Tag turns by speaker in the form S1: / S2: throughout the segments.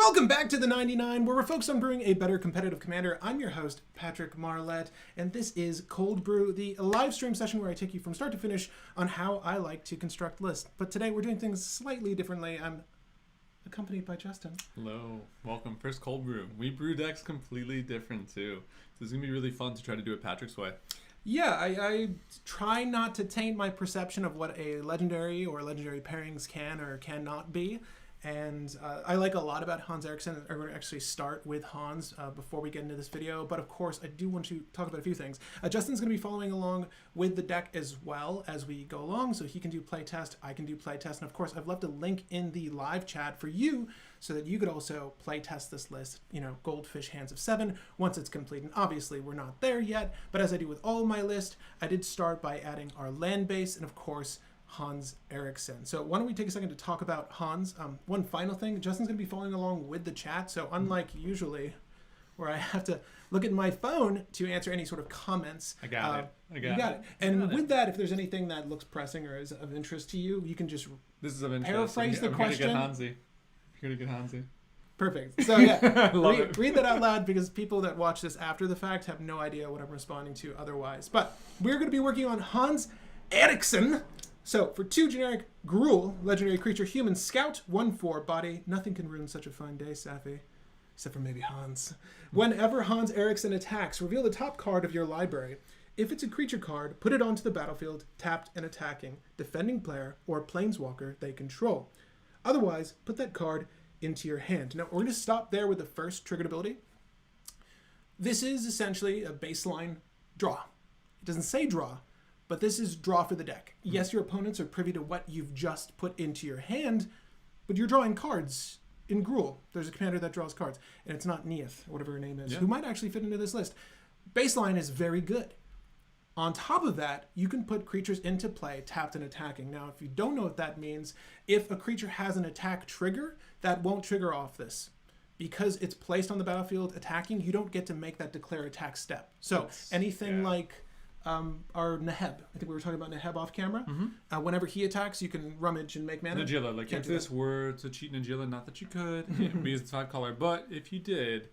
S1: Welcome back to the 99, where we're focused on brewing a better competitive commander. I'm your host, Patrick Marlette, and this is Cold Brew, the live stream session where I take you from start to finish on how I like to construct lists. But today we're doing things slightly differently. I'm accompanied by Justin.
S2: Hello, welcome. First Cold Brew. We brew decks completely different too. So it's going to be really fun to try to do it Patrick's way.
S1: Yeah, I try not to taint my perception of what a legendary or legendary pairings can or cannot be. And I like a lot about Hans Eriksson. I'm going to actually start with Hans before we get into this video. But of course, I do want to talk about a few things. Justin's going to be following along with the deck as well as we go along. So he can do playtest, I can do playtest. And of course, I've left a link in the live chat for you so that you could also playtest this list, you know, Goldfish Hands of 7, once it's complete. And obviously, we're not there yet. But as I do with all of my list, I did start by adding our land base and of course, Hans Eriksson. So why don't we take a second to talk about Hans. One final thing, Justin's going to be following along with the chat. So unlike usually where I have to look at my phone to answer any sort of comments.
S2: I got it.
S1: And with that, if there's anything that looks pressing or is of interest to you, you can just paraphrase the question.
S2: I'm here to get Hansi.
S1: Perfect. So yeah,
S2: read
S1: that out loud because people that watch this after the fact have no idea what I'm responding to otherwise. But we're going to be working on Hans Eriksson. So, for 2 generic Gruul, legendary creature, human scout, 1/4 body. Nothing can ruin such a fine day, Saffi. Except for maybe Hans. Whenever Hans Eriksson attacks, reveal the top card of your library. If it's a creature card, put it onto the battlefield, tapped and attacking, defending player, or planeswalker they control. Otherwise, put that card into your hand. Now, we're going to stop there with the first triggered ability. This is essentially a baseline draw. It doesn't say draw, but this is draw for the deck. Yes, your opponents are privy to what you've just put into your hand, but you're drawing cards in Gruul. There's a commander that draws cards, and it's not Neith, or whatever her name is, who might actually fit into this list. Baseline is very good. On top of that, you can put creatures into play, tapped and attacking. Now, if you don't know what that means, if a creature has an attack trigger, that won't trigger off this. Because it's placed on the battlefield attacking, you don't get to make that declare attack step. So anything like our Neheb. I think we were talking about Neheb off camera. Whenever he attacks, you can rummage and make mana.
S2: Nagila, like if this were to cheat Nagila, not that you could, because it's 5-color, but if you did,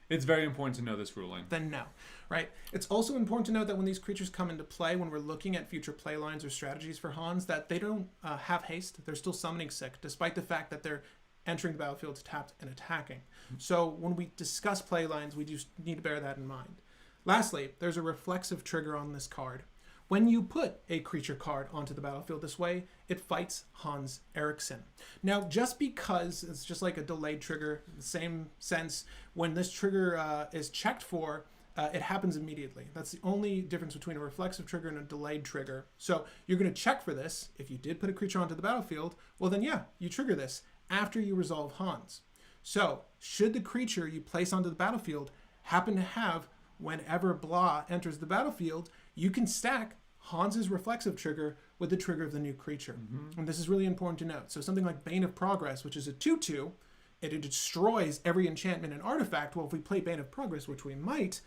S2: it's very important to know this ruling.
S1: Then no, right? It's also important to note that when these creatures come into play, when we're looking at future play lines or strategies for Hans, that they don't have haste. They're still summoning sick, despite the fact that they're entering the battlefield tapped and attacking. So when we discuss play lines, we just need to bear that in mind. Lastly, there's a reflexive trigger on this card. When you put a creature card onto the battlefield this way, it fights Hans Eriksson. Now, just because it's just like a delayed trigger, in the same sense, when this trigger is checked for, it happens immediately. That's the only difference between a reflexive trigger and a delayed trigger. So you're going to check for this. If you did put a creature onto the battlefield, well then yeah, you trigger this after you resolve Hans. So should the creature you place onto the battlefield happen to have whenever blah enters the battlefield, you can stack Hans's reflexive trigger with the trigger of the new creature. And this is really important to note. So something like Bane of Progress, which is a 2/2, it destroys every enchantment and artifact. Well, if we play Bane of Progress, which we might,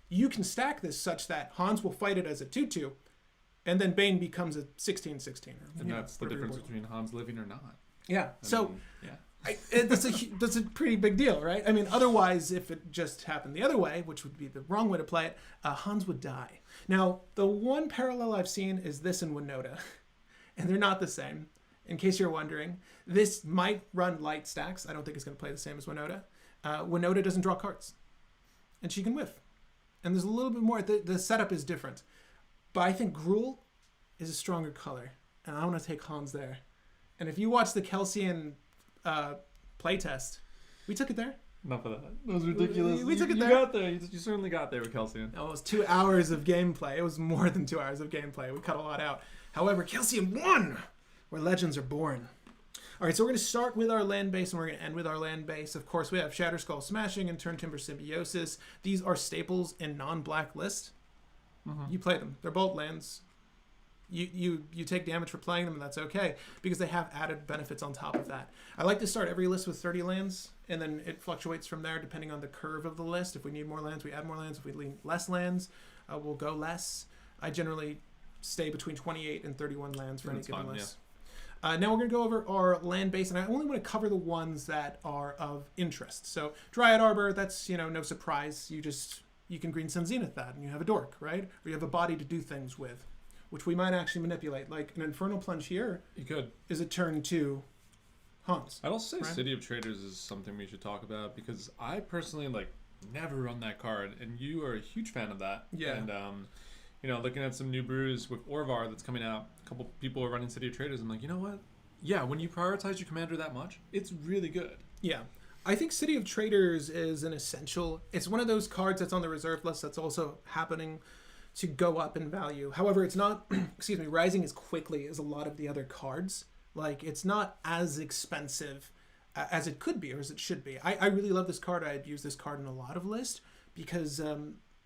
S1: you can stack this such that Hans will fight it as a 2/2, and then Bane becomes a 16/16.
S2: And that's the difference between Hans living or not.
S1: Yeah. That's a pretty big deal, right? I mean, otherwise, if it just happened the other way, which would be the wrong way to play it, Hans would die. Now, the one parallel I've seen is this and Winota, and they're not the same. In case you're wondering, this might run light stacks. I don't think it's going to play the same as Winota. Winota doesn't draw cards, and she can whiff. And there's a little bit more. The setup is different, but I think Gruul is a stronger color, and I want to take Hans there. And if you watch the Kelsian playtest, we took it there.
S2: Enough of that. That was ridiculous.
S1: We took it there.
S2: You got there. You certainly got there with Kelsian.
S1: Oh, it was 2 hours of gameplay. It was more than 2 hours of gameplay. We cut a lot out. However, Kelsian won, where legends are born. All right, so we're going to start with our land base, and we're going to end with our land base. Of course, we have Shatterskull Smashing and Turntimber Symbiosis. These are staples in non-black list. You play them. They're bolt lands. You take damage for playing them, and that's okay, because they have added benefits on top of that. I like to start every list with 30 lands, and then it fluctuates from there depending on the curve of the list. If we need more lands, we add more lands. If we need less lands, we'll go less. I generally stay between 28 and 31 lands for any given list. Now we're going to go over our land base, and I only want to cover the ones that are of interest. So Dryad Arbor, that's, no surprise. You can Green Sun Zenith that, and you have a dork, right? Or you have a body to do things with, which we might actually manipulate. Like an Infernal Plunge here
S2: You could.
S1: is a turn 2 Hans.
S2: I'd also say
S1: Right.
S2: City of Traders is something we should talk about because I personally never run that card, and you are a huge fan of that.
S1: Yeah.
S2: And looking at some new brews with Orvar that's coming out, a couple people are running City of Traders. I'm like, you know what? Yeah, when you prioritize your commander that much, it's really good.
S1: Yeah. I think City of Traders is an essential. It's one of those cards that's on the reserve list that's also happening to go up in value. However, it's not, rising as quickly as a lot of the other cards. Like, it's not as expensive as it could be or as it should be. I really love this card. I'd use this card in a lot of lists because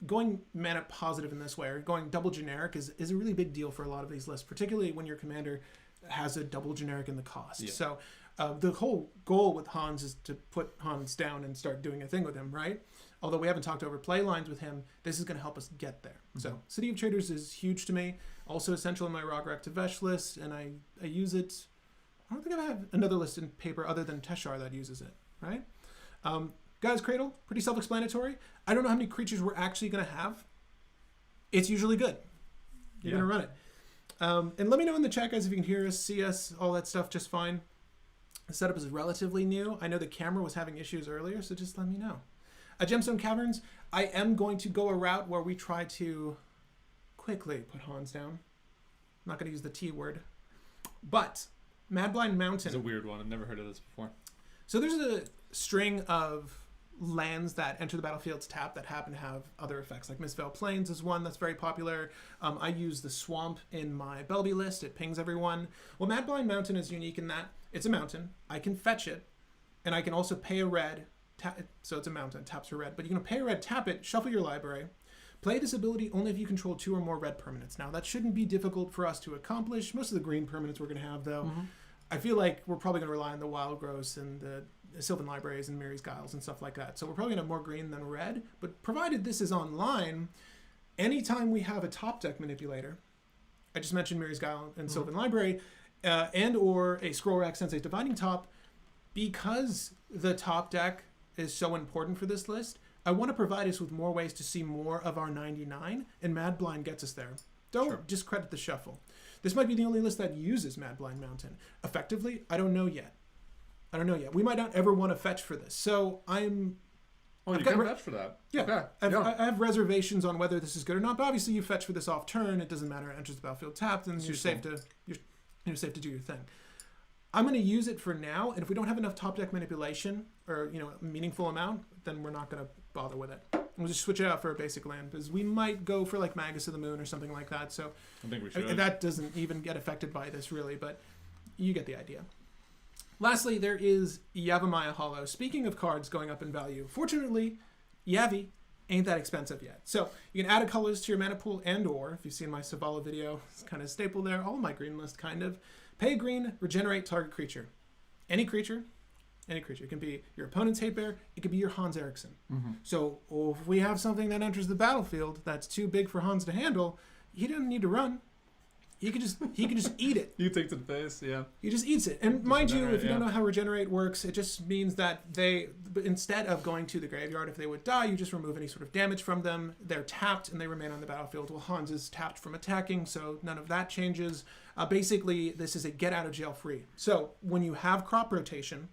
S1: going mana positive in this way, or going double generic, is a really big deal for a lot of these lists, particularly when your commander has a double generic in the cost.
S2: Yeah.
S1: So the whole goal with Hans is to put Hans down and start doing a thing with him, right? Although we haven't talked over play lines with him, this is going to help us get there. Mm-hmm. So City of Traders is huge to me. Also essential in my Rograk to Vesh list, and I use it. I don't think I have another list in paper other than Teshar that uses it, right? Guy's Cradle, pretty self-explanatory. I don't know how many creatures we're actually going to have. It's usually good. You're going to run it. And let me know in the chat, guys, if you can hear us, see us, all that stuff just fine. The setup is relatively new. I know the camera was having issues earlier, so just let me know. Gemstone Caverns, I am going to go a route where we try to quickly put Hans down. I'm not going to use the T word. But Madblind Mountain.
S2: It's a weird one. I've never heard of this before.
S1: So there's a string of lands that enter the battlefield's tap that happen to have other effects. Like Mistveil Plains is one that's very popular. I use the Swamp in my Belby list. It pings everyone. Well, Madblind Mountain is unique in that it's a mountain. I can fetch it, and I can also pay a red. So it's a mountain, taps for red. But you can pay a red, tap it, shuffle your library. Play this ability only if you control 2 or more red permanents. Now, that shouldn't be difficult for us to accomplish. Most of the green permanents we're going to have, though. Mm-hmm. I feel like we're probably going to rely on the Wild Growths and the Sylvan Libraries and Mirri's Guiles and stuff like that. So we're probably going to have more green than red. But provided this is online, anytime we have a top deck manipulator, I just mentioned Mirri's Guile and Sylvan Library, and or a Scroll Rack Sensei's Dividing Top, because the top deck is so important for this list, I want to provide us with more ways to see more of our 99, and Mad Blind gets us there. Don't discredit the shuffle. This might be the only list that uses Mad Blind Mountain. Effectively, I don't know yet. We might not ever want to fetch for this. So I'm...
S2: Oh, you can fetch for that?
S1: Yeah.
S2: Okay.
S1: I have reservations on whether this is good or not, but obviously you fetch for this off turn. It doesn't matter. It enters the battlefield tapped, and you're safe to do your thing. I'm going to use it for now, and if we don't have enough top deck manipulation or a meaningful amount, then we're not going to bother with it. We'll just switch it out for a basic land, because we might go for like Magus of the Moon or something like that. So
S2: I think we should.
S1: That doesn't even get affected by this really, but you get the idea. Lastly, there is Yavimaya Hollow. Speaking of cards going up in value, fortunately, Yavi ain't that expensive yet. So you can add a colors to your mana pool, and or, if you've seen my Savala video, it's kind of staple there, all my green list kind of. Pay green, regenerate target creature. Any creature. It can be your opponent's hate bear. It could be your Hans Eriksson. Mm-hmm. So if we have something that enters the battlefield that's too big for Hans to handle, he doesn't need to run. He could just eat it.
S2: You take to the face, yeah.
S1: He just eats it. And mind you, if you don't know how regenerate works, it just means that instead of going to the graveyard, if they would die, you just remove any sort of damage from them. They're tapped and they remain on the battlefield. Well, Hans is tapped from attacking, so none of that changes. Basically, this is a get out of jail free. So when you have crop rotation,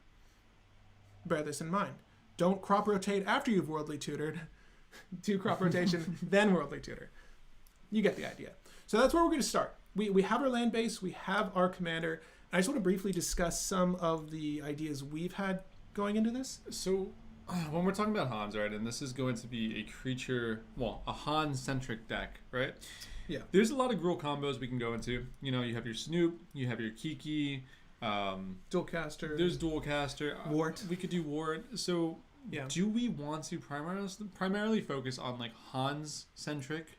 S1: bear this in mind. Don't crop rotate after you've worldly tutored. Do crop rotation, then worldly tutor. You get the idea. So that's where we're going to start. We have our land base, we have our commander, and I just want to briefly discuss some of the ideas we've had going into this.
S2: So when we're talking about Hans, right, and this is going to be a creature, a Hans-centric deck, right?
S1: Yeah.
S2: There's a lot of Gruul combos we can go into. You have your Snoop, you have your Kiki,
S1: Dualcaster.
S2: There's Dualcaster.
S1: Wart.
S2: We could do Wart. So do we want to primarily focus on like Hans-centric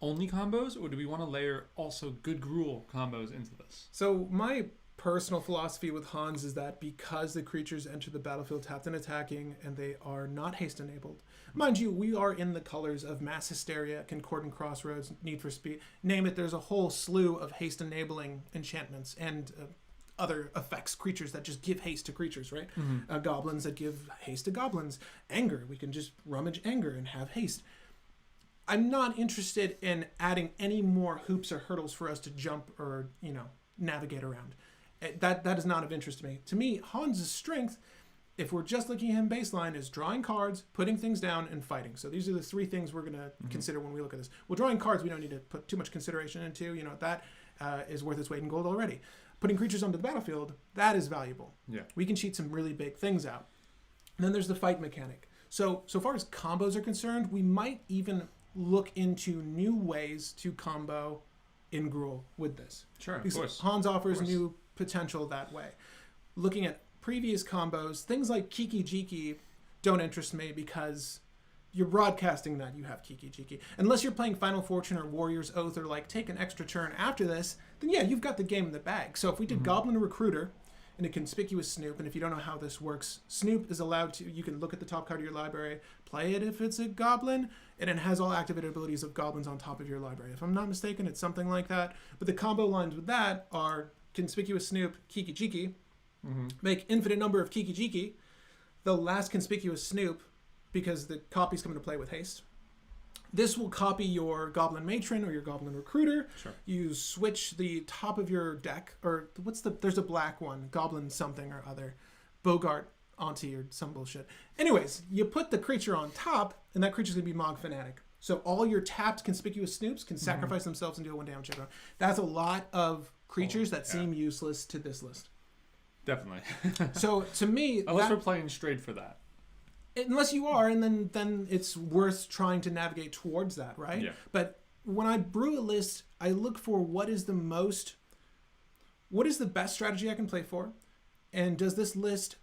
S2: only combos, or do we want to layer also good Gruul combos into this?
S1: So my personal philosophy with Hans is that because the creatures enter the battlefield tapped and attacking, and they are not haste enabled. Mind you, we are in the colors of Mass Hysteria, Concordant Crossroads, Need for Speed. Name it, there's a whole slew of haste enabling enchantments and other effects, creatures that just give haste to creatures, right? Goblins that give haste to goblins. Anger, we can just rummage anger and have haste. I'm not interested in adding any more hoops or hurdles for us to jump or, navigate around. That is not of interest to me. To me, Hans' strength, if we're just looking at him baseline, is drawing cards, putting things down, and fighting. So these are the three things we're going to consider when we look at this. Well, drawing cards, we don't need to put too much consideration into. That is worth its weight in gold already. Putting creatures onto the battlefield, that is valuable.
S2: Yeah.
S1: We can cheat some really big things out. And then there's the fight mechanic. So far as combos are concerned, we might even look into new ways to combo in Gruul with this.
S2: Sure, of
S1: because
S2: course.
S1: Hans offers new potential that way. Looking at previous combos, things like Kiki Jiki don't interest me because you're broadcasting that you have Kiki Jiki. Unless you're playing Final Fortune or Warrior's Oath or take an extra turn after this, then yeah, you've got the game in the bag. So if we did Goblin Recruiter and a conspicuous Snoop, and if you don't know how this works, Snoop is allowed to, you can look at the top card of your library, play it if it's a Goblin, and it has all activated abilities of Goblins on top of your library. If I'm not mistaken, it's something like that. But the combo lines with that are conspicuous Snoop, Kiki Jiki, make infinite number of Kiki Jiki, the last conspicuous Snoop, because the copies come into play with haste. This will copy your Goblin Matron or your Goblin Recruiter.
S2: Sure.
S1: You switch the top of your deck, or there's a black one, Goblin something or other, Bogart Auntie or some bullshit. Anyways, you put the creature on top, and that creature's going to be Mog Fanatic. So all your tapped conspicuous Snoops can sacrifice themselves and deal 1 damage. That's a lot of creatures that seem useless to this list.
S2: Definitely.
S1: So to me,
S2: unless we're playing straight for that.
S1: Unless you are, and then it's worth trying to navigate towards that, right?
S2: Yeah.
S1: But when I brew a list, I look for what is the best strategy I can play for, and does this list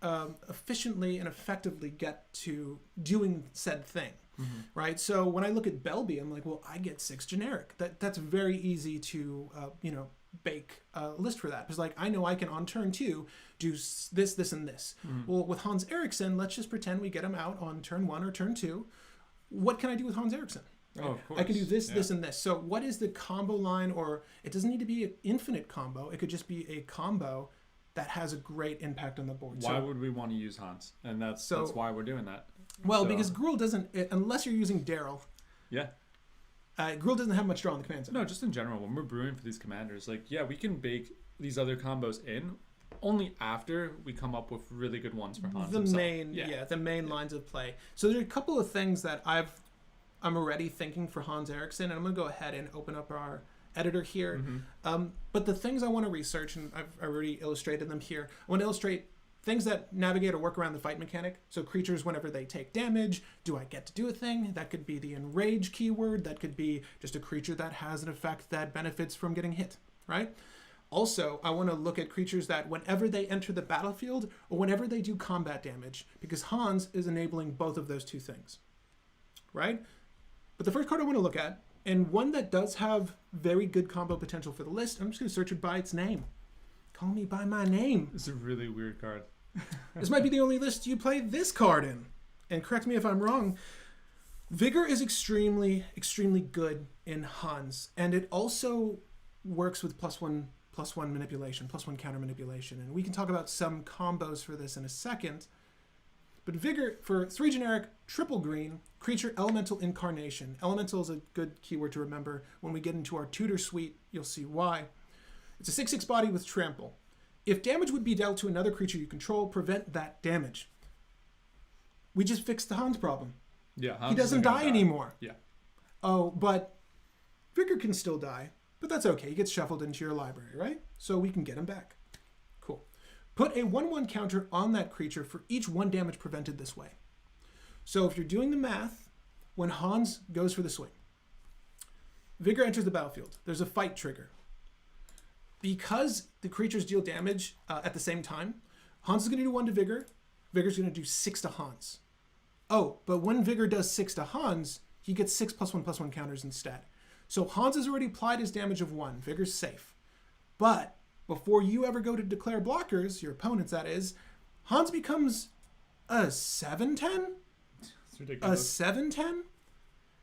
S1: efficiently and effectively get to doing said thing, right? So when I look at Belby, I'm like, well, I get 6 generic. That's very easy to bake a list for that, because I know I can on turn 2 do this and this. Well, with Hans Eriksson, let's just pretend we get him out on turn 1 or turn 2. What can I do with Hans Eriksson? Right?
S2: Oh, of course.
S1: I can do this, this, and this. So what is the combo line? Or it doesn't need to be an infinite combo. It could just be a combo that has a great impact on the board.
S2: Why would we want to use Hans? And that's why we're doing that.
S1: Well, because Gruul doesn't, unless you're using Daryl.
S2: Yeah.
S1: Gruul doesn't have much draw in the command zone.
S2: No, just in general, when we're brewing for these commanders, we can bake these other combos in only after we come up with really good ones for Hans himself.
S1: The main lines of play. So there's a couple of things that I'm already thinking for Hans Eriksson, and I'm going to go ahead and open up our editor here. But the things I want to research, and I've already illustrated them here, I want to illustrate things that navigate or work around the fight mechanic. So creatures, whenever they take damage, do I get to do a thing? That could be the enrage keyword. That could be just a creature that has an effect that benefits from getting hit, right? Also, I want to look at creatures that whenever they enter the battlefield or whenever they do combat damage, because Hans is enabling both of those two things, right? But the first card I want to look at, and one that does have very good combo potential for the list, I'm just going to search it by its name. Call me by my name.
S2: It's a really weird card.
S1: This might be the only list you play this card in. And correct me if I'm wrong. Vigor is extremely, extremely good in Hans. And it also works with +1/+1 manipulation, +1 counter manipulation. And we can talk about some combos for this in a second. But Vigor, for 3 generic, triple green, creature elemental incarnation. Elemental is a good keyword to remember. When we get into our tutor suite, you'll see why. It's a 6/6 body with trample. If damage would be dealt to another creature you control, prevent that damage. We just fixed the Hans problem.
S2: Yeah, Hans
S1: he doesn't die anymore.
S2: Yeah.
S1: Oh, but Vigor can still die, but that's okay. He gets shuffled into your library, right? So we can get him back. Cool. Put a 1/1 counter on that creature for each 1 damage prevented this way. So if you're doing the math, when Hans goes for the swing, Vigor enters the battlefield. There's a fight trigger. Because the creatures deal damage at the same time, Hans is going to do 1 to Vigor. Vigor's going to do 6 to Hans. Oh, but when Vigor does 6 to Hans, he gets 6 +1/+1 counters instead. So Hans has already applied his damage of 1. Vigor's safe. But before you ever go to declare blockers, your opponents that is, Hans becomes a 7/10?
S2: It's ridiculous.
S1: A 7/10?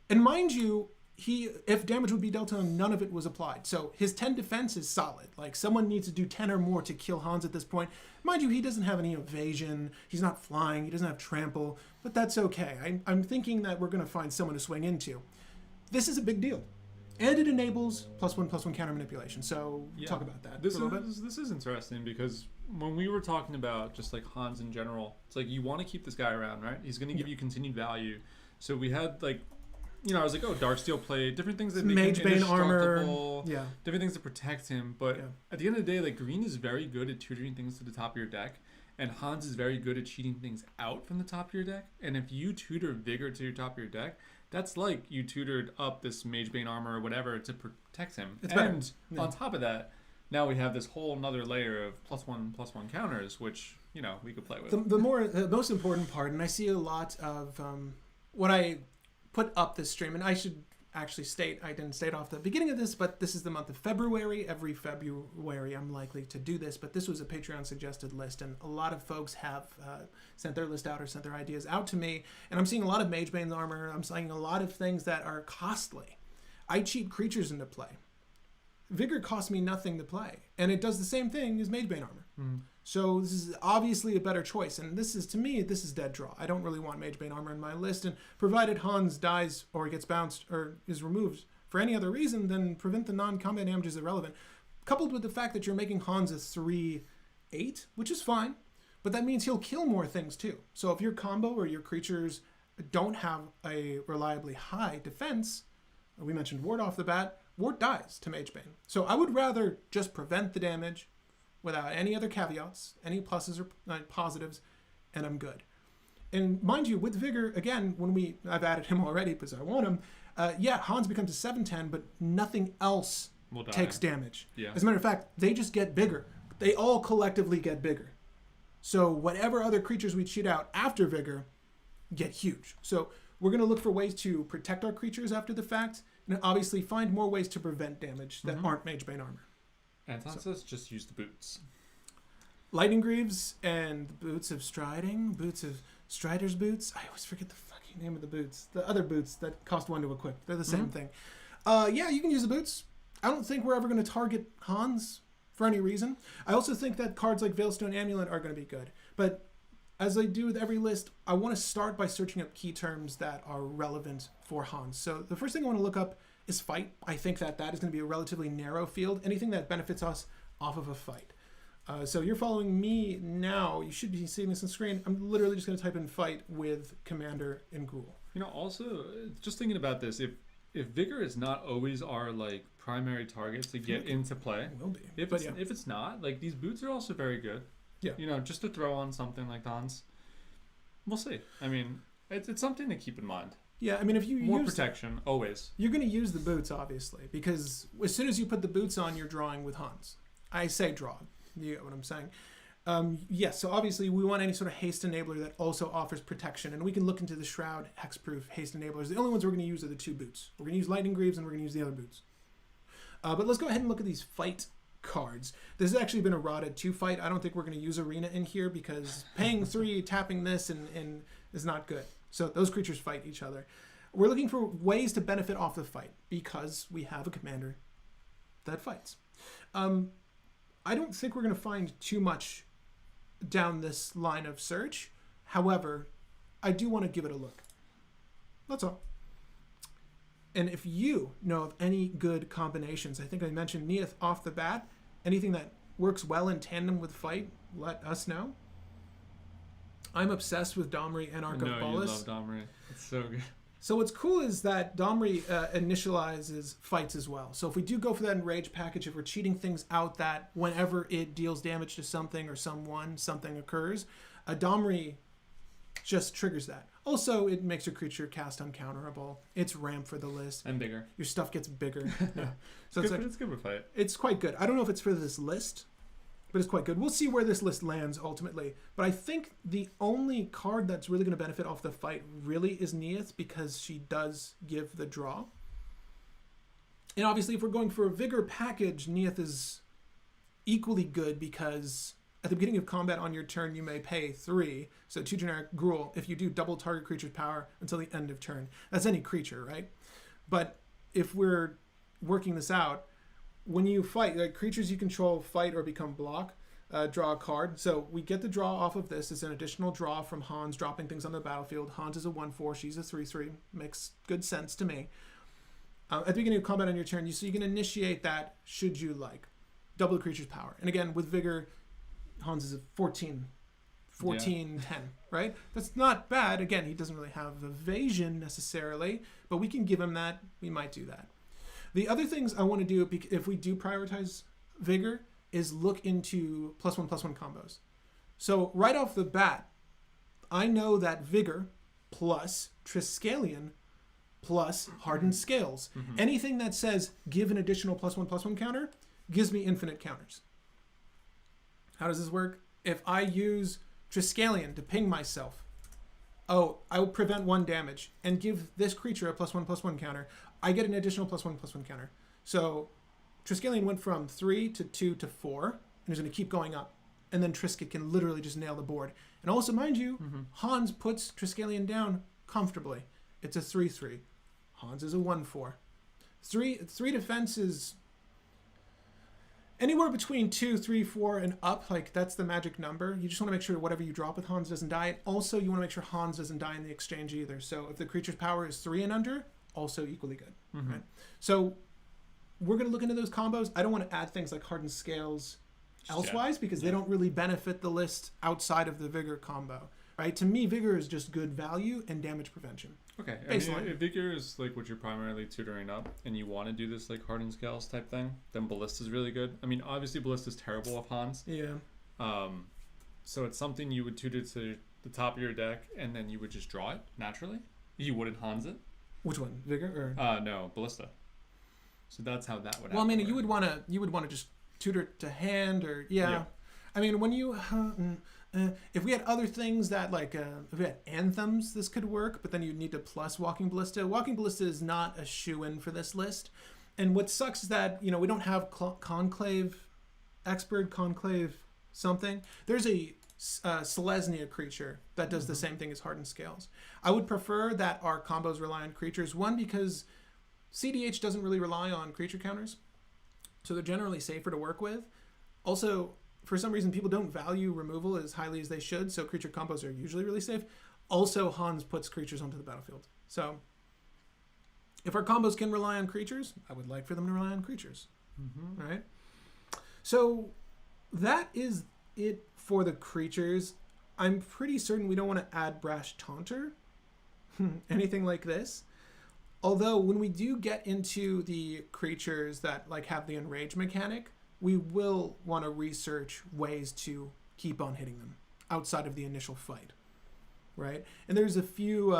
S1: And mind you, if damage would be dealt to him, none of it was applied. So his 10 defense is solid. Like, someone needs to do 10 or more to kill Hans at this point. Mind you, he doesn't have any evasion. He's not flying. He doesn't have trample. But that's okay. I'm thinking that we're going to find someone to swing into. This is a big deal. And it enables +1/+1 counter manipulation. So talk about that
S2: this
S1: for a little bit.
S2: This is interesting because when we were talking about just like Hans in general, it's like you want to keep this guy around, right? He's going to give you continued value. So we had like, I was like, oh, Darksteel plate, different things that make him indestructible, different things to protect him. But at the end of the day, like, green is very good at tutoring things to the top of your deck, and Hans is very good at cheating things out from the top of your deck. And if you tutor Vigor to your top of your deck, that's like you tutored up this Magebane armor or whatever to protect him. And on top of that, now we have this whole another layer of +1/+1 counters, which, we could play with.
S1: The most important part, and I see a lot of what I put up this stream, and I should actually state, I didn't state off the beginning of this, but this is the month of February. Every February I'm likely to do this, but this was a Patreon suggested list, and a lot of folks have sent their list out or sent their ideas out to me, and I'm seeing a lot of Magebane's armor. I'm seeing a lot of things that are costly. I cheat creatures into play. Vigor costs me nothing to play, and it does the same thing as Magebane armor. So this is obviously a better choice, and this is, to me, this is dead draw. I don't really want Magebane armor in my list, and provided Hans dies or gets bounced or is removed for any other reason, then prevent the non-combat damage is irrelevant. Coupled with the fact that you're making Hans a 3/8, which is fine, but that means he'll kill more things too. So if your combo or your creatures don't have a reliably high defense, we mentioned Ward off the bat, Ward dies to Magebane. So I would rather just prevent the damage without any other caveats, any pluses or positives, and I'm good. And mind you, with Vigor, again, I've added him already because I want him, Hans becomes a 7/10, but nothing else takes damage.
S2: Yeah.
S1: As a matter of fact, they just get bigger. They all collectively get bigger. So whatever other creatures we cheat out after Vigor get huge. So we're going to look for ways to protect our creatures after the fact, and obviously find more ways to prevent damage that aren't Magebane armor.
S2: And Hans just use the boots.
S1: Lightning Greaves and the boots of Striding, boots of Strider's boots. I always forget the fucking name of the boots. The other boots that cost 1 to equip. They're the same thing. You can use the boots. I don't think we're ever going to target Hans for any reason. I also think that cards like Veilstone Amulet are going to be good. But as I do with every list, I want to start by searching up key terms that are relevant for Hans. So the first thing I want to look up is fight. I think that is going to be a relatively narrow field. Anything that benefits us off of a fight. So you're following me now. You should be seeing this on screen. I'm literally just going to type in fight with Commander in Gruul.
S2: Also, just thinking about this, if Vigor is not always our primary target to get into play,
S1: It will be.
S2: If it's not, these boots are also very good.
S1: Yeah.
S2: Just to throw on something like Hans. We'll see. I mean, it's something to keep in mind.
S1: Yeah, I mean, if you
S2: more protection, always.
S1: You're going to use the boots, obviously, because as soon as you put the boots on, you're drawing with Hans. I say draw. You get what I'm saying? Yes, so obviously we want any sort of haste enabler that also offers protection, and we can look into the Shroud, Hexproof, haste enablers. The only ones we're going to use are the 2 boots. We're going to use Lightning Greaves, and we're going to use the other boots. But let's go ahead and look at these fight cards. This has actually been a rotted 2 fight. I don't think we're going to use Arena in here because paying 3, tapping this, and is not good. So those creatures fight each other. We're looking for ways to benefit off the fight because we have a commander that fights. I don't think we're going to find too much down this line of search. However, I do want to give it a look. That's all. And if you know of any good combinations, I think I mentioned Neath off the bat, anything that works well in tandem with fight, let us know. I'm obsessed with Domri and Arc of Bolas.
S2: You love Domri. It's so good.
S1: So what's cool is that Domri initializes fights as well. So if we do go for that enrage package, if we're cheating things out that whenever it deals damage to something or someone, something occurs, a Domri just triggers that. Also, it makes your creature cast uncounterable. It's ramp for the list.
S2: And bigger.
S1: Your stuff gets bigger. Yeah.
S2: So it's good for fight.
S1: It's quite good. I don't know if it's for this list, but it's quite good. We'll see where this list lands ultimately. But I think the only card that's really going to benefit off the fight really is Neath because she does give the draw. And obviously, if we're going for a Vigor package, Neath is equally good because at the beginning of combat on your turn, you may pay 3. So 2 generic Gruul if you do double target creature's power until the end of turn. That's any creature, right? But if we're working this out, when you fight, like creatures you control fight or become block, draw a card. So we get the draw off of this. It's an additional draw from Hans dropping things on the battlefield. Hans is a 1/4. She's a 3/3. Makes good sense to me. At the beginning of combat on your turn, so you can initiate that should you like. Double the creature's power. And again, with Vigor, Hans is a 14, 10, right? That's not bad. Again, he doesn't really have evasion necessarily, but we can give him that. We might do that. The other things I want to do, if we do prioritize Vigor, is look into +1/+1 combos. So right off the bat, I know that Vigor plus Triskelion plus Hardened Scales. Anything that says give an additional +1/+1 counter gives me infinite counters. How does this work? If I use Triskelion to ping myself, I will prevent 1 damage and give this creature a +1/+1 counter, I get an additional +1/+1 counter. So Triskelion went from 3 to 2 to 4, and he's going to keep going up. And then Trisket can literally just nail the board. And also, mind you, Hans puts Triskelion down comfortably. It's a 3/3. Hans is a 1/4. 3 defense is anywhere between 2, 3, 4, and up. Like, that's the magic number. You just want to make sure whatever you drop with Hans doesn't die. Also, you want to make sure Hans doesn't die in the exchange either. So if the creature's power is 3 and under, also equally good. Right? So we're going to look into those combos. I don't want to add things like Hardened Scales elsewise because they don't really benefit the list outside of the Vigor combo. Right? To me, Vigor is just good value and damage prevention.
S2: Okay. I mean, if Vigor is like what you're primarily tutoring up and you want to do this like Hardened Scales type thing, then Ballista is really good. I mean, obviously Ballista is terrible with Hans.
S1: Yeah.
S2: So it's something you would tutor to the top of your deck and then you would just draw it naturally. You wouldn't Hans it.
S1: Which one? Vigor or?
S2: No, Ballista. So that's how that would happen.
S1: Well, I mean, you would want to just tutor to hand or yeah. I mean, when you if we had other things that like if we had anthems, this could work, but then you'd need to plus Walking Ballista. Walking Ballista is not a shoe-in for this list. And what sucks is that, we don't have Conclave Expert, Conclave something. There's a Selesnya creature that does the same thing as Hardened Scales. I would prefer that our combos rely on creatures. One, because cEDH doesn't really rely on creature counters, so they're generally safer to work with. Also, for some reason, people don't value removal as highly as they should, so creature combos are usually really safe. Also, Hans puts creatures onto the battlefield. So, if our combos can rely on creatures, I would like for them to rely on creatures. Right? So, that is it for the creatures. I'm pretty certain we don't want to add Brash Taunter. Anything like this. Although, when we do get into the creatures that like have the Enrage mechanic, we will want to research ways to keep on hitting them outside of the initial fight, right? And there's a few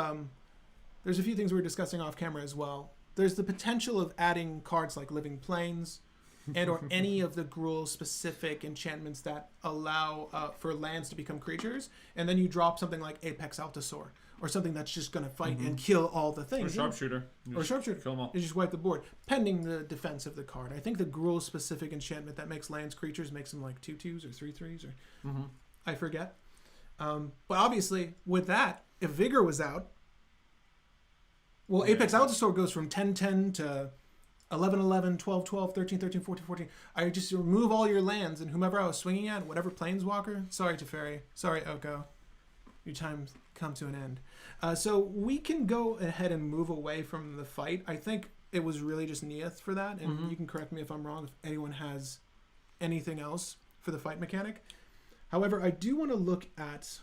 S1: things we were discussing off camera as well. There's the potential of adding cards like Living Plains and or any of the Gruul specific enchantments that allow for lands to become creatures, and then you drop something like Apex Altasaur or something that's just going to fight and kill all the things.
S2: Or Sharpshooter.
S1: Or Sharpshooter.
S2: Kill them all.
S1: You just wipe the board, pending the defense of the card. I think the Gruul specific enchantment that makes lands creatures makes them like 2/2s or 3/3s or I forget. But obviously, with that, if Vigor was out, well, Apex Altasaur goes from 10/10 to 11/11, 12/12, 13/13, 14/14. I just remove all your lands, and whomever I was swinging at, whatever Planeswalker, sorry Teferi, sorry Oko, your time's come to an end. So we can go ahead and move away from the fight. I think it was really just Neath for that, and you can correct me if I'm wrong if anyone has anything else for the fight mechanic. However, I do want to look at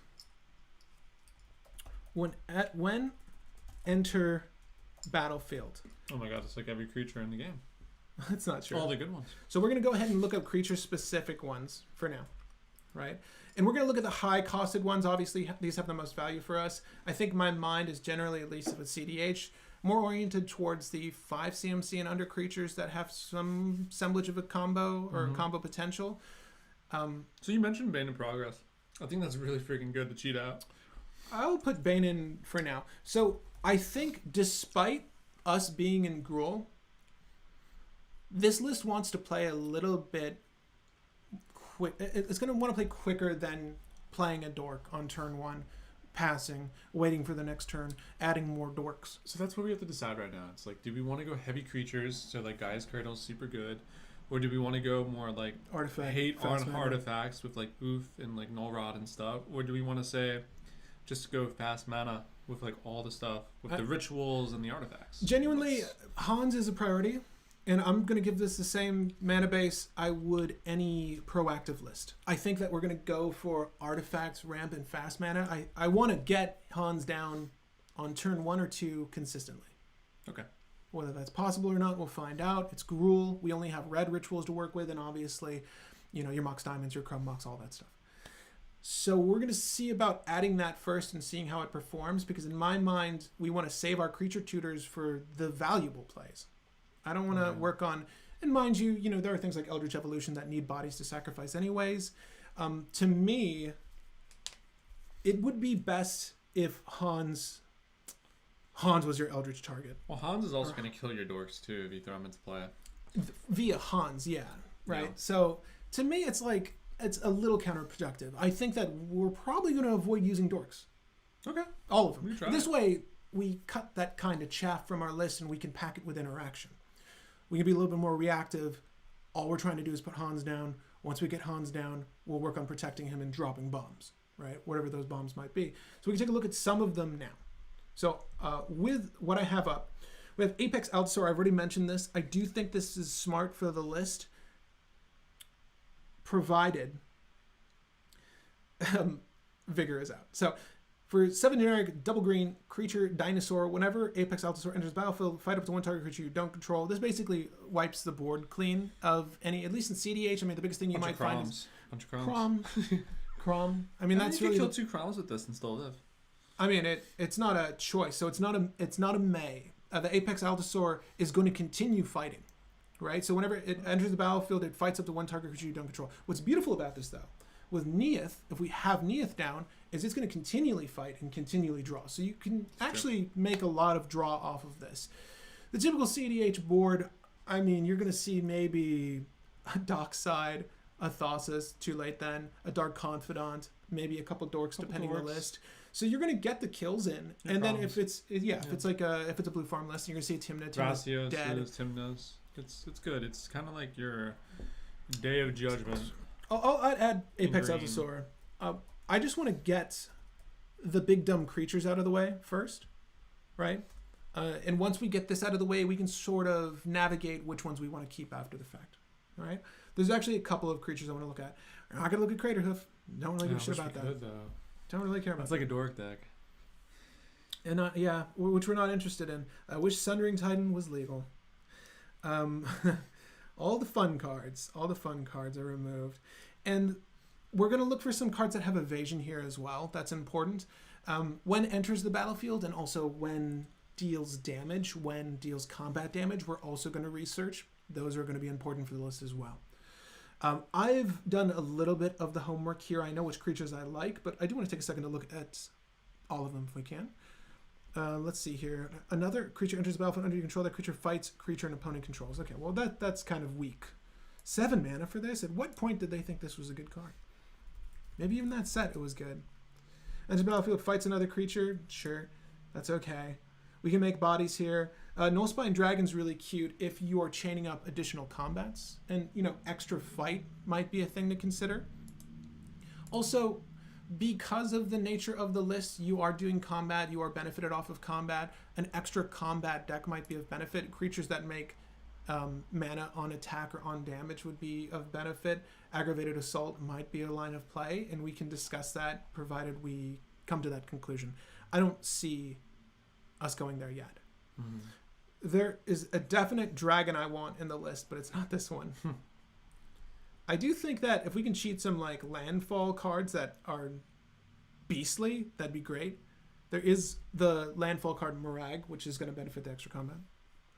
S1: when enter battlefield.
S2: Oh my god, it's like every creature in the game.
S1: That's not true.
S2: All the good ones.
S1: So we're going to go ahead and look up creature-specific ones for now, right? And we're going to look at the high-costed ones. Obviously, these have the most value for us. I think my mind is generally, at least with cEDH, more oriented towards the 5 CMC and under creatures that have some semblance of a combo or combo potential.
S2: So you mentioned Bane of Progress. I think that's really freaking good to cheat out.
S1: I'll put Bane in for now. So I think despite us being in Gruul, this list wants to play a little bit quick. It's going to want to play quicker than playing a dork on turn 1. passing, waiting for the next turn, adding more dorks.
S2: So that's what we have to decide right now. It's like, do we want to go heavy creatures, so like Gaia's Cradle's super good, or do we want to go more like hate on artifacts with like Oof and like Null Rod and stuff, or do we want to say just go fast mana with like all the stuff with the rituals and the artifacts?
S1: Genuinely, Hans is a priority, and I'm going to give this the same mana base I would any proactive list. I think that we're going to go for artifacts, ramp, and fast mana. I want to get Hans down on turn 1 or 2 consistently.
S2: Okay.
S1: Whether that's possible or not, we'll find out. It's Gruul. We only have red rituals to work with, and obviously, your Mox Diamonds, your Chrome Mox, all that stuff. So we're going to see about adding that first and seeing how it performs, because in my mind, we want to save our creature tutors for the valuable plays. I don't want to work on, and mind you, there are things like Eldritch Evolution that need bodies to sacrifice anyways. To me, it would be best if Hans was your Eldritch target.
S2: Well, Hans is also going to kill your dorks too if you throw him into play.
S1: Via Hans, yeah. Right?
S2: Yeah.
S1: So, to me, it's a little counterproductive. I think that we're probably going to avoid using dorks.
S2: Okay.
S1: All of them. This way, we cut that kind of chaff from our list and we can pack it with interaction. We can be a little bit more reactive. All we're trying to do is put Hans down. Once we get Hans down, we'll work on protecting him and dropping bombs, right? Whatever those bombs might be. So we can take a look at some of them now. So with what I have up, we have Apex Allosaur. I've already mentioned this. I do think this is smart for the list, provided Vigor is out. So for 7 generic, double green, creature, dinosaur, whenever Apex Allosaur enters the battlefield, fight up to 1 target creature you don't control. This basically wipes the board clean of any, at least in cEDH. I mean, the biggest thing you might find is
S2: bunch of Chroms.
S1: Crom. I mean, that's really...
S2: You could kill 2 Chroms with this and still live.
S1: I mean, it's not a choice, so it's not a may. The Apex Allosaur is going to continue fighting, right? So whenever it enters the battlefield, it fights up to 1 target creature you don't control. What's beautiful about this, though, with Neith, if we have Neith down, is it's going to continually fight and continually draw. So you can actually make a lot of draw off of this. The typical cEDH board, I mean, you're going to see maybe a Dockside, a Thassus, too late then, a Dark Confidant, maybe a couple dorks depending on the list. So you're going to get the kills in, and then if it's a blue farm list, you're going to see Timna dead.
S2: Timnas. It's good. It's kind of like your Day of Judgment.
S1: I'd add Apex Allosaur. I just want to get the big dumb creatures out of the way first, right? And once we get this out of the way, we can sort of navigate which ones we want to keep after the fact, all right? There's actually a couple of creatures I want to look at. I'm not going to look at Craterhoof. Don't really give a shit about that. Don't really care about
S2: That's like a dork deck.
S1: And which we're not interested in. I wish Sundering Titan was legal. All the fun cards are removed. And we're going to look for some cards that have evasion here as well. That's important. When enters the battlefield, and also when deals damage, when deals combat damage, we're also going to research. Those are going to be important for the list as well. I've done a little bit of the homework here. I know which creatures I like, but I do want to take a second to look at all of them if we can. Let's see here. Another creature enters the battlefield under your control. That creature fights creature an opponent controls. Okay, well that's kind of weak. 7 mana for this? At what point did they think this was a good card? Maybe even that set it was good. Enters the battlefield, fights another creature. Sure, that's okay. We can make bodies here. Nullspine Dragon's really cute if you are chaining up additional combats. And, extra fight might be a thing to consider. Also, because of the nature of the list, you are doing combat, you are benefited off of combat. An extra combat deck might be of benefit. Creatures that make mana on attack or on damage would be of benefit. Aggravated Assault might be a line of play, and we can discuss that provided we come to that conclusion. I don't see us going there yet. Mm-hmm. There is a definite dragon I want in the list, but it's not this one. I do think that if we can cheat some landfall cards that are beastly, that'd be great. There is the landfall card Morag, which is going to benefit the extra combat.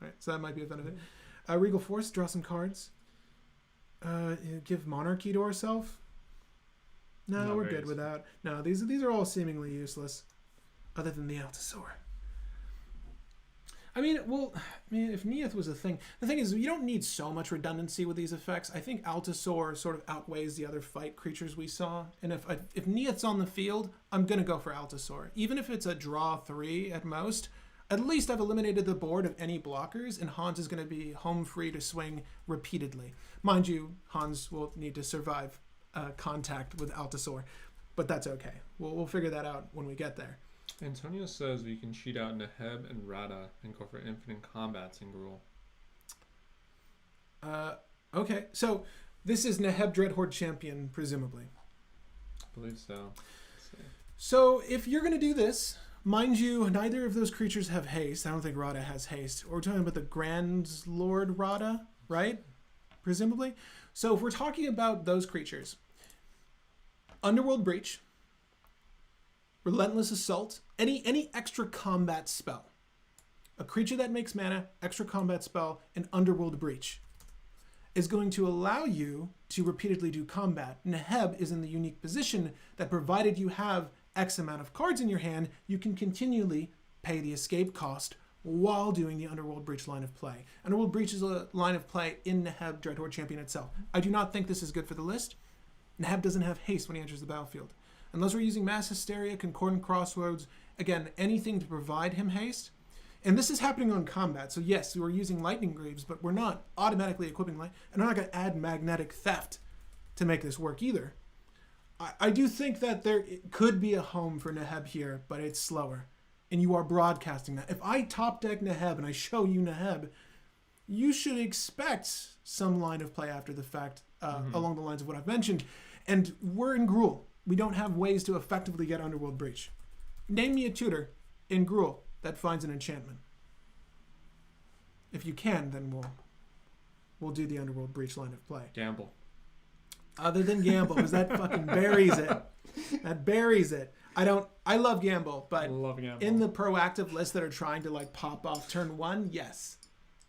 S1: Right, so that might be a benefit. Regal Force, draw some cards. Give Monarchy to ourselves. No, we're good without. No, these are all seemingly useless, other than the Allosaur. if Neath was a thing, the thing is you don't need so much redundancy with these effects. I think Altasaur sort of outweighs the other fight creatures we saw. And if Neath's on the field, I'm gonna go for Altasaur. Even if it's a draw 3 at most, at least I've eliminated the board of any blockers, and Hans is gonna be home free to swing repeatedly. Mind you, Hans will need to survive contact with Altasaur, but that's okay. We'll figure that out when we get there.
S2: Antonio says we can cheat out Neheb and Rada and go for infinite combats in Gruul.
S1: Okay, so this is Neheb Dreadhorde Champion, presumably.
S2: I believe so.
S1: So if you're going to do this, mind you, neither of those creatures have haste. I don't think Rada has haste. We're talking about the Grand Lord Rada, right? Presumably. So if we're talking about those creatures, Underworld Breach, Relentless Assault, any extra combat spell. A creature that makes mana, extra combat spell, and Underworld Breach is going to allow you to repeatedly do combat. Neheb is in the unique position that provided you have X amount of cards in your hand, you can continually pay the escape cost while doing the Underworld Breach line of play. Underworld Breach is a line of play in Neheb Dreadhorde Champion itself. I do not think this is good for the list. Neheb doesn't have haste when he enters the battlefield. Unless we're using Mass Hysteria, Concordant Crossroads, again, anything to provide him haste. And this is happening on combat. So yes, we're using Lightning Greaves, but we're not automatically equipping light. And I'm not going to add Magnetic Theft to make this work either. I do think that there could be a home for Neheb here, but it's slower. And you are broadcasting that. If I top deck Neheb and I show you Neheb, you should expect some line of play after the fact along the lines of what I've mentioned. And we're in Gruul. We don't have ways to effectively get Underworld Breach. Name me a tutor in Gruul that finds an enchantment. If you can, then we'll do the Underworld Breach line of play.
S2: Gamble.
S1: Other than Gamble, because that fucking buries it. That buries it. I love Gamble, but in the proactive list that are trying to like pop off turn 1, yes.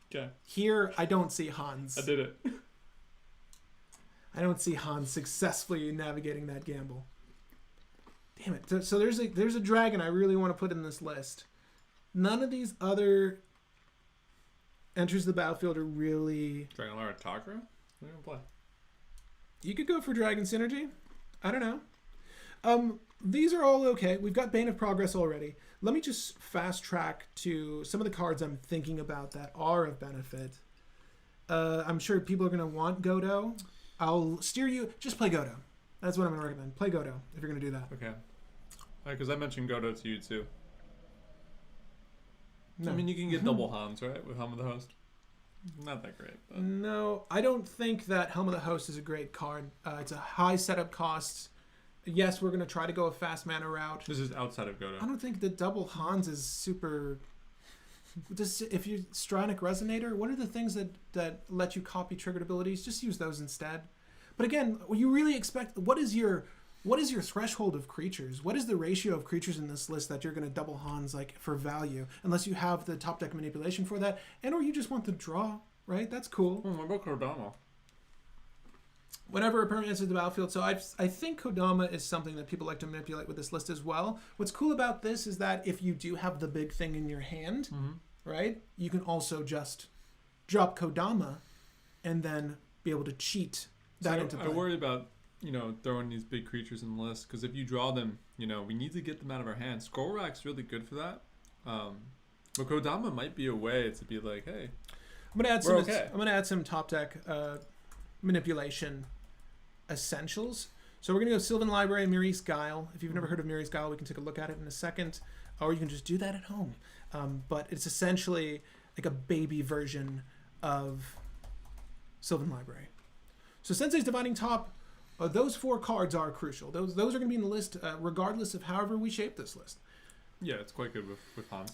S2: Okay.
S1: Here, I don't see Hans.
S2: I did it.
S1: I don't see Hans successfully navigating that gamble. Damn it. So there's a dragon I really want to put in this list. None of these other enters the battlefield are really...
S2: Dragon Lord Takra? What are you going to play?
S1: You could go for Dragon Synergy. I don't know. These are all okay. We've got Bane of Progress already. Let me just fast track to some of the cards I'm thinking about that are of benefit. I'm sure people are going to want Godo. I'll steer you. Just play Godo. That's what I'm going to recommend. Play Godo if you're going to do that.
S2: Okay. Because I mentioned Godo to you too.
S1: No.
S2: I mean, you can get double Hans, right? With Helm of the Host. Not that great. But.
S1: No, I don't think that Helm of the Host is a great card. It's a high setup cost. Yes, we're going to try to go a fast mana route.
S2: This is outside of Godo.
S1: I don't think the double Hans is super... if you Stronic Resonator, what are the things that let you copy triggered abilities? Just use those instead. But again, you really expect... What is your threshold of creatures? What is the ratio of creatures in this list that you're going to double Hans like for value? Unless you have the top deck manipulation for that, and or you just want the draw, right? That's cool.
S2: What about Kodama?
S1: Whenever a permanent enters the battlefield, so I think Kodama is something that people like to manipulate with this list as well. What's cool about this is that if you do have the big thing in your hand, right, you can also just drop Kodama and then be able to cheat that into play.
S2: I worry about throwing these big creatures in the list because if you draw them, we need to get them out of our hands. Scroll Rack's really good for that. But Kodama might be a way to be like, hey,
S1: I'm gonna add some top deck manipulation essentials. So we're gonna go Sylvan Library and Mirri's Guile. If you've never heard of Mirri's Guile, we can take a look at it in a second, or you can just do that at home. But it's essentially like a baby version of Sylvan Library. So Sensei's Dividing Top. Those 4 cards are crucial. Those are going to be in the list regardless of however we shape this list.
S2: Yeah, it's quite good with Hans.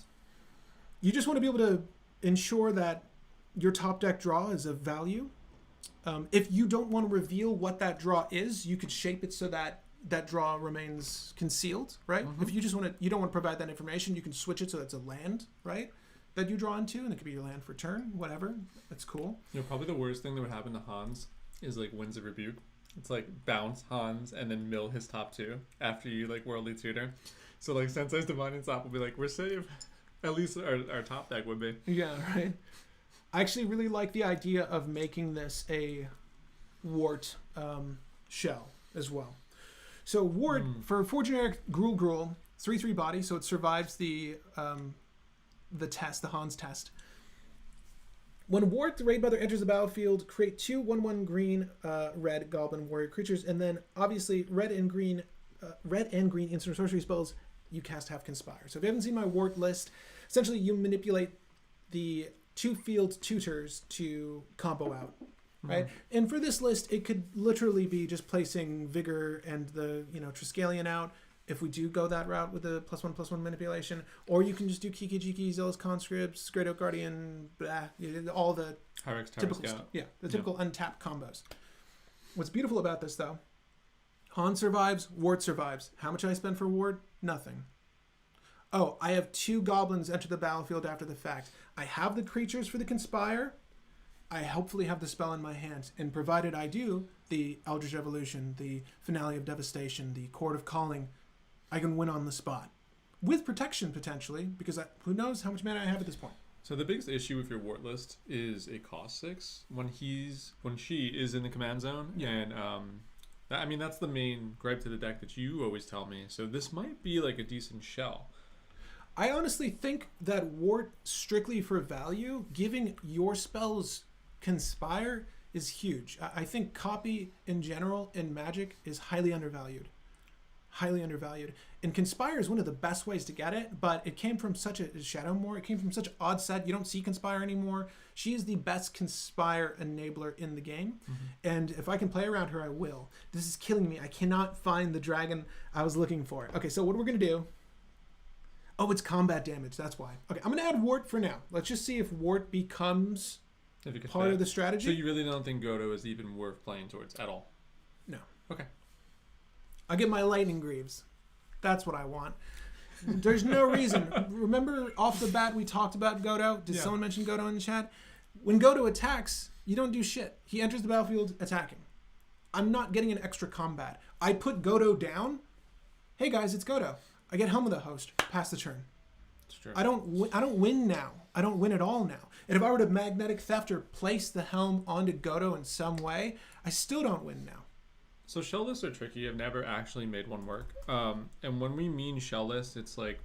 S1: You just want to be able to ensure that your top deck draw is of value. If you don't want to reveal what that draw is, you could shape it so that that draw remains concealed, right? If you don't want to provide that information, you can switch it so that's a land, right? That you draw into, and it could be your land for turn, whatever. That's cool.
S2: Probably the worst thing that would happen to Hans is like Winds of Rebuke. It's like bounce Hans and then mill his top 2 after you like Worldly Tutor. So like Sensei's Divining Top will be like, we're safe. At least our top deck would be.
S1: Yeah, right. I actually really like the idea of making this a wart shell as well. So wart, for 4 generic Gruul, it's 3/3 body, so it survives the test, the Hans test. When wart, the raid mother enters the battlefield, create 2 1/1 green red goblin warrior creatures, and then obviously red and green instant sorcery spells you cast have conspire. So if you haven't seen my wart list, essentially you manipulate the 2 field tutors to combo out, right? And for this list, it could literally be just placing vigor and the Triskelion out if we do go that route with the +1/+1 manipulation, or you can just do Kiki Jiki, Zealous Conscripts, Great Oak Guardian, all the
S2: Hyrex,
S1: typical stuff. Yeah, the typical untapped combos. What's beautiful about this though, Han survives, wart survives. How much I spend for wart? Nothing. Oh, I have 2 goblins enter the battlefield after the fact. I have the creatures for the conspire. I hopefully have the spell in my hands, and provided I do, the Eldritch Evolution, the Finale of Devastation, the Chord of Calling, I can win on the spot. With protection, potentially, because who knows how much mana I have at this point.
S2: So the biggest issue with your wart list is it costs 6 when she is in the command zone.
S1: Yeah.
S2: And that's the main gripe to the deck that you always tell me. So this might be like a decent shell.
S1: I honestly think that wart, strictly for value, giving your spells conspire is huge. I think copy in general in Magic is highly undervalued. Highly undervalued. And conspire is one of the best ways to get it, but it came from such a Shadowmoor. It came from such an odd set. You don't see conspire anymore. She is the best conspire enabler in the game. And if I can play around her, I will. This is killing me. I cannot find the dragon I was looking for. Okay, so what we're going to do... Oh, it's combat damage. That's why. Okay, I'm going to add wart for now. Let's just see if wart becomes part of the strategy.
S2: So you really don't think Godo is even worth playing towards at all?
S1: No.
S2: Okay.
S1: I'll get my lightning greaves. That's what I want. There's no reason. Remember off the bat we talked about Godo? Did someone mention Godo in the chat? When Godo attacks, you don't do shit. He enters the battlefield attacking. I'm not getting an extra combat. I put Godo down. Hey guys, it's Godo. I get Helm of the Host. Pass the turn.
S2: That's true.
S1: I don't win now. I don't win at all now. And if I were to Magnetic Theft or place the Helm onto Godo in some way, I still don't win now.
S2: So shell lists are tricky. I've never actually made one work. And when we mean shell lists, it's like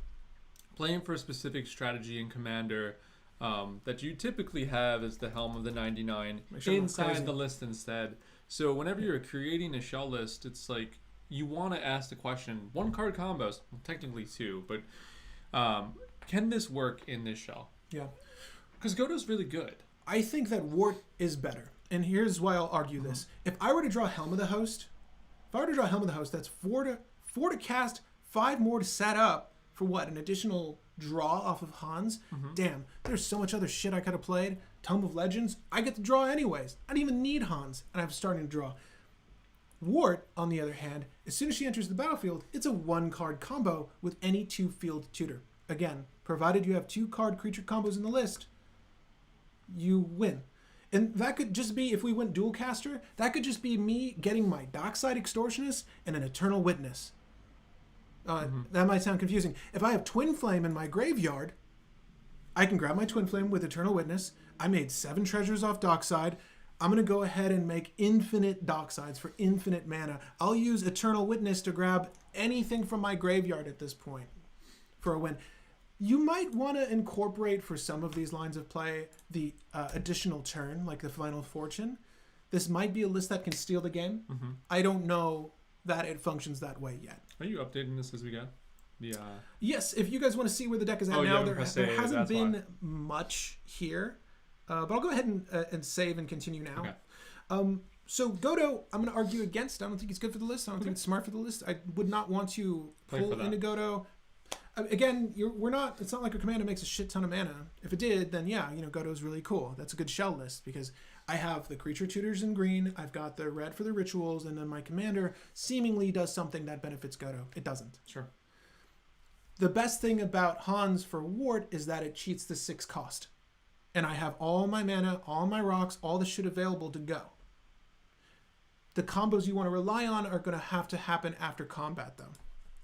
S2: playing for a specific strategy and commander that you typically have as the Helm of the 99 inside the list instead. So whenever you're creating a shell list, it's like you want to ask the question, 1 card combos, well, technically 2, but can this work in this shell?
S1: Yeah.
S2: Because Godo's really good.
S1: I think that wart is better. And here's why I'll argue this. If I were to draw Helm of the Host, that's 4 to cast, 5 more to set up for what? An additional draw off of Hans? Damn, there's so much other shit I could have played. Tome of Legends, I get to draw anyways. I don't even need Hans, and I'm starting to draw. Wart, on the other hand, as soon as she enters the battlefield, it's a 1-card combo with any 2-field tutor. Again, provided you have 2-card creature combos in the list, you win. And that could just be, if we went dual caster, that could just be me getting my Dockside Extortionist and an Eternal Witness. That might sound confusing. If I have Twin Flame in my graveyard, I can grab my Twin Flame with Eternal Witness. I made 7 treasures off Dockside. I'm going to go ahead and make infinite Docksides for infinite mana. I'll use Eternal Witness to grab anything from my graveyard at this point for a win. You might want to incorporate for some of these lines of play the additional turn, like the Final Fortune. This might be a list that can steal the game. I don't know that it functions that way yet.
S2: Are you updating this as we go?
S1: Yes, if you guys want to see where the deck is at now, there hasn't been much here. But I'll go ahead and save and continue now. Okay. So Godo, I'm going to argue against. I don't think it's good for the list. I don't think it's smart for the list. I would not want to pull into Godo. Again, it's not like a commander makes a shit ton of mana. If it did, then yeah, Godo's really cool. That's a good shell list because I have the creature tutors in green, I've got the red for the rituals, and then my commander seemingly does something that benefits Godo. It doesn't.
S2: Sure.
S1: The best thing about Hans for wart is that it cheats the 6 cost. And I have all my mana, all my rocks, all the shit available to go. The combos you want to rely on are going to happen after combat, though.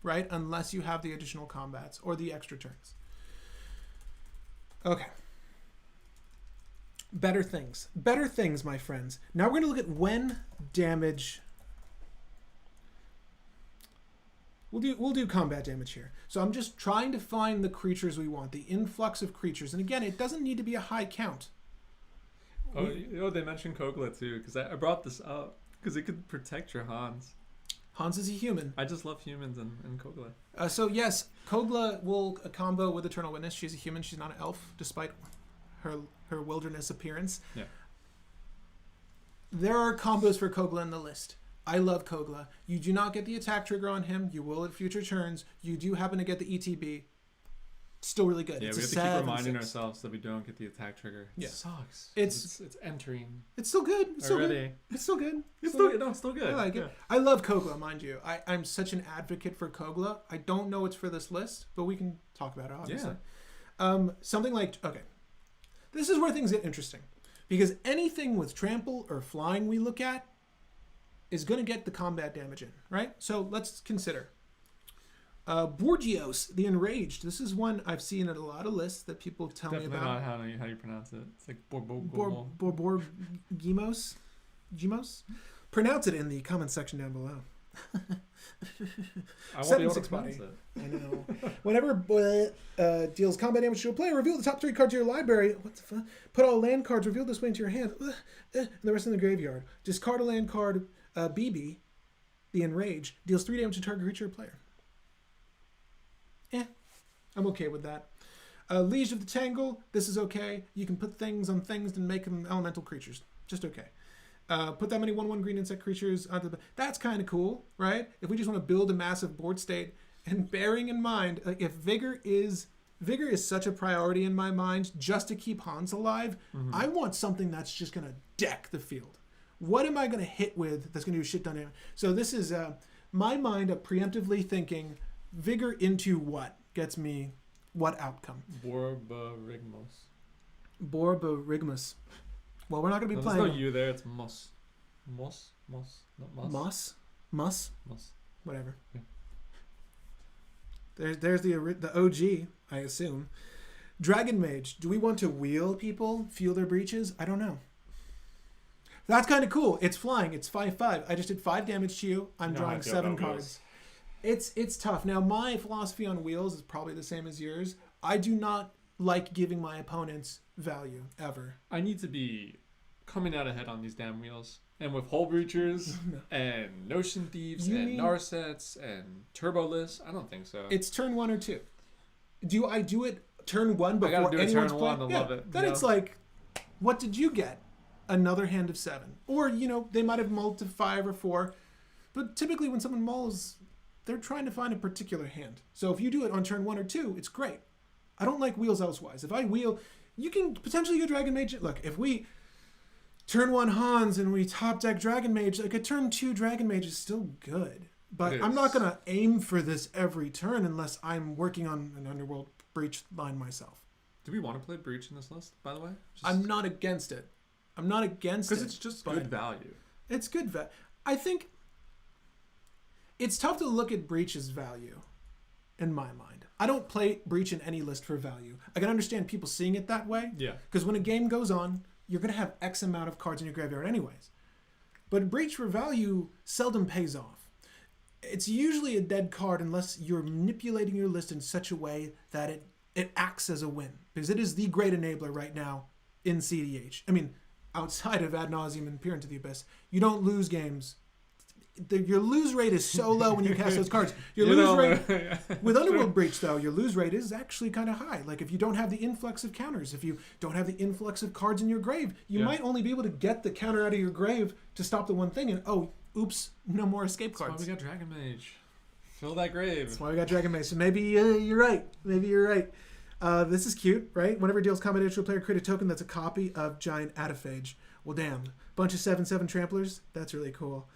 S1: Right? Unless you have the additional combats or the extra turns. Okay. Better things. Better things, my friends. Now we're going to look at when damage... We'll do combat damage here. So I'm just trying to find the creatures we want, the influx of creatures. And again, it doesn't need to be a high count.
S2: Oh, they mentioned Kogla too, because I brought this up because it could protect your Hans.
S1: Hans is a human.
S2: I just love humans and Kogla.
S1: So yes, Kogla will combo with Eternal Witness. She's a human. She's not an elf, despite her wilderness appearance.
S2: Yeah.
S1: There are combos for Kogla in the list. I love Kogla. You do not get the attack trigger on him. You will at future turns. You do happen to get the ETB. Still really good.
S2: Yeah,
S1: it's
S2: we have to keep reminding ourselves that we don't get the attack trigger. It sucks.
S1: It's
S2: entering.
S1: It's still good. It's still good. It's still good.
S2: It's still good. No, it's still good.
S1: I like it. I love Kogla, mind you. I'm such an advocate for Kogla. I don't know it's for this list, but we can talk about it, obviously. Yeah. Something like, okay. This is where things get interesting. Because anything with trample or flying we look at is going to get the combat damage in, right? So let's consider. Borgios, the Enraged. This is one I've seen in a lot of lists that people tell me about.
S2: Definitely not how you pronounce it. It's like
S1: Borgimos. Pronounce it in the comment section down below.
S2: I won't be able to pronounce it.
S1: I know. Whenever deals combat damage to a player, reveal the top 3 cards of your library. What the fuck? Put all land cards revealed this way into your hand. And the rest in the graveyard. Discard a land card. BB, the Enrage, deals 3 damage to target creature or player. I'm okay with that. Liege of the Tangle, this is okay. You can put things on things and make them elemental creatures. Just okay. Put that many 1/1 green insect creatures onto the... That's kind of cool, right? If we just want to build a massive board state, and bearing in mind, if Vigor is such a priority in my mind, just to keep Hans alive, I want something that's just going to deck the field. What am I going to hit with that's going to do shit done? So this is my mind of preemptively thinking Vigor into what gets me what outcome? Borborygmus. Well, we're not going to be playing.
S2: There's no U there. It's Moss. Not Moss.
S1: Muss. Whatever.
S2: Yeah.
S1: There's the OG, I assume. Dragon Mage. Do we want to wheel people, fuel their breaches? I don't know. That's kind of cool. It's flying. It's 5/5. I just did 5 damage to you. I'm drawing 7 cards. It's tough. Now, my philosophy on wheels is probably the same as yours. I do not like giving my opponents value, ever.
S2: I need to be coming out ahead on these damn wheels. And with Hull Breachers and Notion Thieves and Narsets and Turbo Lists, I don't think so.
S1: It's turn 1 or 2. Do I do it turn 1 before anyone's playing? I gotta do turn 1 to love it. Then it's like, what did you get? Another hand of 7. Or, they might have mulled to 5 or 4. But typically when someone mulls, they're trying to find a particular hand. So if you do it on turn 1 or 2, it's great. I don't like wheels elsewise. If I wheel, you can potentially go Dragon Mage. Look, if we turn 1 Hans and we top deck Dragon Mage, like a turn 2 Dragon Mage is still good. But I'm not going to aim for this every turn unless I'm working on an Underworld Breach line myself.
S2: Do we want to play Breach in this list, by the way?
S1: I'm not against it. I'm not against it.
S2: Because it's just good value.
S1: It's good value. I think it's tough to look at Breach as value, in my mind. I don't play Breach in any list for value. I can understand people seeing it that way.
S2: Yeah.
S1: Because when a game goes on, you're going to have X amount of cards in your graveyard anyways. But Breach for value seldom pays off. It's usually a dead card unless you're manipulating your list in such a way that it acts as a win. Because it is the great enabler right now in cEDH. I mean, outside of Ad Nauseam and Peer into the Abyss, you don't lose games. Your lose rate is so low when you cast those cards. Your lose rate with Underworld Breach, though, your lose rate is actually kind of high. Like if you don't have the influx of counters, if you don't have the influx of cards in your grave, you might only be able to get the counter out of your grave to stop the one thing, and oops, no more escape cards.
S2: That's why we got Dragon Mage. Fill that grave.
S1: That's why we got Dragon Mage. So maybe you're right. This is cute, right? Whenever it deals combat damage to a player, create a token that's a copy of Giant Ataphage. Well, damn. Bunch of 7/7 tramplers. That's really cool.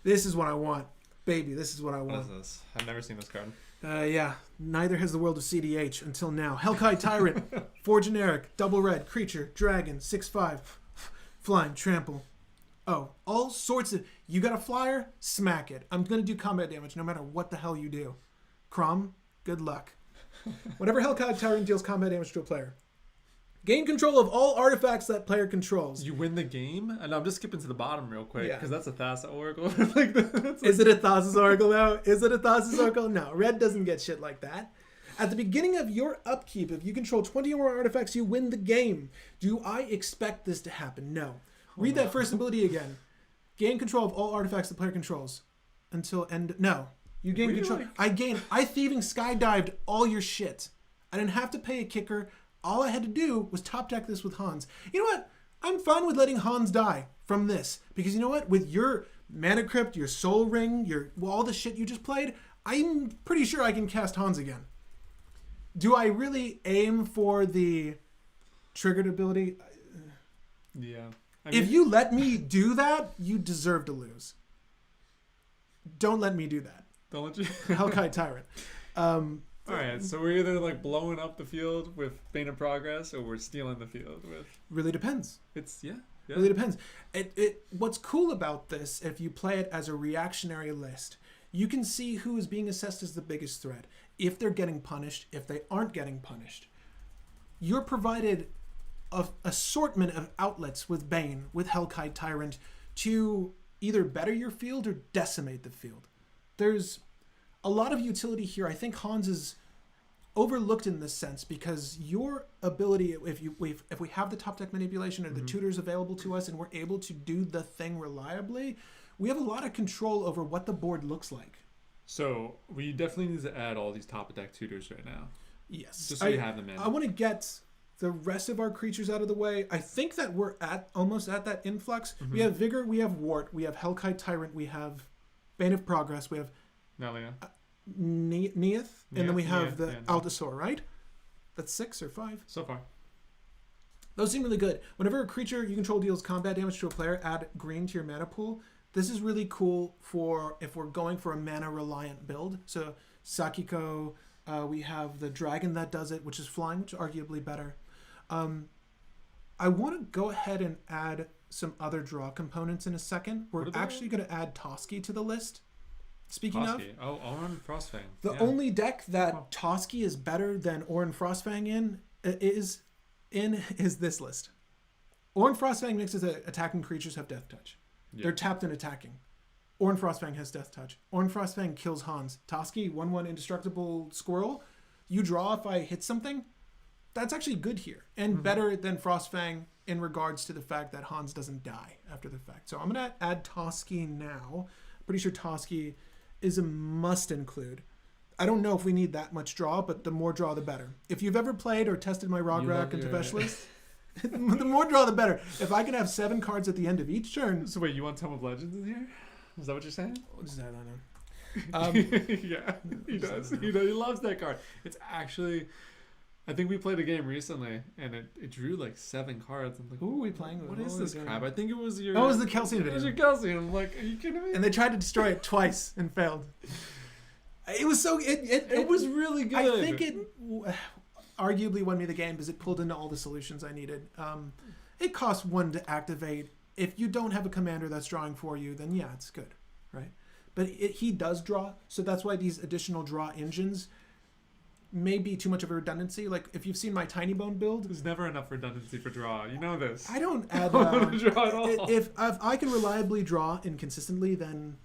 S1: This is what I want. Baby, this is what I want.
S2: What is this? I've never seen this card.
S1: Yeah. Neither has the world of cEDH until now. Hellkite Tyrant. 4 generic. Double red. Creature. Dragon. 6/5. Flying. Trample. Oh, all sorts of... You got a flyer? Smack it. I'm going to do combat damage no matter what the hell you do. Crom, good luck. Whenever Hellkite Tyrant deals combat damage to a player, Gain control of all artifacts that player controls.
S2: You win the game, and I'm just skipping to the bottom real quick
S1: Yeah.
S2: because that's a Thassa Oracle. Like that's
S1: Is it a Thassa's Oracle though? Is it a Thassa's Oracle? No, red doesn't get shit like that. At the beginning of your upkeep, if you control 20 or more artifacts, you win the game. Do I expect this to happen? No. Read that first ability again. Gain control of all artifacts the player controls until end. No, you gain
S2: Really?
S1: control. I thieving skydived all your shit. I didn't have to pay a kicker. All I had to do was top deck this with Hans. You know what? I'm fine with letting Hans die from this because you know what? With your Mana Crypt, your Soul Ring, all the shit you just played, I'm pretty sure I can cast Hans again. Do I really aim for the triggered ability?
S2: Yeah.
S1: If you let me do that, you deserve to lose. Don't let me do that.
S2: Don't let you.
S1: Hellkite Tyrant.
S2: All right, so we're either like blowing up the field with Bane of Progress, or we're stealing the field with.
S1: Really depends.
S2: It's yeah.
S1: Really depends. What's cool about this, if you play it as a reactionary list, you can see who is being assessed as the biggest threat. If they're getting punished, if they aren't getting punished. You're provided an assortment of outlets with Bane, with Hellkite Tyrant, to either better your field or decimate the field. There's a lot of utility here. I think Hans is overlooked in this sense because your ability, if we have the top deck manipulation or the tutors available to us and we're able to do the thing reliably, we have a lot of control over what the board looks like.
S2: So we definitely need to add all these top deck tutors right now.
S1: Yes.
S2: Just so you have them in.
S1: I want to get the rest of our creatures out of the way. I think that we're almost at that influx. We have Vigor, we have Wart, we have Hellkite Tyrant, we have Bane of Progress, we have
S2: Nalia.
S1: Neath, and then we have the
S2: Neath.
S1: Altasaur, right? That's 6 or 5.
S2: So far.
S1: Those seem really good. Whenever a creature you control deals combat damage to a player, add green to your mana pool. This is really cool for if we're going for a mana-reliant build. So Sakiko, we have the dragon that does it, which is flying, which is arguably better. I want to go ahead and add some other draw components in a second. We're actually going to add Toski to the list. Speaking
S2: Toski.
S1: of,
S2: I'll run Frostfang.
S1: the only deck that Toski is better than Orin Frostfang is this list. Orin Frostfang mixes attacking creatures have death touch.
S2: Yeah.
S1: They're tapped and attacking. Orin Frostfang has death touch. Orin Frostfang kills Hans. Toski, 1/1 indestructible squirrel. You draw if I hit something. That's actually good here. And better than Frostfang in regards to the fact that Hans doesn't die after the fact. So I'm going to add Toski now. Pretty sure Toski is a must include. I don't know if we need that much draw, but the more draw, the better. If you've ever played or tested my Rograk and Tevesh list, the more draw, the better. If I can have 7 cards at the end of each turn.
S2: So wait, you want Tome of Legends in here? Is that what you're saying?
S1: What does that I don't know?
S2: Yeah, he does. He loves that card. It's actually, I think we played a game recently, and it drew like 7 cards. I'm like,
S1: who are we playing with?
S2: What is this crap? I think it was your.
S1: Oh, it was the Kelsey video.
S2: It was your Kelsey. I'm like, are you kidding me?
S1: And they tried to destroy it twice and failed. It was so it
S2: was really good.
S1: I think it arguably won me the game because it pulled into all the solutions I needed. It costs 1 to activate. If you don't have a commander that's drawing for you, then yeah, it's good, right? But he does draw, so that's why these additional draw engines may be too much of a redundancy. Like if you've seen my Tiny Bone build,
S2: there's never enough redundancy for draw. You know this.
S1: I don't add
S2: draw at all.
S1: If I can reliably draw inconsistently, then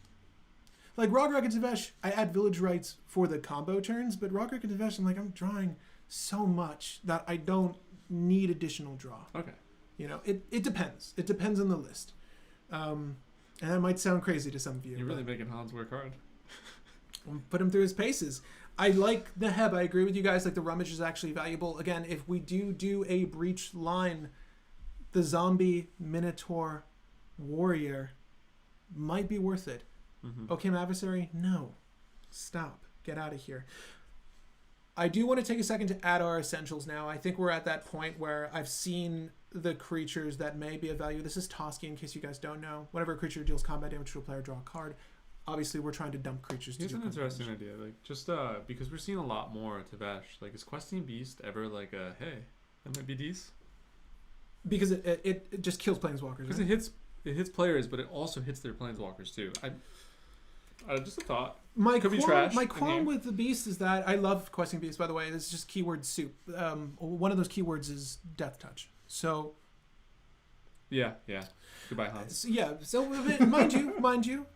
S1: like Rograk and Tevesh, I add Village Rights for the combo turns, but Rograk and Tevesh, I'm drawing so much that I don't need additional draw.
S2: Okay.
S1: You know, it depends. It depends on the list. And that might sound crazy to some of you.
S2: You're really making Hans work hard.
S1: Put him through his paces. I like the Heb. I agree with you guys. Like the Rummage is actually valuable. Again, if we do a Breach line, the Zombie Minotaur Warrior might be worth it. Okay, my Adversary? No. Stop. Get out of here. I do want to take a second to add our essentials now. I think we're at that point where I've seen the creatures that may be of value. This is Toski, in case you guys don't know. Whenever a creature deals combat damage to a player, draw a card. Obviously, we're trying to dump creatures.
S2: Here's an interesting idea. Like, just because we're seeing a lot more Tevesh. Like, is Questing Beast ever like a, hey, that might be decent?
S1: Because it just kills planeswalkers.
S2: Because
S1: right?
S2: it hits players, but it also hits their planeswalkers too. Just a thought.
S1: My
S2: Could be trash
S1: my
S2: in
S1: qualm
S2: here.
S1: with the beast is that I love questing beast. By the way, this is just keyword soup. One of those keywords is death touch. So
S2: Yeah. Goodbye, Hans.
S1: so mind you.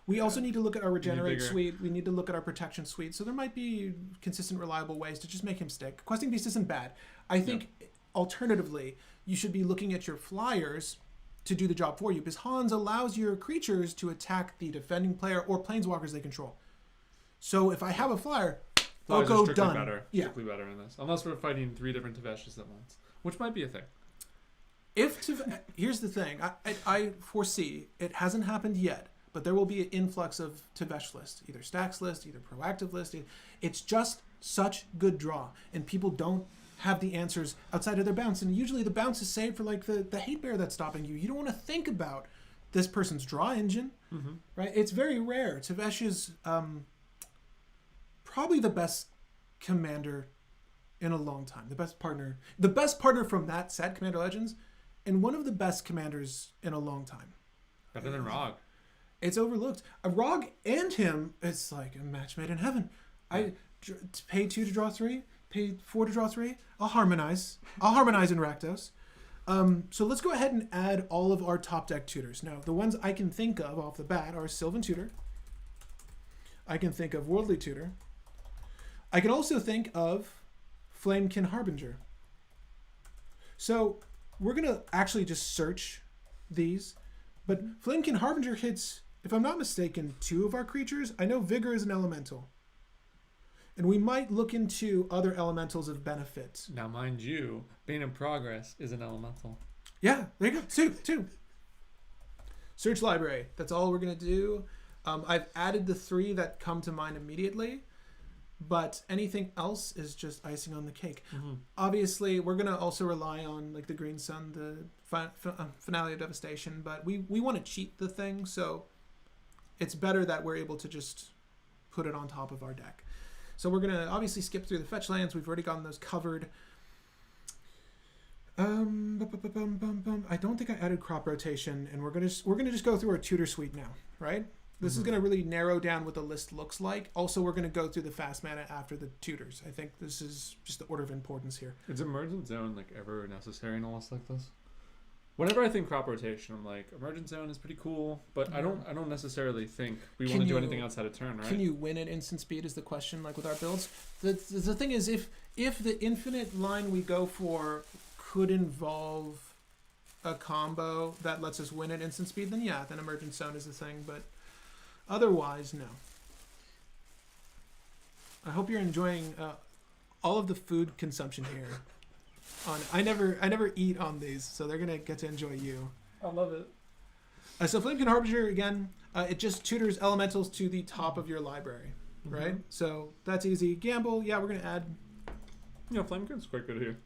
S1: We also need to look at our regenerate
S2: bigger.
S1: suite. We need to look at our protection suite. So there might be consistent, reliable ways to just make him stick. Questing beast isn't bad. I think alternatively, you should be looking at your flyers to do the job for you, because Hans allows your creatures to attack the defending player or planeswalkers they control. So if I have a flyer, I'll
S2: Flyers are
S1: go
S2: strictly
S1: done.
S2: Better,
S1: Yeah.
S2: strictly better in this. Unless we're fighting 3 different Teveshes at once, which might be a thing.
S1: Here's the thing. I foresee, it hasn't happened yet, but there will be an influx of Tevesh list, either stacks list, either proactive list. It's just such good draw, and people don't have the answers outside of their bounce. And usually the bounce is saved for like the hate bear that's stopping you. You don't want to think about this person's draw engine, right? It's very rare. Tevesh is probably the best commander in a long time. The best partner from that set, Commander Legends, and one of the best commanders in a long time.
S2: Better than Rog.
S1: It's overlooked. A Rog and him, it's like a match made in heaven. I pay 2 to draw 3, pay 4 to draw 3. I'll harmonize in Rakdos. So let's go ahead and add all of our top deck tutors. Now, the ones I can think of off the bat are Sylvan Tutor. I can think of Worldly Tutor. I can also think of Flamekin Harbinger. So we're going to actually just search these. But Flamekin Harbinger hits, if I'm not mistaken, 2 of our creatures. I know Vigor is an elemental. And we might look into other elementals of benefit.
S2: Now, mind you, Bane in Progress is an elemental.
S1: Yeah, there you go. 2. Search library. That's all we're going to do. I've added the 3 that come to mind immediately. But anything else is just icing on the cake. Obviously, we're going to also rely on like the Green Sun, the Finale of Devastation. But we want to cheat the thing. So it's better that we're able to just put it on top of our deck. So we're going to obviously skip through the fetch lands. We've already gotten those covered. I don't think I added crop rotation, and we're gonna just go through our tutor suite now, right? This is gonna really narrow down what the list looks like. Also, we're gonna go through the fast mana after the tutors. I think this is just the order of importance here.
S2: Is Emergent Zone like ever necessary in a list like this? Whenever I think crop rotation, I'm like, Emergent Zone is pretty cool, but I don't necessarily think we want to do anything outside of turn, right?
S1: Can you win at instant speed is the question, like with our builds. The thing is, if the infinite line we go for could involve a combo that lets us win at instant speed, then yeah, then Emergent Zone is the thing, but otherwise, no. I hope you're enjoying all of the food consumption here. I never eat on these, so they're gonna get to enjoy you.
S2: I love it.
S1: So Flamekin Harbinger again, it just tutors elementals to the top of your library, right? So that's easy. Gamble, yeah, we're gonna add.
S2: Yeah, Flamekin's quite good here.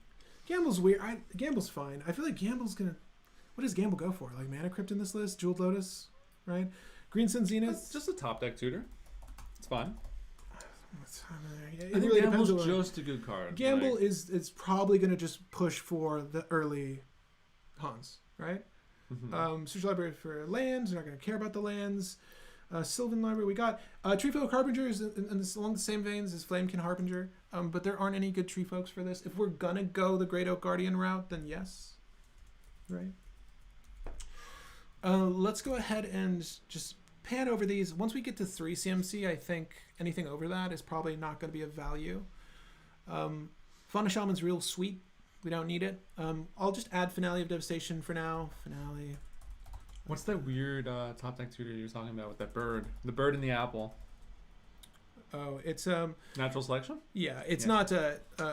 S1: Gamble's weird. Gamble's fine. I feel like Gamble's gonna. What does Gamble go for? Like Mana Crypt in this list, Jeweled Lotus, right? Green Sun Zenith.
S2: It's just a top deck tutor. It's fine.
S1: It really depends on
S2: just a good card.
S1: Gamble is probably gonna just push for the early Hans, right? Search library for lands. We're not gonna care about the lands. Sylvan library. We got Treefolk Harbinger is along the same veins as Flamekin Harbinger, but there aren't any good Treefolks for this. If we're gonna go the Great Oak Guardian route, then yes, right? Let's go ahead and just pan over these. Once we get to 3 CMC, I think anything over that is probably not going to be of value. Fauna Shaman's real sweet. We don't need it. I'll just add Finale of Devastation for now. Finale.
S2: What's that weird top deck tutor you were talking about with that bird? The bird in the apple.
S1: Oh, it's
S2: Natural selection?
S1: Yeah, it's not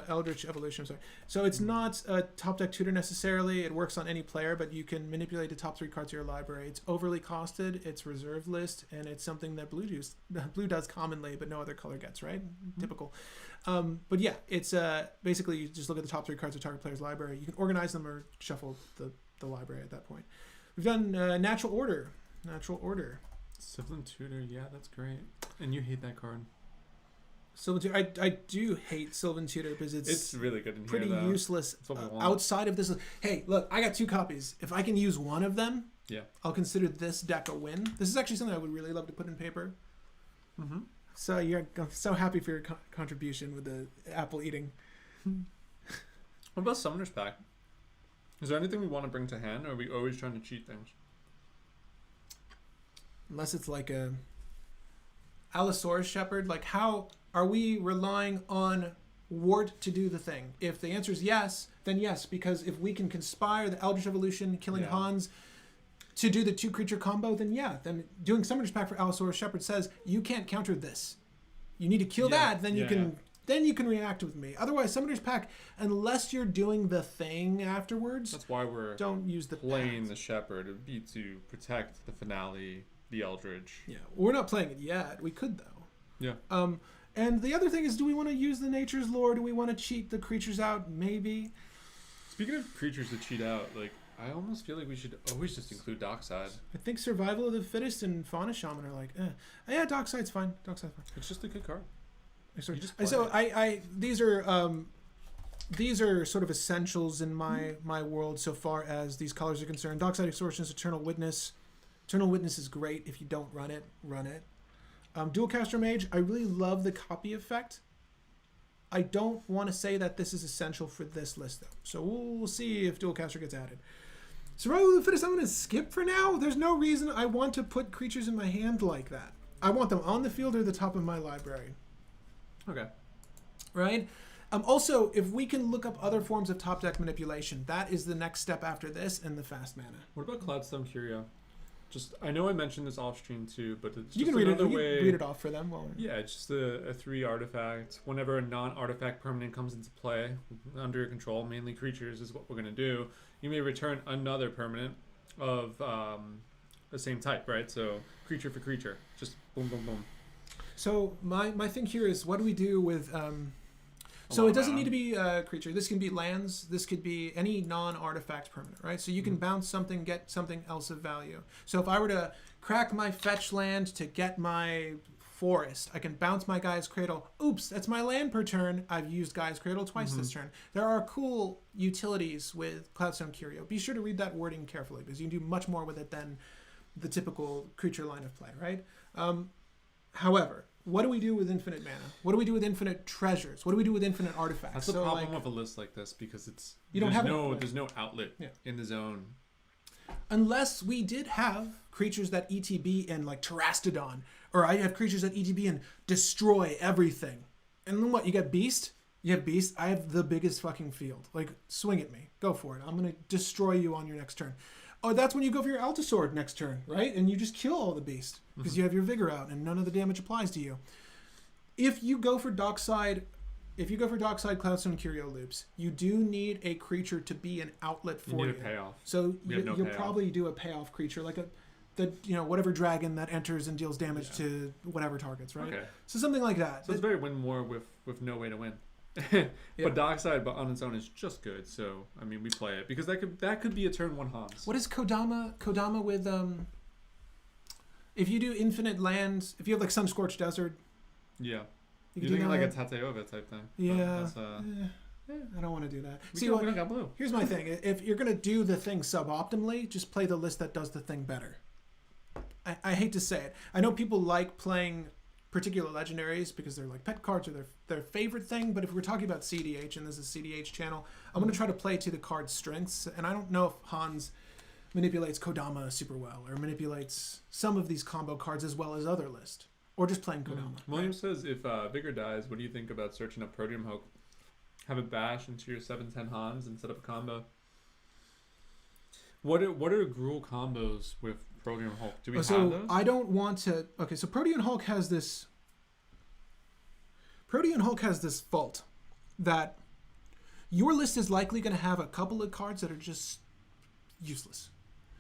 S1: Eldritch Evolution. I'm sorry. So it's not a top deck tutor necessarily. It works on any player, but you can manipulate the top 3 cards of your library. It's overly costed. It's reserve list, and it's something that blue does commonly, but no other color gets. Right? Typical. But yeah, it's basically you just look at the top 3 cards of target player's library. You can organize them or shuffle the library at that point. We've done Natural Order.
S2: Sylvan Tutor, yeah, that's great. And you hate that card.
S1: Sylvan Tutor, I do hate Sylvan Tutor because it's
S2: really good in
S1: pretty
S2: here, though.
S1: useless
S2: That's what we want.
S1: outside of this. Hey, look, I got 2 copies. If I can use one of them,
S2: Yeah.
S1: I'll consider this deck a win. This is actually something I would really love to put in paper.
S2: Mm-hmm.
S1: So I'm so happy for your contribution with the apple eating.
S2: What about Summoner's Pack? Is there anything we want to bring to hand, or are we always trying to cheat things?
S1: Unless it's like a Allosaurus Shepherd, like how are we relying on Wart to do the thing? If the answer is yes, then yes, because if we can conspire the Eldritch Evolution, killing Hans, to do the 2-creature combo, then yeah, then doing Summoner's Pack for Allosaurus Shepherd says you can't counter this. You need to kill that, then you can then you can react with me. Otherwise, Summoner's Pack, unless you're doing the thing afterwards,
S2: that's why we're
S1: don't use the
S2: playing the Shepherd. It would be to protect the finale, the Eldritch.
S1: Yeah, we're not playing it yet. We could though.
S2: Yeah.
S1: And the other thing is, do we want to use the Nature's Lore? Do we want to cheat the creatures out? Maybe.
S2: Speaking of creatures to cheat out, like I almost feel like we should always just include Dockside.
S1: I think Survival of the Fittest and Fauna Shaman are like, yeah, Dockside's fine. Dockside's fine.
S2: It's just a good card.
S1: These are sort of essentials in my world so far as these colors are concerned. Dockside Extortionist, Eternal Witness. Eternal Witness is great. If you don't run it, run it. Dualcaster Mage, I really love the copy effect. I don't want to say that this is essential for this list, though. So we'll see if Dualcaster gets added. Survival of the Fittest, I'm going to skip for now. There's no reason I want to put creatures in my hand like that. I want them on the field or the top of my library.
S2: Okay.
S1: Right? Also, if we can look up other forms of top deck manipulation, that is the next step after this and the fast mana.
S2: What about Cloudstone Curio? Just, I know I mentioned this off stream too, but it's
S1: you
S2: just
S1: can
S2: another
S1: read it,
S2: way.
S1: You can read it off for them.
S2: Yeah, it's just a 3 artifact. Whenever a non-artifact permanent comes into play under your control, mainly creatures is what we're gonna do. You may return another permanent of the same type, right? So creature for creature, just boom, boom, boom.
S1: So my thing here is, what do we do with? So it doesn't need to be a creature. This can be lands. This could be any non-artifact permanent, right? So you can bounce something, get something else of value. So if I were to crack my fetch land to get my forest, I can bounce my Gaia's Cradle. Oops, that's my land per turn. I've used Gaia's Cradle twice this turn. There are cool utilities with Cloudstone Curio. Be sure to read that wording carefully, because you can do much more with it than the typical creature line of play, right? However, what do we do with infinite mana? What do we do with infinite treasures? What do we do with infinite artifacts?
S2: That's the problem with a list like this, because it's there's no outlet in the zone.
S1: Unless we did have creatures that ETB and like Terastodon, or I have creatures that ETB and destroy everything. And then what? You get Beast? You have Beast? I have the biggest fucking field. Like, swing at me. Go for it. I'm going to destroy you on your next turn. Oh, that's when you go for your Alta Sword next turn, right? And you just kill all the beast because you have your Vigor out and none of the damage applies to you. If you go for Dockside Cloudstone Curio loops, you do need a creature to be an outlet for you.
S2: You need a payoff.
S1: So you'll probably do a payoff creature, like whatever dragon that enters and deals damage to whatever targets, right? Okay. So something like that.
S2: So it's very win more with no way to win. But Dockside, but on its own, is just good. So I mean, we play it because that could be a turn 1 Hans.
S1: What is Kodama? Kodama with if you do infinite lands, if you have like some Scorched Desert.
S2: Yeah. You think like a Tateova type thing.
S1: Yeah. I don't want to do that.
S2: We don't got blue.
S1: Here's my thing: if you're gonna do the thing suboptimally, just play the list that does the thing better. I hate to say it. I know people like playing particular legendaries because they're like pet cards or their favorite thing, but if we're talking about cEDH, and this is a cEDH channel, I'm going to try to play to the card's strengths, and I don't know if Hans manipulates Kodama super well or manipulates some of these combo cards as well as other lists, or just playing Kodama.
S2: William says, if Vigor dies, what do you think about searching up Proteum Hulk? Have it bash into your 7/10 Hans and set up a combo. What are Gruul combos with Protean Hulk? Do we have those?
S1: I don't want to. Okay, so Protean Hulk has this fault that your list is likely going to have a couple of cards that are just useless.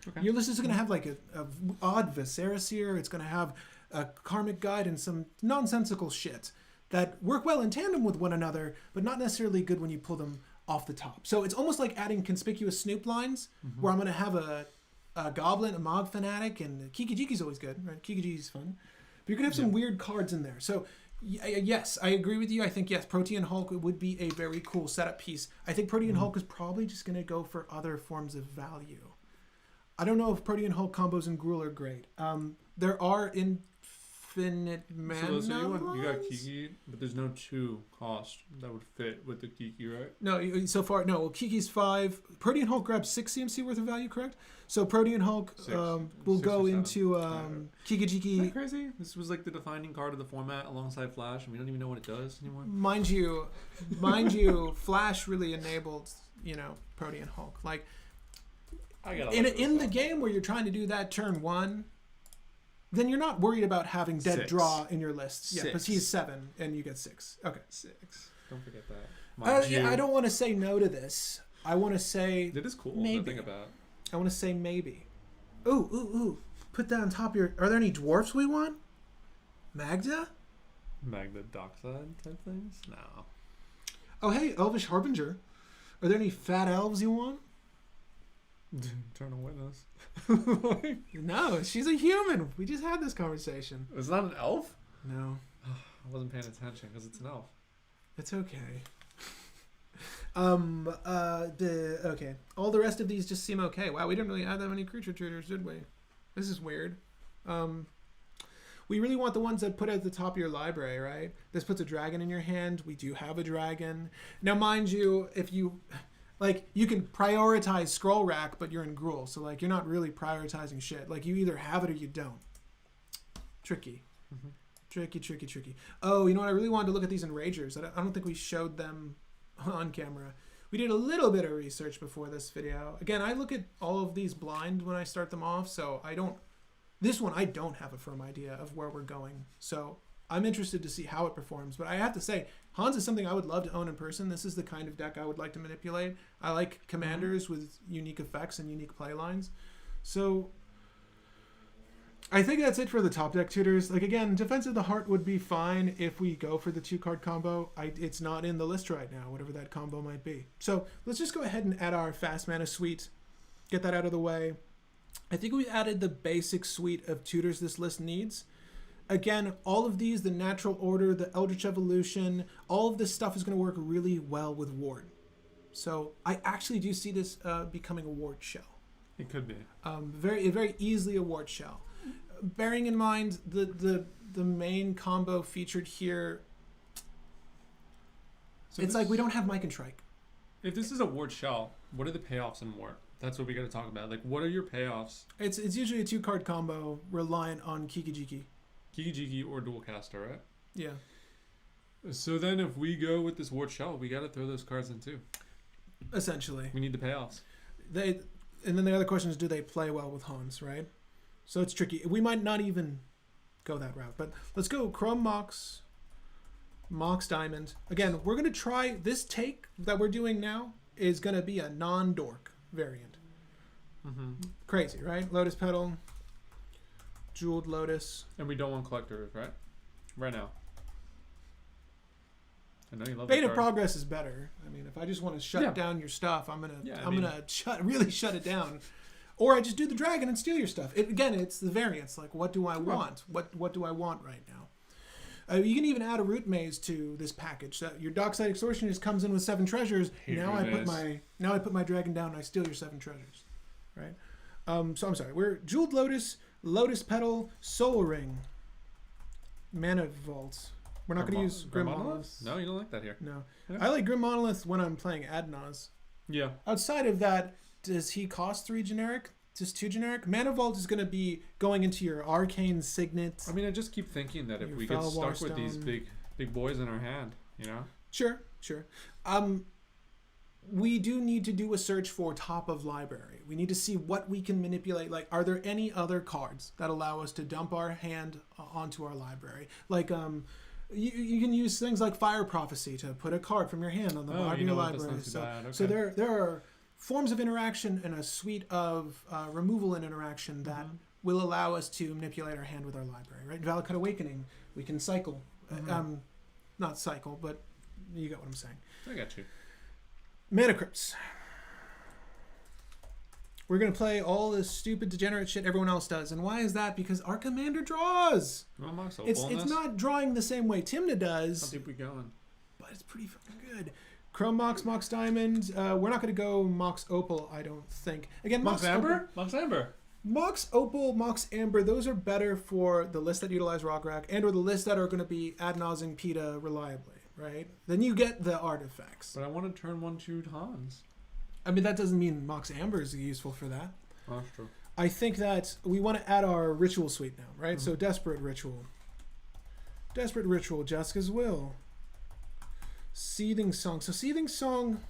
S1: Okay. Your list is going to have like a odd Viserys here. It's going to have a Karmic Guide and some nonsensical shit that work well in tandem with one another, but not necessarily good when you pull them off the top. So it's almost like adding conspicuous Snoop lines, where I'm going to have a Goblin, a Mog Fanatic, and Kiki Jiki's always good, right? Kiki Jiki's fun. But you're going to have some weird cards in there. So yes, I agree with you. I think, yes, Protean Hulk would be a very cool setup piece. I think Protean Hulk is probably just going to go for other forms of value. I don't know if Protean Hulk combos in Gruul are great. There are infinite mana.
S2: So you got Kiki, but there's no 2 cost that would fit with the Kiki, right?
S1: No, so far, no. Well, Kiki's 5. Protean Hulk grabs 6 CMC worth of value, correct? So Protean Hulk will go into Kiki Jiki.
S2: Isn't that crazy? This was like the defining card of the format alongside Flash, and we don't even know what it does anymore.
S1: Mind you, Flash really enabled, Protean Hulk. Like, in the game where you're trying to do that turn 1, then you're not worried about having dead
S2: 6.
S1: draw in your list. Yeah, because
S2: 6.
S1: he's 7 and you get 6. Okay.
S2: 6. Don't forget that.
S1: I don't want to say no to this. I want to say
S2: it is cool
S1: maybe.
S2: to think about.
S1: I want to say maybe. Ooh. Put that on top of your... Are there any dwarfs we want? Magda
S2: Dockside type things? No.
S1: Oh, hey, Elvish Harbinger. Are there any fat elves you want?
S2: Eternal Witness.
S1: No, she's a human. We just had this conversation.
S2: It's not an elf?
S1: No.
S2: I wasn't paying attention because it's an elf.
S1: It's okay. Okay. All the rest of these just seem okay. Wow, we didn't really add that many creature tutors, did we? This is weird. We really want the ones that put at the top of your library, right? This puts a dragon in your hand. We do have a dragon. Now, mind you, if you... Like, you can prioritize Scroll Rack, but you're in Gruul. So, like, you're not really prioritizing shit. Like, you either have it or you don't. Tricky.
S2: Mm-hmm.
S1: Tricky. Oh, you know what? I really wanted to look at these Enragers. I don't think we showed them on camera. We did a little bit of research before this video. Again, I look at all of these blind when I start them off, so I don't... This one, I don't have a firm idea of where we're going. So, I'm interested to see how it performs. But I have to say, Hans is something I would love to own in person. This is the kind of deck I would like to manipulate. I like commanders with unique effects and unique play lines. So I think that's it for the top deck tutors. Like, again, Defense of the Heart would be fine if we go for the 2-card combo. It's not in the list right now, whatever that combo might be. So let's just go ahead and add our fast mana suite. Get that out of the way. I think we added the basic suite of tutors this list needs. Again, all of these, the Natural Order, the Eldritch Evolution, all of this stuff is going to work really well with Ward. So I actually do see this becoming a Ward shell.
S2: It could be.
S1: Very easily a Ward shell. Bearing in mind the main combo featured here, so it's like we don't have Mike and Trike.
S2: If this is a Ward shell, what are the payoffs in Ward? That's what we got to talk about. Like, what are your payoffs?
S1: It's usually a 2-card combo reliant on Kiki Jiki.
S2: Kiki or Dual Caster, right?
S1: Yeah.
S2: So then if we go with this Ward shell, we got to throw those cards in too.
S1: Essentially.
S2: We need the payoffs.
S1: And then the other question is, do they play well with Hans, right? So it's tricky. We might not even go that route. But let's go Chrome Mox, Mox Diamond. Again, we're going to try... This take that we're doing now is going to be a non-dork variant.
S2: Mm-hmm.
S1: Crazy, right? Lotus Petal... Jeweled Lotus.
S2: And we don't want collectors, right? Right now. I know you love
S1: Beta Progress is better. I mean, if I just want to shut down your stuff, I'm gonna really shut it down. Or I just do the dragon and steal your stuff. It's the variance. Like, what do I want? What do I want right now? You can even add a root maze to this package. Your Dockside Extortionist comes in with 7 treasures. Now I put my dragon down and I steal your 7 treasures. Right? So I'm sorry. We're Jeweled Lotus, Lotus Petal, Soul Ring, Mana Vault. We're not going to use Grim Monolith.
S2: No, you don't like that here.
S1: No.
S2: Yeah.
S1: I like Grim Monolith when I'm playing Adnaz.
S2: Yeah.
S1: Outside of that, does he cost 3 generic? Just 2 generic? Mana Vault is going to be going into your Arcane Signet.
S2: I mean, I just keep thinking that if we get stuck with these big boys in our hand, you know?
S1: Sure. We do need to do a search for top of library. We need to see what we can manipulate. Like, are there any other cards that allow us to dump our hand onto our library? Like, you can use things like Fire Prophecy to put a card from your hand on the bottom of your library. So there are forms of interaction and a suite of removal and interaction that will allow us to manipulate our hand with our library, right? Valakut Awakening, we can cycle. Not cycle, but you get what I'm saying.
S2: I got you.
S1: Mana Crypts. We're going to play all this stupid degenerate shit everyone else does. And why is that? Because our commander draws. It's not drawing the same way Timna does.
S2: How deep we going?
S1: But it's pretty fucking good. Chrome Mox, Mox Diamond. We're not going to go Mox Opal, I don't think. Again,
S2: Mox Amber? Mox Amber.
S1: Mox Opal, Mox Amber, those are better for the lists that utilize Rockrack and or the lists that are going to be ad nauseam PETA reliably, right? Then you get the artifacts.
S2: But I want to turn 1/2 Hans.
S1: I mean, that doesn't mean Mox Amber is useful for that.
S2: Oh, that's true.
S1: I think that we want to add our ritual suite now, right? Mm-hmm. So Desperate Ritual. Desperate Ritual, Jessica's Will. Seething Song. So Seething Song...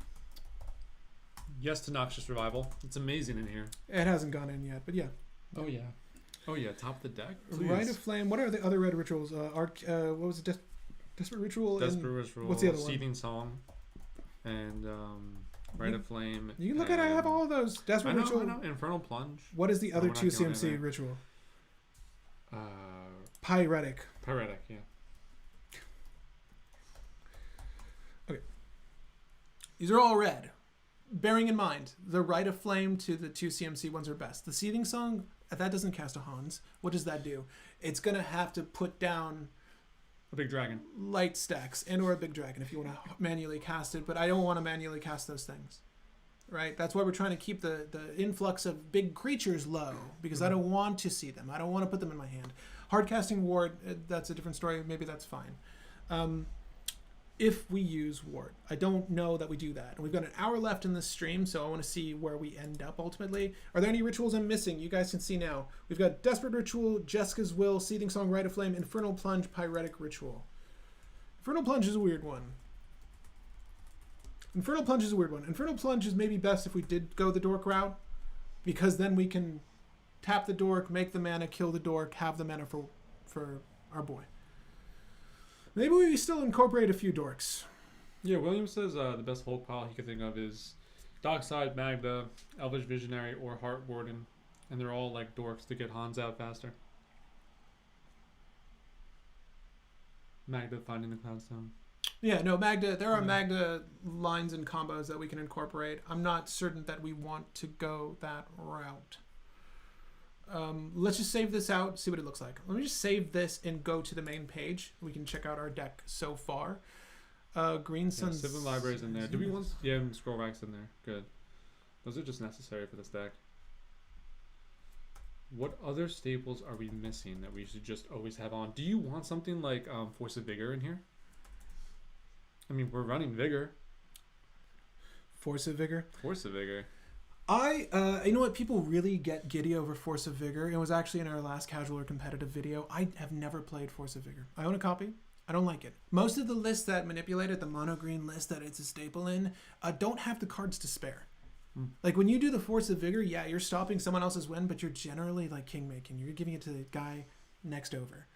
S2: Yes to Noxious Revival. It's amazing in here.
S1: It hasn't gone in yet, but yeah.
S2: Oh, yeah. Oh, yeah. Top of the deck. Please.
S1: Rite of Flame. What are the other red rituals? What was it? Desperate Ritual?
S2: Desperate Ritual.
S1: What's the other one?
S2: Seething Song. And Rite of Flame.
S1: You can look at it. I have all of those. Desperate Ritual.
S2: I know. Infernal Plunge.
S1: What is the other 2 CMC ritual? Pyretic.
S2: Pyretic, yeah.
S1: Okay. These are all red. Bearing in mind, the Rite of Flame to the 2 CMC ones are best. The Seething Song, that doesn't cast a Hans. What does that do? It's going to have to put down...
S2: A big dragon.
S1: Light stacks and or a big dragon if you want to manually cast it, but I don't want to manually cast those things. Right? That's why we're trying to keep the influx of big creatures low, because I don't want to see them. I don't want to put them in my hand. Hard casting Ward, that's a different story. Maybe that's fine. If we use Ward. I don't know that we do that. And we've got an hour left in this stream, so I want to see where we end up ultimately. Are there any rituals I'm missing? You guys can see now. We've got Desperate Ritual, Jessica's Will, Seething Song, Rite of Flame, Infernal Plunge, Pyretic Ritual. Infernal Plunge is a weird one. Infernal Plunge is maybe best if we did go the Dork route, because then we can tap the Dork, make the mana, kill the Dork, have the mana for our boy. Maybe we still incorporate a few Dorks.
S2: Yeah, William says the best Hulk pile he could think of is Dockside, Magda, Elvish Visionary, or Heart Warden. And they're all like Dorks to get Hans out faster. Magda finding the Cloudstone.
S1: Yeah, no, Magda. There are Magda lines and combos that we can incorporate. I'm not certain that we want to go that route. Let's just save this out, see what it looks like. Let me just save this and go to the main page. We can check out our deck so far. Green Sun.
S2: Sylvan Libraries in there. Do we want? Yeah, and Scroll Racks in there. Good. Those are just necessary for this deck. What other staples are we missing that we should just always have on? Do you want something like Force of Vigor in here? I mean, we're running Vigor.
S1: Force of Vigor?
S2: Force of Vigor.
S1: You know what? People really get giddy over Force of Vigor. It was actually in our last casual or competitive video. I have never played Force of Vigor. I own a copy. I don't like it. Most of the lists that manipulate it, the mono green list that it's a staple in, don't have the cards to spare. Like when you do the Force of Vigor, yeah, you're stopping someone else's win, but you're generally like king making. You're giving it to the guy next over.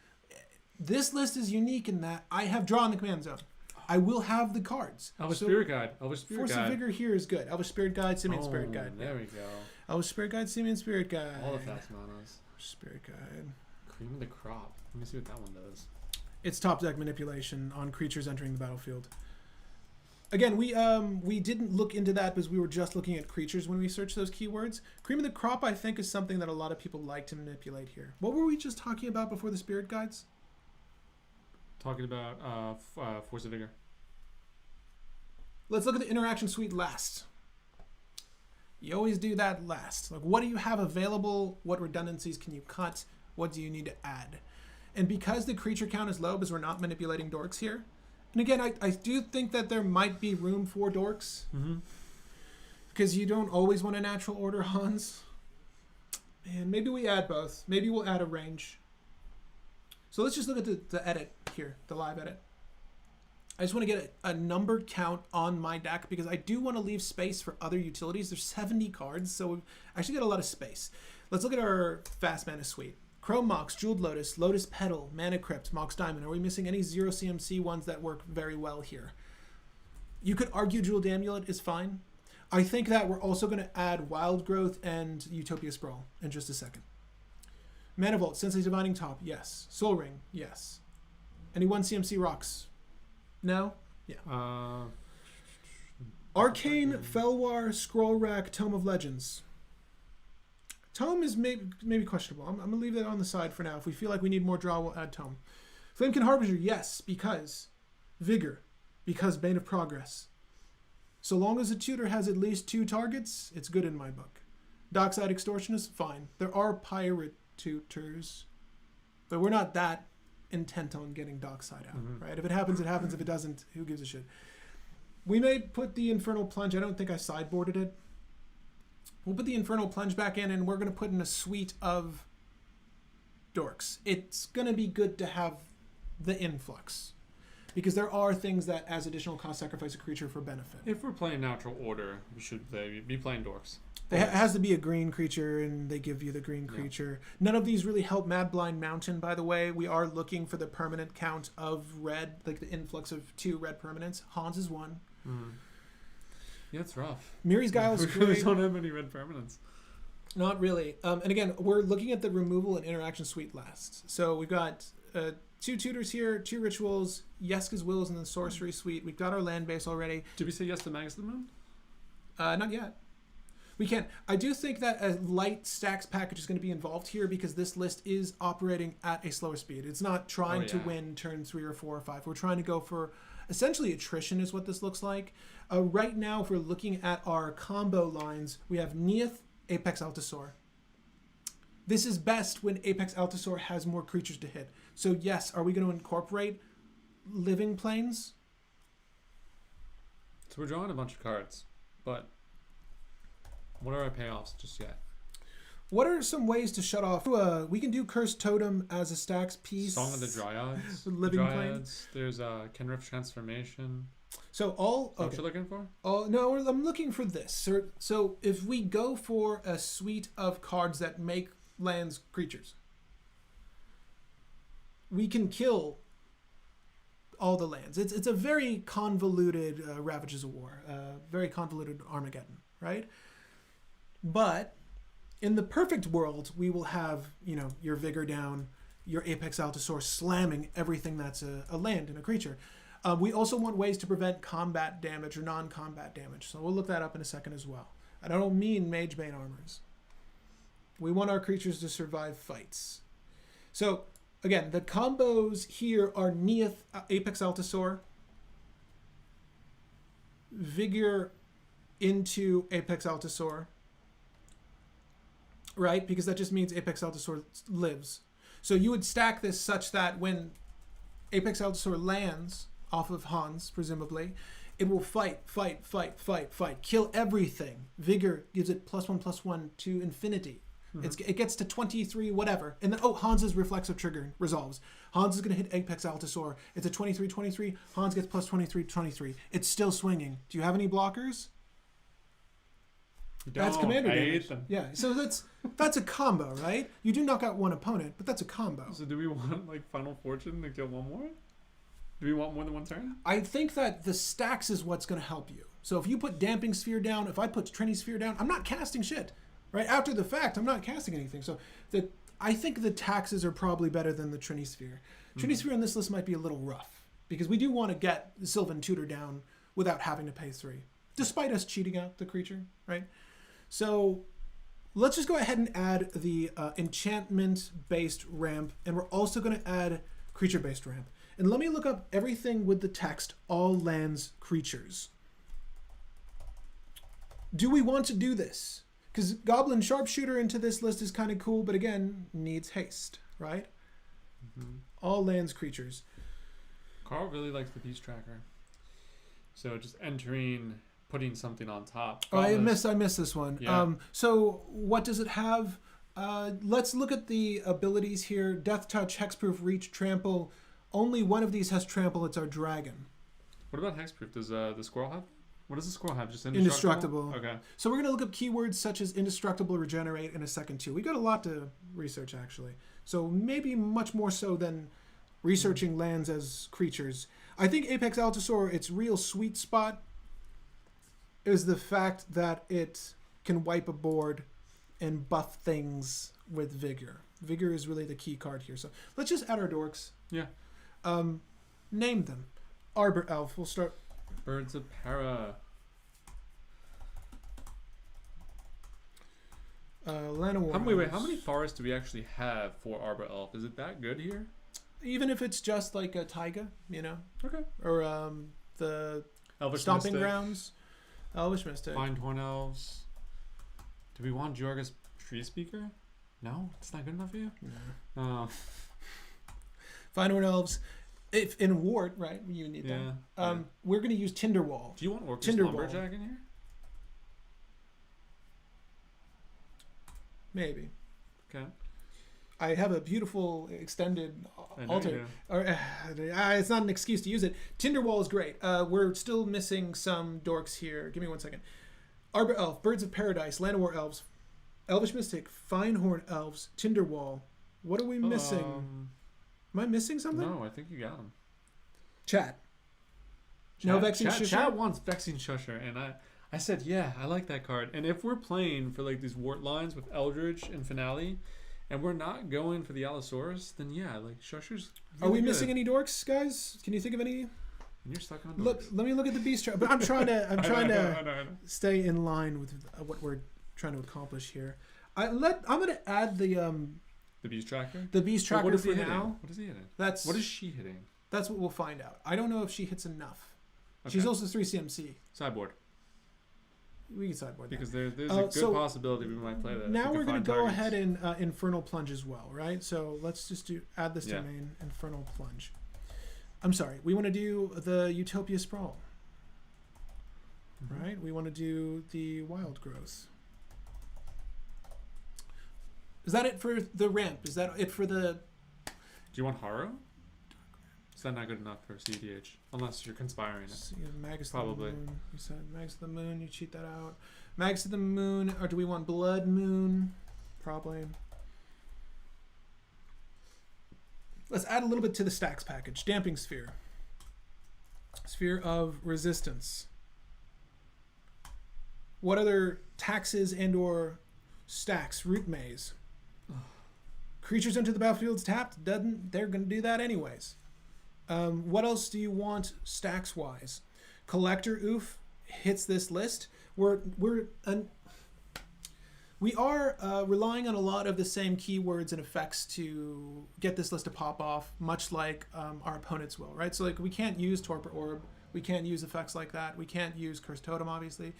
S1: This list is unique in that I have drawn the command zone. I will have the cards.
S2: Elvish Spirit Guide.
S1: Force of Vigor here is good. Elvish Spirit Guide, Simian Spirit Guide.
S2: There we go.
S1: Elvish Spirit Guide, Simian Spirit Guide.
S2: All the fast manas.
S1: Spirit Guide.
S2: Cream of the Crop. Let me see what that one does.
S1: It's top deck manipulation on creatures entering the battlefield. Again, we didn't look into that because we were just looking at creatures when we searched those keywords. Cream of the Crop, I think, is something that a lot of people like to manipulate here. What were we just talking about before the Spirit Guides?
S2: Talking about Force of Vigor.
S1: Let's look at the interaction suite last. You always do that last. Like, what do you have available? What redundancies can you cut? What do you need to add? And because the creature count is low, because we're not manipulating dorks here, and again, I do think that there might be room for dorks. Because you don't always want a natural order Hans. And maybe we add both. Maybe we'll add a range. So let's just look at the edit here, the live edit. I just want to get a numbered count on my deck because I do want to leave space for other utilities. There's 70 cards, so we've actually got a lot of space. Let's look at our fast mana suite. Chrome Mox, Jeweled Lotus, Lotus Petal, Mana Crypt, Mox Diamond. Are we missing any 0 CMC ones that work very well here? You could argue Jeweled Amulet is fine. I think that we're also going to add Wild Growth and Utopia Sprawl in just a second. Mana Vault, Sensei Divining Top, yes. Soul Ring, yes. Any 1 CMC rocks? No? Yeah. Arcane, Felwar, Scroll Rack, Tome of Legends. Tome is maybe questionable. I'm going to leave that on the side for now. If we feel like we need more draw, we'll add Tome. Flamekin Harbinger, yes, because Vigor, because Bane of Progress. So long as a tutor has at least 2 targets, it's good in my book. Dockside Extortionist, fine. There are pirate tutors, but we're not that intent on getting Dockside out, right? If it happens, it happens. If it doesn't, who gives a shit? We may put the Infernal Plunge. I don't think I sideboarded it. We'll put the Infernal Plunge back in, and we're going to put in a suite of dorks. It's going to be good to have the influx, because there are things that, as additional cost, sacrifice a creature for benefit.
S2: If we're playing natural order, we should be playing dorks.
S1: It has to be a green creature, and they give you the green creature. Yeah. None of these really help Mad Blind Mountain, by the way. We are looking for the permanent count of red, like the influx of 2 red permanents. Hans is 1.
S2: Yeah, it's rough.
S1: Miri's Guile is
S2: great. We don't have any red permanents.
S1: Not really. And again, we're looking at the removal and interaction suite last. So we've got 2 tutors here, 2 rituals, Yeska's Wills, and the sorcery suite. We've got our land base already.
S2: Did we say yes to Magus of the Moon?
S1: Not yet. We can't. I do think that a light stacks package is going to be involved here, because this list is operating at a slower speed. It's not trying to win turn 3 or 4 or 5. We're trying to go for essentially attrition is what this looks like. Right now, if we're looking at our combo lines, we have Neath, Apex Altasaur. This is best when Apex Altasaur has more creatures to hit. So yes, are we going to incorporate Living Plains?
S2: So we're drawing a bunch of cards, but what are our payoffs just yet?
S1: What are some ways to shut off? We can do Cursed Totem as a stacks piece.
S2: Song of the Dryads.
S1: Living Plains.
S2: There's Kenriff Transformation.
S1: So all...
S2: What you're looking for?
S1: Oh no, I'm looking for this. So if we go for a suite of cards that make lands creatures, we can kill all the lands. It's a very convoluted Ravages of War, very convoluted Armageddon, right? But in the perfect world, we will have, your Vigor down, your Apex Altasaur slamming everything that's a land and a creature. We also want ways to prevent combat damage or non-combat damage. So we'll look that up in a second as well. I don't mean Magebane armors. We want our creatures to survive fights. So again, the combos here are Neath, Apex Altasaur, Vigor into Apex Altasaur, right? Because that just means Apex Altasaur lives. So you would stack this such that when Apex Altasaur lands off of Hans, presumably, it will fight, kill everything. Vigor gives it +1/+1 to infinity. It gets to 23, whatever. And then, Hans's reflexive trigger resolves. Hans is going to hit Apex Altasaur. It's a 23/23. Hans gets +23/23. It's still swinging. Do you have any blockers? That's commander damage.
S2: I hate them.
S1: Yeah, so that's a combo, right? You do knock out one opponent, but that's a combo.
S2: So do we want Final Fortune to kill one more? Do we want more than one turn?
S1: I think that the stacks is what's going to help you. So if you put Damping Sphere down, if I put Trini Sphere down, I'm not casting shit. Right after the fact, I'm not casting anything. So I think the taxes are probably better than the Trini Sphere. Trini Sphere on this list might be a little rough, because we do want to get the Sylvan Tutor down without having to pay 3, despite us cheating out the creature, right? So let's just go ahead and add the enchantment-based ramp, and we're also going to add creature-based ramp. And let me look up everything with the text, all lands creatures. Do we want to do this? Because Goblin Sharpshooter into this list is kind of cool, but again, needs haste, right? All lands creatures.
S2: Carl really likes the Beast Tracker. So just putting something on top.
S1: I missed this one.
S2: Yeah.
S1: So what does it have? Let's look at the abilities here. Death Touch, Hexproof, Reach, Trample. Only one of these has Trample. It's our dragon.
S2: What about Hexproof? Does the squirrel have? What does the squirrel have? Just
S1: Indestructible.
S2: Okay.
S1: So we're going to look up keywords such as Indestructible, Regenerate in a second too. We got a lot to research actually. So maybe much more so than researching lands as creatures. I think Apex Altasaur, its real sweet spot is the fact that it can wipe a board and buff things with Vigor. Vigor is really the key card here. So let's just add our dorks.
S2: Yeah.
S1: Name them. Arbor Elf. We'll start.
S2: Birds of Para.
S1: Llanowar.
S2: Wait, how many forests do we actually have for Arbor Elf? Is it that good here?
S1: Even if it's just like a taiga,
S2: Okay.
S1: or the
S2: Elvish
S1: Stomping
S2: Mystic.
S1: Grounds. Elvish Mystic.
S2: Find Horn Elves. Do we want Jorg's Tree Speaker? No? It's not good enough for you?
S1: No.
S2: Oh.
S1: Find Horn Elves. If in Wart, right? You need
S2: Yeah.
S1: that. We're going to use Tinderwall.
S2: Do you want Orcus
S1: Tinderball.
S2: Lumberjack in here?
S1: Maybe.
S2: Okay.
S1: I have a beautiful extended
S2: I know
S1: altar.
S2: you
S1: Or, it's not an excuse to use it. Tinderwall is great. We're still missing some dorks here. Give me 1 second. Arbor Elf, Birds of Paradise, Land of War Elves, Elvish Mystic, Finehorn Elves, Tinderwall. What are we missing? Am I missing something?
S2: No, I think you got him.
S1: Chat. No Vexing Shusher?
S2: Chat wants Vexing Shusher, and I said, yeah, I like that card. And if we're playing for like these Wart lines with Eldritch and Finale, and we're not going for the Allosaurus, then yeah, like Shusher's really
S1: Are we
S2: good.
S1: missing any dorks, guys? Can you think of any?
S2: And you're stuck on
S1: Look,
S2: dorks.
S1: let me look at the beast chart. But I'm trying to
S2: I know.
S1: stay in line with what we're trying to accomplish here. I'm gonna add the
S2: Beast Tracker?
S1: beast tracker
S2: what is
S1: for
S2: he hitting?
S1: now.
S2: What is he hitting?
S1: What
S2: is she hitting?
S1: That's what we'll find out. I don't know if she hits enough.
S2: Okay.
S1: She's also 3 CMC.
S2: Sideboard.
S1: We can sideboard that.
S2: Because there's a good
S1: so
S2: possibility we might play that.
S1: Now we're going to go
S2: targets.
S1: ahead and Infernal Plunge as well, right? So let's just add this
S2: Yeah.
S1: to main Infernal Plunge. I'm sorry. We want to do the Utopia Sprawl, right? We want to do the Wild Growth. Is that it for the ramp? Is that it for the...
S2: Do you want Haro? Is that not good enough for cEDH? Unless you're conspiring it.
S1: Magus
S2: Probably.
S1: of the Moon. You said Magus of the Moon. You cheat that out. Magus of the Moon. Or do we want Blood Moon? Probably. Let's add a little bit to the stacks package. Damping Sphere. Sphere of Resistance. What other taxes and or stacks? Root Maze. Creatures enter the battlefield's tapped. They're going to do that anyways. What else do you want stacks wise? Collector Oof hits this list. We are relying on a lot of the same keywords and effects to get this list to pop off, much like our opponents will, right? So like we can't use Torpor Orb, we can't use effects like that, we can't use Cursed Totem, obviously.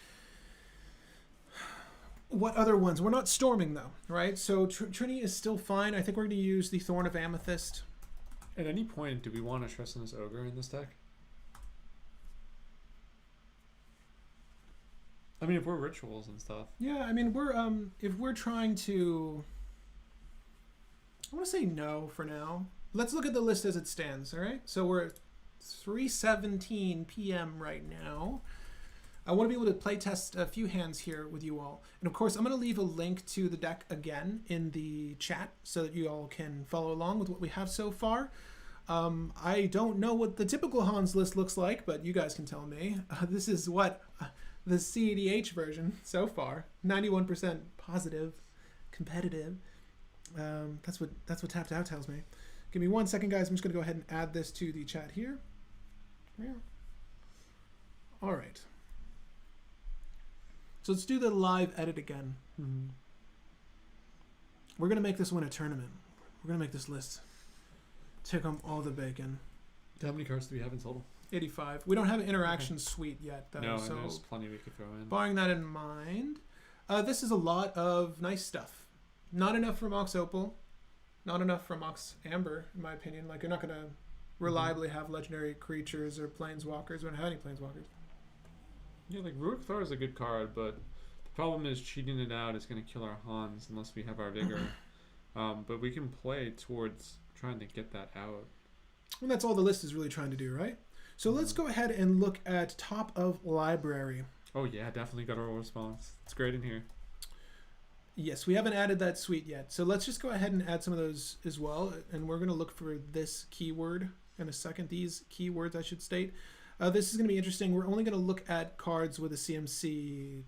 S1: What other ones? We're not storming though, right? So Trini is still fine. I think we're going to use the Thorn of Amethyst.
S2: At any point, do we want a Tressinus Ogre in this deck? I mean, if we're rituals and stuff.
S1: Yeah, I mean, we're if we're trying to, I want to say no for now. Let's look at the list as it stands. All right, so we're at 3:17 p.m. right now. I want to be able to play test a few hands here with you all, and of course, I'm going to leave a link to the deck again in the chat so that you all can follow along with what we have so far. I don't know what the typical Hans list looks like, but you guys can tell me. This is what the cEDH version so far, 91% positive, competitive. That's what Tapped Out tells me. Give me 1 second, guys. I'm just gonna go ahead and add this to the chat here. Yeah. All right. So let's do the live edit again.
S2: Mm-hmm.
S1: We're gonna make this win a tournament. We're gonna make this list take home all the bacon.
S2: How many cards do we have in total?
S1: 85. We don't have an interaction suite yet, though.
S2: No,
S1: so
S2: and there's plenty we could throw in.
S1: barring that in mind, this is a lot of nice stuff. Not enough for Mox Opal, not enough for Mox Amber, in my opinion. Like, you're not going to reliably have legendary creatures or planeswalkers. We don't have any planeswalkers.
S2: Yeah, like Rurik Thar is a good card, but the problem is cheating it out is going to kill our Hans unless we have our Vigor. But we can play towards trying to get that out.
S1: And that's all the list is really trying to do, right? So let's go ahead and look at top of library.
S2: Oh yeah, definitely got oral response. It's great in here.
S1: Yes, we haven't added that suite yet. So let's just go ahead and add some of those as well. And we're going to look for this keyword in a second. These keywords, I should state. This is going to be interesting. We're only going to look at cards with a CMC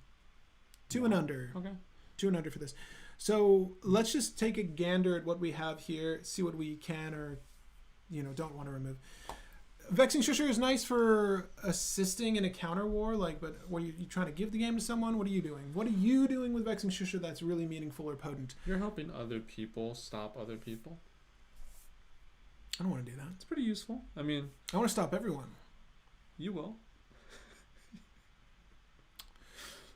S1: 2 and under.
S2: Okay.
S1: 2 and under for this. So let's just take a gander at what we have here, see what we can or, don't want to remove. Vexing Shusher is nice for assisting in a counter war, but what are you trying to give the game to someone? What are you doing? What are you doing with Vexing Shusher that's really meaningful or potent?
S2: You're helping other people stop other people.
S1: I don't want to do that.
S2: It's pretty useful. I mean,
S1: I want to stop everyone.
S2: you will.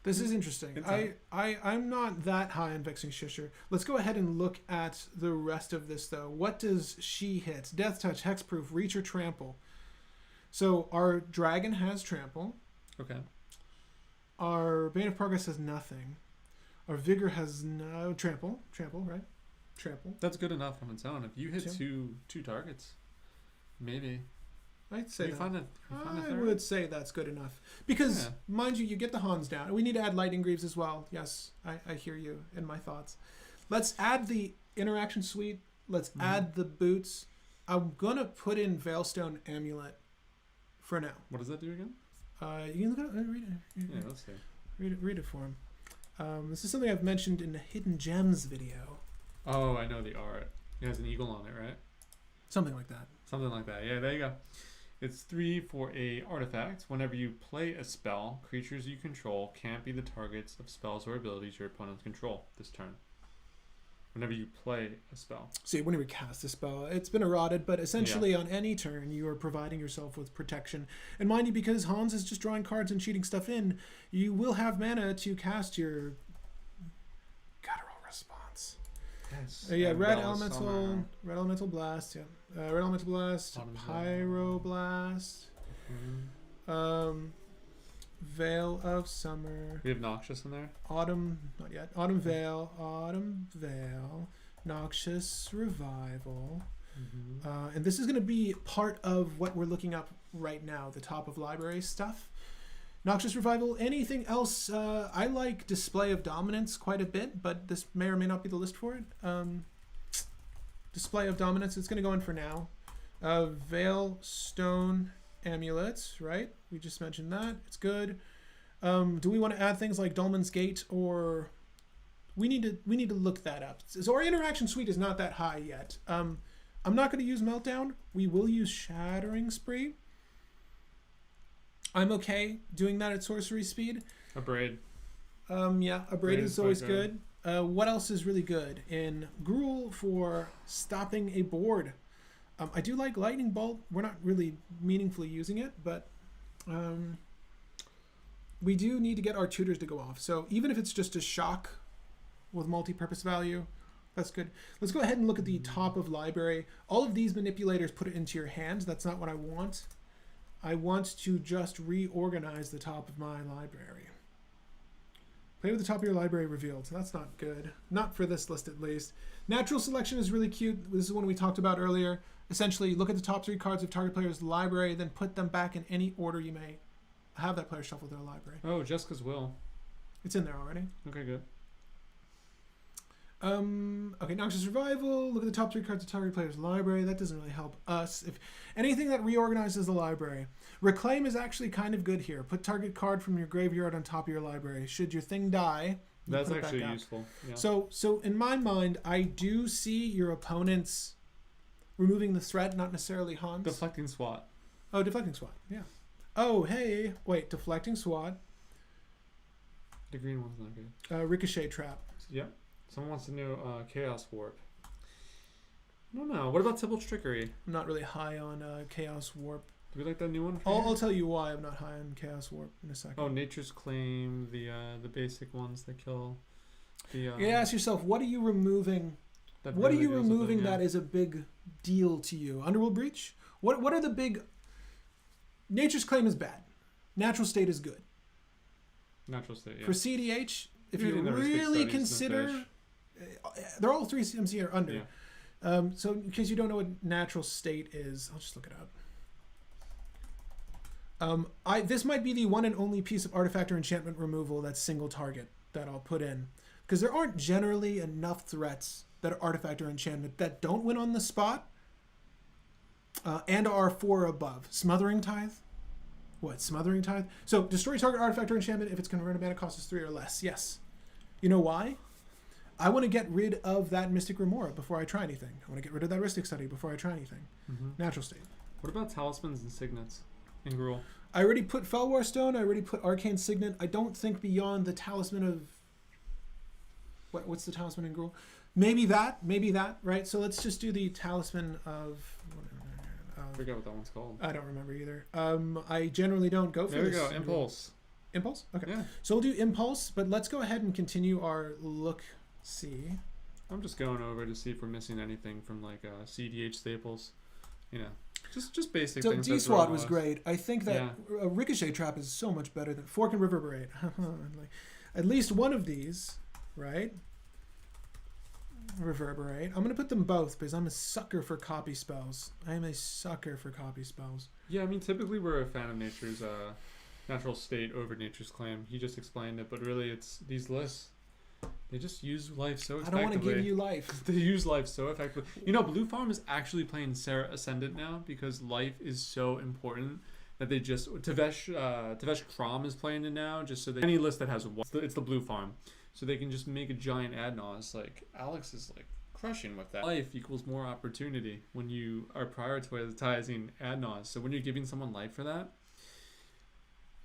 S1: This is interesting. I'm not that high on Vexing Shisher. Let's go ahead and look at the rest of this, though. What does she hit? Death Touch, Hexproof, Reach, or Trample. So our Dragon has Trample.
S2: Okay.
S1: Our Bane of Progress has nothing. Our Vigor has no Trample. Trample, right? Trample.
S2: That's good enough on its own. If you hit two targets, maybe.
S1: I'd say I
S2: third?
S1: would say that's good enough. Because, mind you, you get the Hans down. We need to add Lightning Greaves as well. Yes, I hear you in my thoughts. Let's add the Interaction Suite. Let's add the boots. I'm going to put in Veilstone Amulet for now.
S2: What does that do again?
S1: You can look it up. Read it.
S2: Yeah, let's see.
S1: Read it for him. This is something I've mentioned in the Hidden Gems video.
S2: Oh, I know the art. It has an eagle on it, right?
S1: Something like that.
S2: Something like that. Yeah, there you go. It's 3 for a artifact. Whenever you play a spell, creatures you control can't be the targets of spells or abilities your opponents control this turn. Whenever you play a spell.
S1: See, whenever you cast a spell, it's been eroded, but essentially on any turn, you are providing yourself with protection. And mind you, because Hans is just drawing cards and cheating stuff in, you will have mana to cast your guttural response.
S2: Yes.
S1: Red Elemental Blast, Red Elemental Blast, Pyroblast, Veil of Summer.
S2: We have Noxious in there?
S1: Autumn, not yet. Autumn Veil, Noxious Revival. And this is going to be part of what we're looking up right now, the top of library stuff. Noxious Revival. Anything else? I like Display of Dominance quite a bit, but this may or may not be the list for it. Display of Dominance, it's going to go in for now. Veilstone Amulets, right? We just mentioned that. It's good. Do we want to add things like Dolmen's Gate, or we need to look that up. So our interaction suite is not that high yet. I'm not going to use Meltdown. We will use Shattering Spree. I'm okay doing that at sorcery speed.
S2: Abrade.
S1: Abrade is always good. What else is really good? In Gruul for stopping a board. I do like Lightning Bolt. We're not really meaningfully using it, but we do need to get our tutors to go off. So even if it's just a shock with multi-purpose value, that's good. Let's go ahead and look at the top of library. All of these manipulators put it into your hands. That's not what I want. I want to just reorganize the top of my library. Play with the top of your library revealed. So that's not good. Not for this list, at least. Natural Selection is really cute. This is one we talked about earlier. Essentially, look at the top 3 cards of target player's library, then put them back in any order you may have that player shuffle their library.
S2: Oh, Jessica's Will.
S1: It's in there already.
S2: Okay, good.
S1: Okay, Noxious Revival. Look at the top 3 cards of target player's library. That doesn't really help us. If anything that reorganizes the library. Reclaim is actually kind of good here. Put target card from your graveyard on top of your library. Should your thing die,
S2: that's actually useful. Yeah.
S1: So in my mind, I do see your opponents removing the threat, not necessarily Hans.
S2: Deflecting Swat.
S1: Oh, Deflecting Swat. Yeah. Oh, hey. Wait, Deflecting Swat.
S2: The green one's not good.
S1: Ricochet Trap.
S2: Yep. Someone wants to know Chaos Warp. I don't know. What about Tibble's Trickery?
S1: I'm not really high on Chaos Warp.
S2: Do we like that new one?
S1: I'll tell you why I'm not high on Chaos Warp in a second.
S2: Oh, Nature's Claim, the basic ones that kill.
S1: You gotta ask yourself, what are you removing? What are you removing that is a big deal to you? Underworld Breach? What are the big? Nature's Claim is bad. Natural State is good.
S2: Natural State, yeah.
S1: For cEDH, if you really consider, they're all 3 CMC or under. Yeah. So in case you don't know what Natural State is, I'll just look it up. This might be the one and only piece of artifact or enchantment removal that's single target that I'll put in. Because there aren't generally enough threats that are artifact or enchantment that don't win on the spot and are 4 or above. Smothering Tithe? What, Smothering Tithe? So, destroy target artifact or enchantment if its converted mana cost is 3 or less. Yes. You know why? I want to get rid of that Mystic Remora before I try anything. I want to get rid of that Ristic Study before I try anything. Natural State.
S2: What about Talismans and Signets in Gruul?
S1: I already put Felwar Stone. I already put Arcane Signet. I don't think beyond the Talisman of... What's the Talisman in Gruul? Maybe that, right? So let's just do the Talisman of...
S2: I forget what that one's called.
S1: I don't remember either. I generally don't go for this.
S2: There we go, Impulse.
S1: Impulse? Okay.
S2: Yeah.
S1: So we'll do Impulse, but let's go ahead and continue our look-see.
S2: I'm just going over to see if we're missing anything from like cEDH staples. You know, just basic
S1: So
S2: things.
S1: D-Swat was great. I think that
S2: Yeah.
S1: a Ricochet Trap is so much better than Fork and Reverberate. Like, at least one of these, right? Reverberate. I'm going to put them both because I'm a sucker for copy spells. I am a sucker for copy spells.
S2: Yeah, I mean, typically we're a fan of nature's natural state over nature's claim. He just explained it, but really it's these lists. They just use life so effectively.
S1: I don't want to give you life.
S2: They use life so effectively. You know, Blue Farm is actually playing Sarah Ascendant now because life is so important that they just... Tavesh Krom is playing it now just so that any list that has one, it's the Blue Farm. So they can just make a giant Adnos. Like, Alex is like crushing with that. Life equals more opportunity when you are prioritizing Adnos. So when you're giving someone life for that,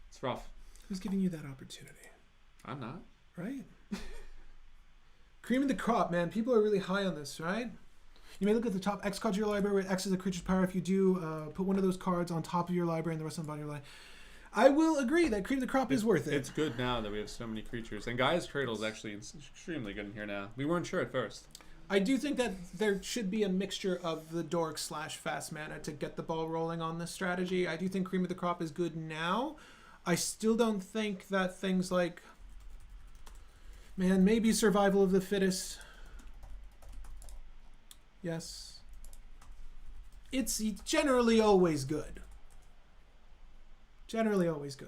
S2: it's rough.
S1: Who's giving you that opportunity?
S2: I'm not.
S1: Right? Cream of the crop, man. People are really high on this, right? You may look at the top X cards of your library where X is a creature's power. If you do, put one of those cards on top of your library and the rest of them on your library. I will agree that Cream of the Crop is worth it.
S2: It's good now that we have so many creatures. And Gaia's Cradle is actually extremely good in here now. We weren't sure at first.
S1: I do think that there should be a mixture of the dork / fast mana to get the ball rolling on this strategy. I do think Cream of the Crop is good now. I still don't think that things like, man, maybe Survival of the Fittest. Yes. It's generally always good. Generally always good.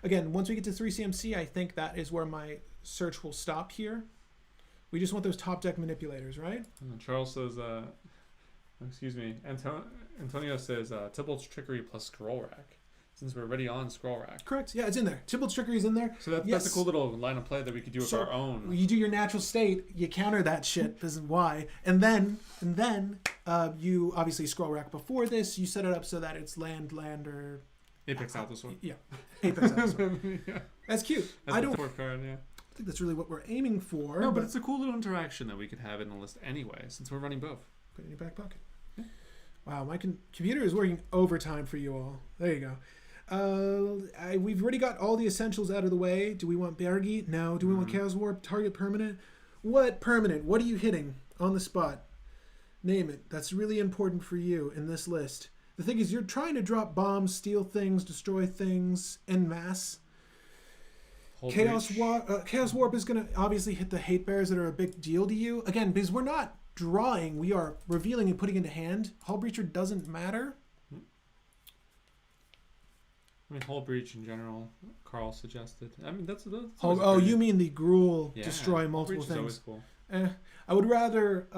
S1: Again, once we get to 3 CMC, I think that is where my search will stop here. We just want those top deck manipulators, right?
S2: Charles says, excuse me, Antonio says Tybalt's Trickery plus Scroll Rack, since we're already on Scroll Rack.
S1: Correct. Yeah, it's in there. Tybalt's Trickery is in there.
S2: So that's a cool little line of play that we could do with our own.
S1: You do your natural state, you counter that shit, this is why. And then you obviously Scroll Rack before this, you set it up so that it's land, or...
S2: Apex Alpha.
S1: Yeah, Apex Alpha. Yeah. That's cute.
S2: That's the fourth card, yeah.
S1: I think that's really what we're aiming for.
S2: No, but it's a cool little interaction that we could have in the list anyway, since we're running both.
S1: Put it in your back pocket. Yeah. Wow, my computer is working overtime for you all. There you go. We've already got all the essentials out of the way. Do we want Bergi? No. Do we want Chaos Warp? Target permanent? What permanent? What are you hitting on the spot? Name it. That's really important for you in this list. The thing is, you're trying to drop bombs, steal things, destroy things en masse. Chaos Warp is going to obviously hit the hate bears that are a big deal to you. Again, because we're not drawing, we are revealing and putting into hand. Hull Breacher doesn't matter.
S2: I mean, Hull Breach in general, Carl suggested. I mean, that's
S1: you mean the Gruul destroy multiple things.
S2: Always cool.
S1: I would rather,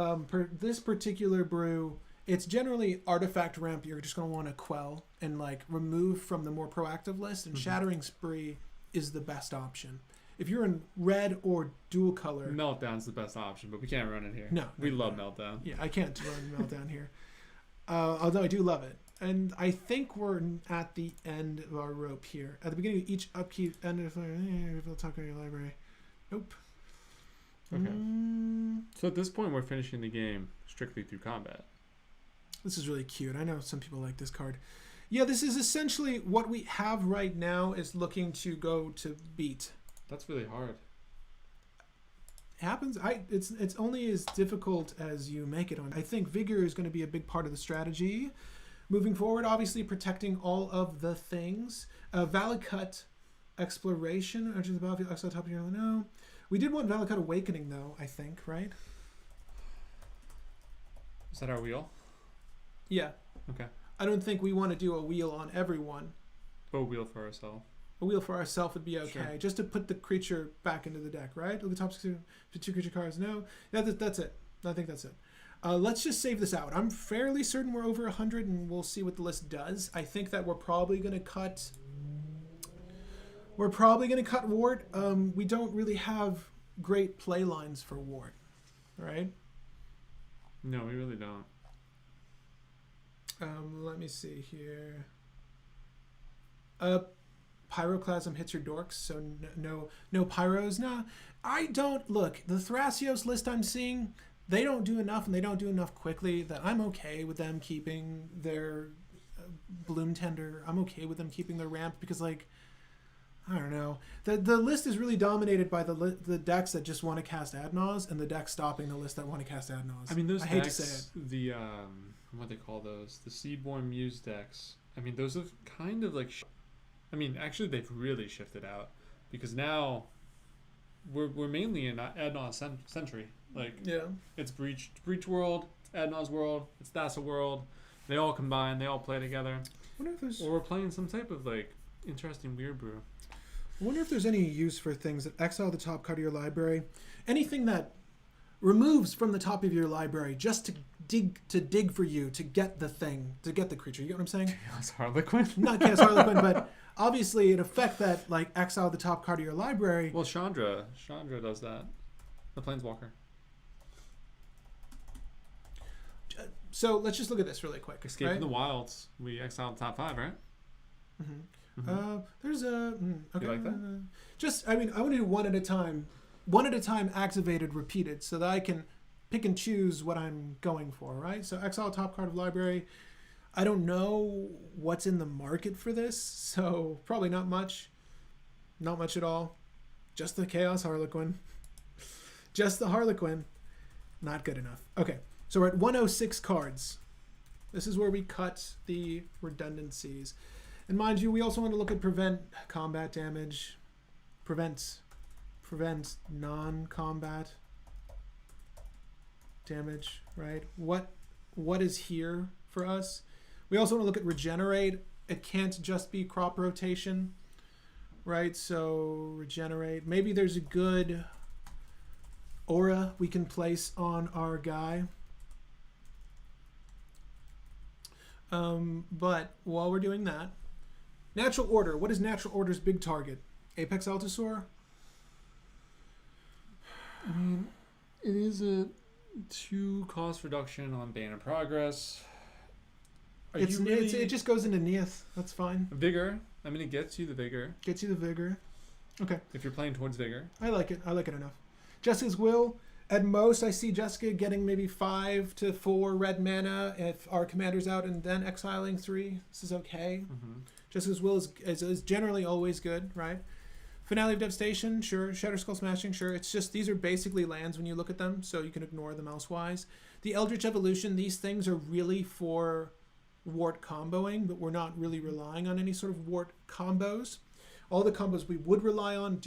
S1: this particular brew, it's generally artifact ramp you're just going to want to quell and like remove from the more proactive list, and Shattering Spree is the best option. If you're in red or dual color...
S2: Meltdown's the best option, but we can't run it here.
S1: No.
S2: We love Meltdown.
S1: Yeah, I can't run Meltdown here. Although I do love it. And I think we're at the end of our rope here. At the beginning of each upkeep, end of we'll talk about your library. Nope.
S2: Okay. So at this point, we're finishing the game strictly through combat.
S1: This is really cute. I know some people like this card. Yeah, this is essentially what we have right now is looking to go to beat.
S2: That's really hard.
S1: It happens. It's only as difficult as you make it on. I think Vigor is going to be a big part of the strategy. Moving forward, obviously protecting all of the things. Valakut Exploration. Archers above you, X on top of your... No. We did want Valakut Awakening, though, I think, right?
S2: Is that our wheel?
S1: Yeah.
S2: Okay.
S1: I don't think we want to do a wheel on everyone.
S2: But a wheel for ourselves.
S1: A wheel for ourselves would be okay.
S2: Sure. Just
S1: to put the creature back into the deck, right? Look at the top two creature cards. No. That's it. I think that's it. Let's just save this out. I'm fairly certain we're over 100, and we'll see what the list does. I think that we're probably going to cut... Wart. We don't really have great play lines for Wart, right?
S2: No, we really don't.
S1: Let me see here. Pyroclasm hits your dorks, so no pyros. Nah, I don't... Look, the Thrasios list I'm seeing, they don't do enough, and they don't do enough quickly, that I'm okay with them keeping their Bloom Tender. I'm okay with them keeping their ramp because, like, I don't know. The list is really dominated by the decks that just want to cast Adnaz and the decks stopping the list that want to cast Adnaz.
S2: I mean, those
S1: I
S2: decks,
S1: hate to say it.
S2: the what they call those, the Seedborn Muse decks. I mean, those have kind of like, I mean, actually, they've really shifted out because now we're mainly in Adnaz century. Like,
S1: Yeah.
S2: it's Breach world, it's Adnaz world, it's Thassa world. They all combine, they all play together. Or we're playing some type of like interesting weird brew.
S1: I wonder if there's any use for things that exile the top card of your library. Anything that removes from the top of your library just to dig for you to get the thing, to get the creature. You get what I'm saying?
S2: Chaos Harlequin?
S1: Not Chaos Harlequin, but obviously an effect that like exile the top card of your library.
S2: Well, Chandra does that. The Planeswalker.
S1: So let's just look at this really quick.
S2: Escape
S1: right?
S2: from the Wilds. We exiled top 5, right?
S1: Mm-hmm.
S2: Mm-hmm.
S1: There's a okay.
S2: You like that?
S1: Just I want to do one at a time. One at a time, activated, repeated, so that I can pick and choose what I'm going for. Right. So exile top card of library. I don't know what's in the market for this, so probably not much. Not much at all. Just the Chaos Harlequin. Just the Harlequin. Not good enough. Okay. So we're at 106 cards. This is where we cut the redundancies. And mind you, we also want to look at prevent combat damage, prevent non-combat damage, right? What is here for us? We also want to look at regenerate. It can't just be crop rotation, right? So regenerate. Maybe there's a good aura we can place on our guy. But while we're doing that, Natural Order. What is Natural Order's big target? Apex Altasaur?
S2: I mean, it is a 2 cost reduction on Bane of Progress.
S1: It just goes into Neath. That's fine.
S2: Vigor. I mean, it gets you the Vigor.
S1: Gets you the Vigor. Okay.
S2: If you're playing towards Vigor.
S1: I like it. I like it enough. Jessica's Will. At most, I see Jessica getting maybe 5 to 4 red mana if our commander's out and then exiling 3. This is okay.
S2: Mm-hmm.
S1: Jessica's Will is generally always good, right? Finale of Devastation, sure. Shatter Skull Smashing, sure. It's just these are basically lands when you look at them, so you can ignore them elsewise. The Eldritch Evolution, these things are really for Wart comboing, but we're not really relying on any sort of Wart combos. All the combos we would rely on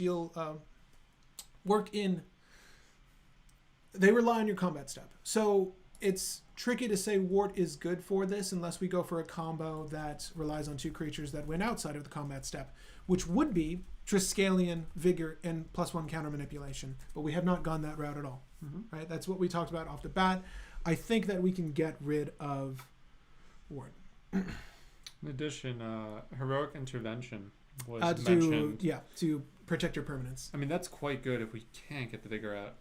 S1: they rely on your combat step. So it's tricky to say Wart is good for this unless we go for a combo that relies on 2 creatures that win outside of the combat step, which would be Triskelion, Vigor, and +1 counter manipulation. But we have not gone that route at all. Mm-hmm. Right? That's what we talked about off the bat. I think that we can get rid of Wart.
S2: In addition, Heroic Intervention was mentioned.
S1: To protect your permanents.
S2: I mean, that's quite good if we can't get the Vigor out.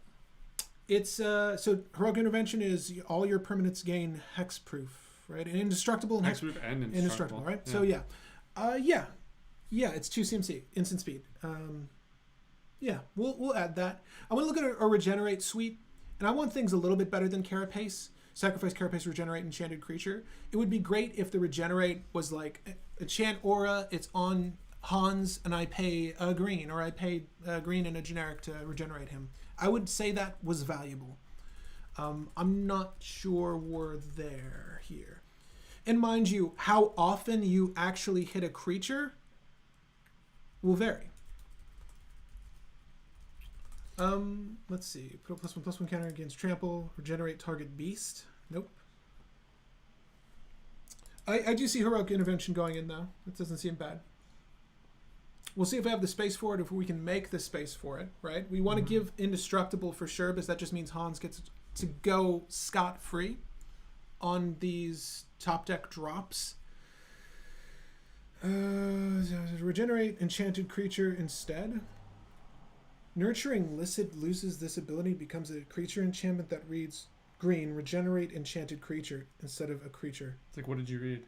S1: It's so Heroic Intervention is all your permanents gain hexproof, right? And indestructible and
S2: hexproof and indestructible,
S1: right?
S2: Yeah.
S1: So yeah, it's 2 CMC, instant speed. We'll add that. I want to look at a regenerate suite, and I want things a little bit better than Carapace. Sacrifice Carapace, regenerate enchanted creature. It would be great if the regenerate was like enchant aura. It's on Hans, and I pay a green, or I pay a green and a generic to regenerate him. I would say that was valuable. I'm not sure we're there here. And mind you, how often you actually hit a creature will vary. Let's see. Put a +1/+1 counter against trample. Regenerate target beast. Nope. I do see Heroic Intervention going in, though. It doesn't seem bad. We'll see if I have the space for it, if we can make the space for it, right? We want to give Indestructible for sure, because that just means Hans gets to go scot-free on these top deck drops. Regenerate enchanted creature instead. Nurturing Licit loses this ability, becomes a creature enchantment that reads green, regenerate enchanted creature instead of a creature.
S2: It's like, what did you read?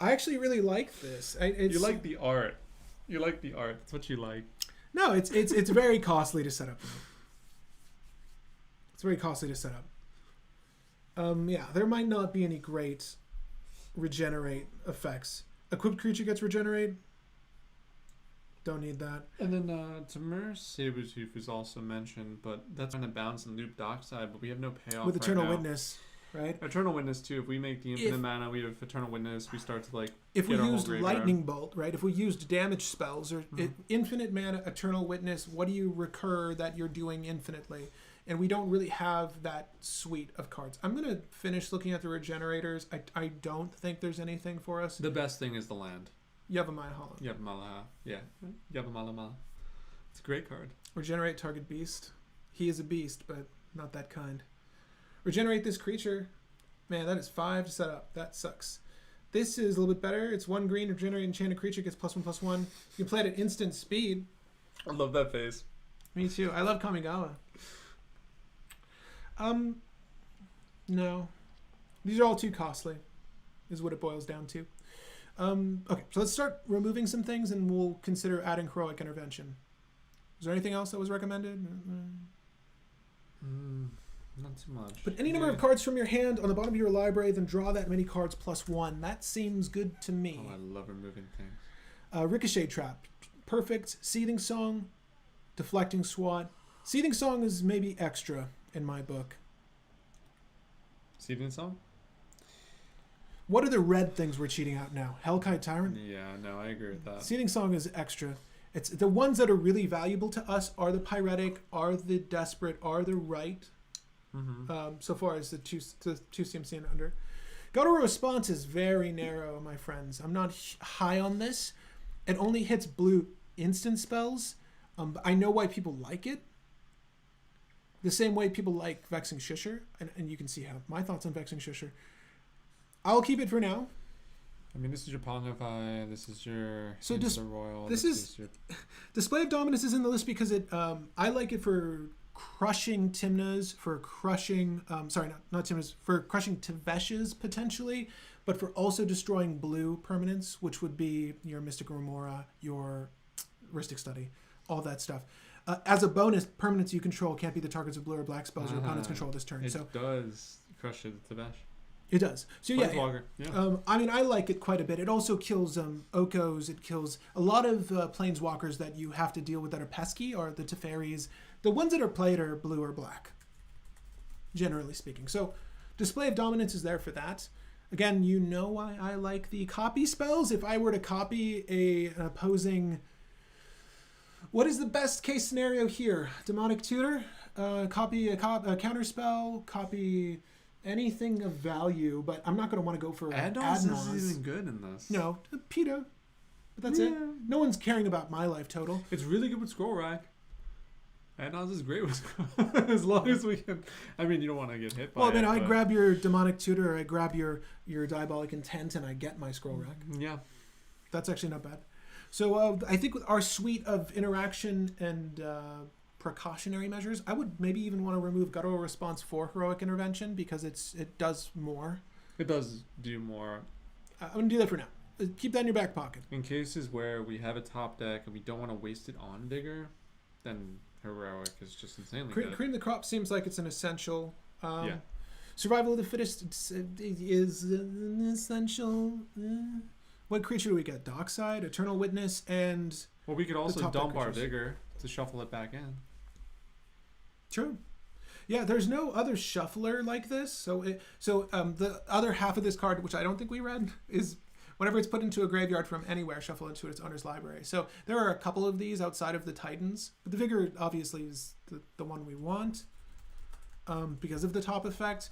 S1: I actually really like this.
S2: You like the art. You like the art. That's what you like.
S1: No, it's very costly to set up. It's very costly to set up. Yeah, there might not be any great regenerate effects. Equipped creature gets regenerate. Don't need that.
S2: And then Tamur Sabretooth is also mentioned, but that's trying to bounce and loop Dockside, but we have no payoff
S1: With Eternal
S2: right now.
S1: Witness, right?
S2: Eternal Witness too. If we make the infinite mana, we have Eternal Witness. We start to
S1: if we
S2: get our whole
S1: used
S2: graveyard.
S1: Lightning Bolt, right? If we used damage spells or infinite mana, Eternal Witness, what do you recur that you're doing infinitely? And we don't really have that suite of cards. I'm gonna finish looking at the regenerators. I don't think there's anything for us.
S2: The best thing is the land.
S1: Yavimaya Hollow.
S2: Yavimala. Yeah. Yavimala. It's a great card.
S1: Regenerate target beast. He is a beast, but not that kind. Regenerate this creature. Man, that is 5 to set up. That sucks. This is a little bit better. It's 1 green. Regenerate enchanted creature gets +1/+1. You can play it at instant speed.
S2: I love that phase.
S1: Me too. I love Kamigawa. No. These are all too costly, is what it boils down to. Okay, so let's start removing some things and we'll consider adding Heroic Intervention. Is there anything else that was recommended?
S2: Not too much.
S1: Put any number of cards from your hand on the bottom of your library, then draw that many cards +1. That seems good to me.
S2: Oh, I love removing things.
S1: Ricochet Trap. Perfect. Seething Song. Deflecting Swat. Seething Song is maybe extra in my book.
S2: Seething Song?
S1: What are the red things we're cheating out now? Hellkite Tyrant?
S2: Yeah, no, I agree with that.
S1: Seething Song is extra. It's the ones that are really valuable to us are the Pyretic, are the Desperate, are the Right. So far as the two CMC and under. Auto response is very narrow, my friends. I'm not high on this. It only hits blue instant spells. But I know why people like it. The same way people like Vexing Shusher, and you can see how my thoughts on Vexing Shusher. I'll keep it for now.
S2: I mean, this is your Pongify, this is your
S1: So
S2: Royal.
S1: This is your... Display of Dominance is in the list because it. I like it for crushing Tymnas, for crushing. Not Tymnas, for crushing Tevesh's potentially, but for also destroying blue permanents, which would be your Mystic Remora, your Rhystic Study, all that stuff. As a bonus, permanents you control can't be the targets of blue or black spells your opponents control this turn.
S2: It does crush the Tevesh.
S1: It does. So yeah.
S2: Yeah.
S1: I mean, I like it quite a bit. It also kills Okos. It kills a lot of planeswalkers that you have to deal with that are pesky, or the Teferis. The ones that are played are blue or black, generally speaking. So Display of Dominance is there for that. Again, you know why I like the copy spells. If I were to copy an opposing... What is the best case scenario here? Demonic Tutor? Copy a counter spell? Copy... anything of value, but I'm not going to want to go for
S2: Adnos isn't even good in this.
S1: No, PETA. But that's it. No one's caring about my life total.
S2: It's really good with Scroll Rack. Adnos is great with Scroll as long as we can. I mean, you don't want to get hit by it.
S1: Well, I grab your Demonic Tutor, I grab your Diabolic Intent, and I get my Scroll Rack.
S2: Yeah.
S1: That's actually not bad. So I think with our suite of interaction and... precautionary measures, I would maybe even want to remove Guttural Response for Heroic Intervention because it does more.
S2: It does do more.
S1: I'm going to do that for now. Keep that in your back pocket.
S2: In cases where we have a top deck and we don't want to waste it on Vigor, then Heroic is just insanely good.
S1: Cream the Crop seems like it's an essential.
S2: Yeah.
S1: Survival of the Fittest is an essential. What creature do we get? Dockside, Eternal Witness, and...
S2: Well, we could also dump our Vigor to shuffle it back in.
S1: True. Yeah, there's no other shuffler like this. So the other half of this card, which I don't think we read, is whenever it's put into a graveyard from anywhere, shuffle into its owner's library. So there are a couple of these outside of the Titans. But the Vigor obviously is the one we want because of the top effect.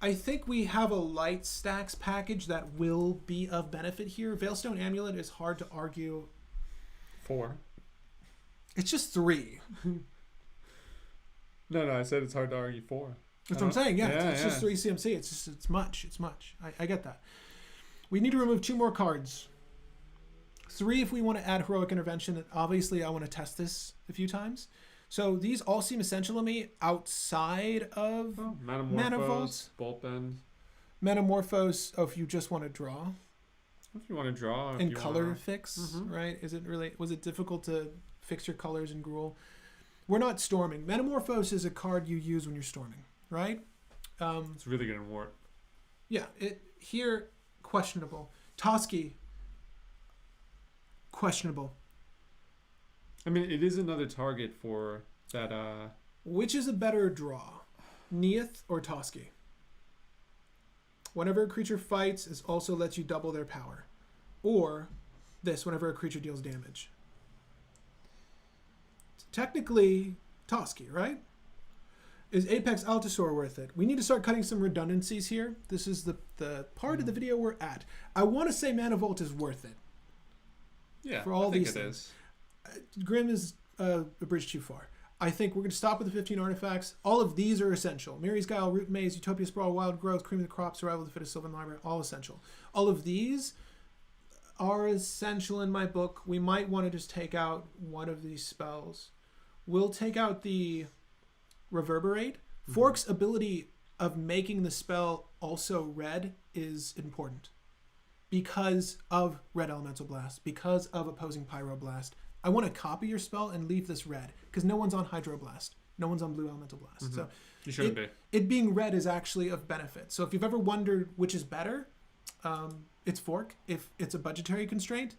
S1: I think we have a light stacks package that will be of benefit here. Veilstone Amulet is hard to argue.
S2: 4.
S1: It's just 3.
S2: No, I said it's hard to argue 4.
S1: That's what I'm saying. Yeah, it's just 3 CMC. It's much. I get that. We need to remove 2 more cards. 3 if we want to add Heroic Intervention. Obviously, I want to test this a few times. So these all seem essential to me outside of
S2: Metamorphose, Bolt Bend.
S1: Metamorphose, if you just want to draw.
S2: If you want to draw.
S1: And color fix, right? Was it difficult to fix your colors in Gruul? We're not storming. Metamorphose is a card you use when you're storming, right?
S2: It's really gonna work.
S1: Yeah, here questionable. Toski, questionable.
S2: I mean, it is another target for that.
S1: Which is a better draw, Neith or Toski? Whenever a creature fights, it also lets you double their power. Or this, whenever a creature deals damage. It's technically Toski, right? Is Apex Altasaur worth it? We need to start cutting some redundancies here. This is the part of the video we're at. I want to say Mana Vault is worth it.
S2: Yeah,
S1: for all
S2: I think
S1: these
S2: it
S1: things.
S2: is.
S1: Grim is a bridge too far. I think we're going to stop with the 15 artifacts. All of these are essential. Mary's Guile, Root Maze, Utopia Sprawl, Wild Growth, Cream of the Crop, Survival of the Fittest, Sylvan Library, all essential. All of these are essential in my book. We might want to just take out one of these spells. We'll take out the Reverberate. Fork's ability of making the spell also red is important because of Red Elemental Blast, because of opposing Pyroblast. I want to copy your spell and leave this red because no one's on Hydroblast. No one's on Blue Elemental Blast. So
S2: You shouldn't be.
S1: it being red is actually of benefit. So if you've ever wondered which is better, it's Fork. If it's a budgetary constraint,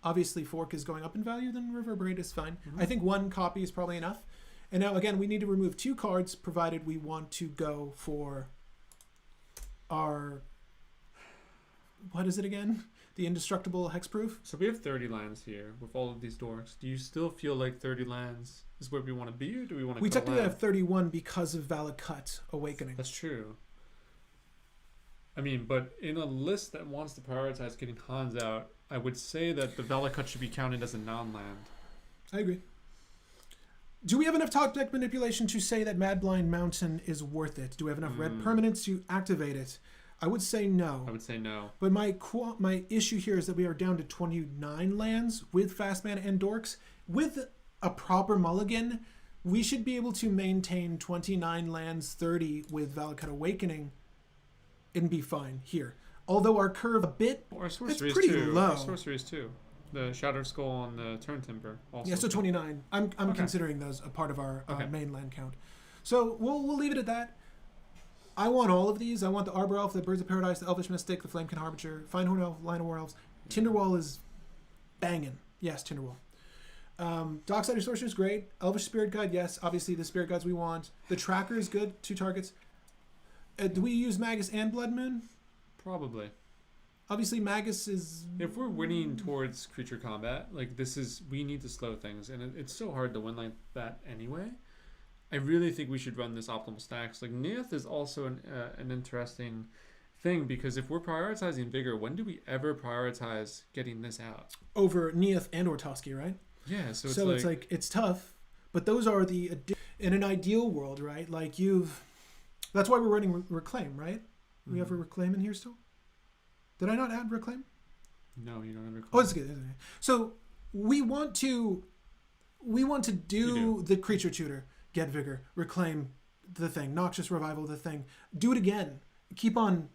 S1: obviously Fork is going up in value, then Reverberate is fine. I think one copy is probably enough. And now, again, we need to remove 2 cards, provided we want to go for our... What is it again? The Indestructible Hexproof?
S2: So we have 30 lands here with all of these dorks. Do you still feel like 30 lands is where we want to be, or do we want to
S1: We
S2: cut
S1: technically
S2: land?
S1: have 31 because of Valakut Awakening.
S2: That's true. I mean, but in a list that wants to prioritize getting Hans out, I would say that the Valakut should be counted as a non-land.
S1: I agree. Do we have enough top deck manipulation to say that Mad Blind Mountain is worth it? Do we have enough red permanents to activate it? I would say no.
S2: I would say no.
S1: But my issue here is that we are down to 29 lands with Fast Mana and Dorks. With a proper mulligan, we should be able to maintain 29 lands, 30 with Valakut Awakening and be fine here. Although our curve a bit,
S2: Our sorcery
S1: it's pretty
S2: is too.
S1: low.
S2: Our sorcery is too. The Shattered Skull on the Turn Timber also.
S1: Yeah, so 29. I'm
S2: Okay.
S1: considering those a part of our
S2: Okay.
S1: main land count. So we'll leave it at that. I want all of these. I want the Arbor Elf, the Birds of Paradise, the Elvish Mystic, the Flamekin Harbinger, Finehorn Elf, Line of War Elves. Tinderwall is banging. Yes, Tinderwall. Dockside Sorcerer is great. Elvish Spirit Guide, yes. Obviously, the Spirit Guides we want. The Tracker is good. 2 targets. Do we use Magus and Blood Moon?
S2: Probably.
S1: Obviously, Magus is...
S2: If we're winning towards creature combat, like we need to slow things, and it's so hard to win like that anyway. I really think we should run this optimal stacks. Like Neith is also an interesting thing because if we're prioritizing Vigor, when do we ever prioritize getting this out?
S1: Over Neith and Ortoski, right?
S2: Yeah, so
S1: It's like it's tough, but those are the in an ideal world, right? Like that's why we're running Reclaim, right? We have a Reclaim in here still. Did I not add Reclaim?
S2: No, you don't have Reclaim.
S1: Oh, it's good. So we want to do the Creature Tutor, get Vigor, Reclaim the thing, Noxious Revival the thing, do it again. Keep on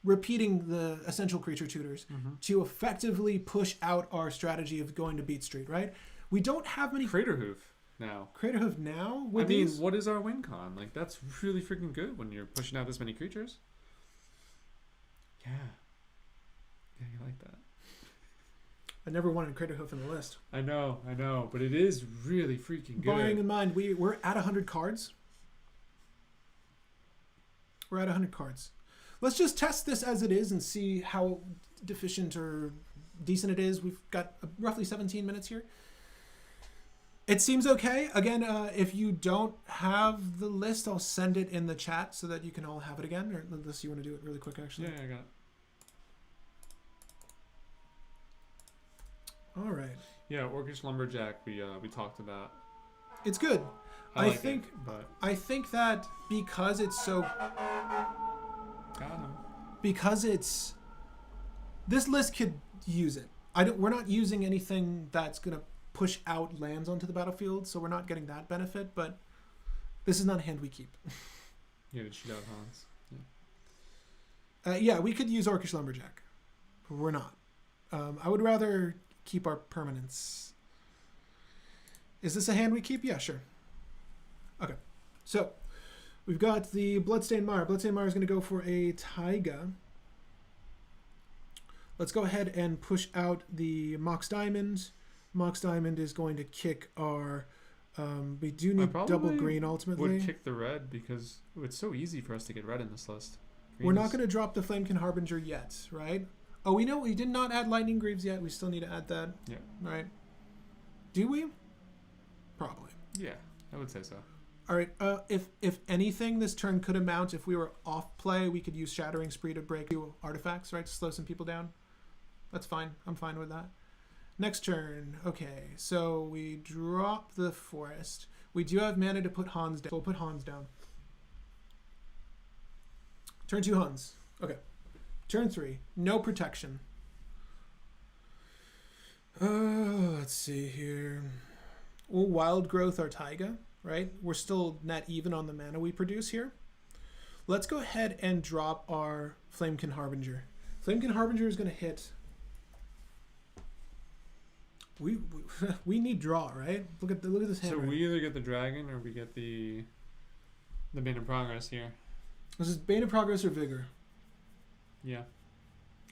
S1: repeating the essential Creature Tutors to effectively push out our strategy of going to Beat Street, right? We don't have many
S2: Craterhoof now.
S1: Craterhoof now.
S2: I mean, what is our win con? Like that's really freaking good when you're pushing out this many creatures. Yeah. Yeah, you like that.
S1: I never wanted Craterhoof in the list.
S2: I know, but it is really freaking good.
S1: Bearing in mind, we're at 100 cards. We're at 100 cards. Let's just test this as it is and see how deficient or decent it is. We've got roughly 17 minutes here. It seems okay. Again, if you don't have the list, I'll send it in the chat so that you can all have it again. Or unless you want to do it really quick, actually.
S2: Yeah, I got it.
S1: All right.
S2: Yeah, Orcish Lumberjack we talked about.
S1: It's good.
S2: I think
S1: that because it's so...
S2: Got him.
S1: Because it's... This list could use it. We're not using anything that's going to push out lands onto the battlefield, so we're not getting that benefit, but this is not a hand we keep.
S2: Yeah, to shoot out Hans.
S1: Yeah, we could use Orcish Lumberjack. But we're not. I would rather keep our permanents. Is this a hand we keep? Yeah, sure. Okay. So, We've got the Bloodstained Mire. Bloodstained Mire is going to go for a Taiga. Let's go ahead and push out the Mox Diamond. Mox Diamond is going to kick our... we do need double green ultimately.
S2: Would kick the red because it's so easy for us to get red in this list.
S1: We're not going to drop the Flamekin Harbinger yet, right? Oh, we know we did not add Lightning Greaves yet. We still need to add that.
S2: Yeah.
S1: Right. Do we? Probably.
S2: Yeah, I would say so.
S1: All right. If anything, this turn could amount. If we were off play, we could use Shattering Spree to break artifacts, right? To slow some people down. That's fine. I'm fine with that. Next turn. Okay. So we drop the Forest. We do have mana to put Hans down. So we'll put Hans down. Turn 2 Hans. Okay. Turn 3. No protection. Let's see here. We'll Wild Growth our Taiga, right? We're still net even on the mana we produce here. Let's go ahead and drop our Flamekin Harbinger. Flamekin Harbinger is going to hit. We need draw, right? Look at this hand.
S2: So we either get the dragon or we get the Bane of Progress here.
S1: This is Bane of Progress or Vigor.
S2: Yeah.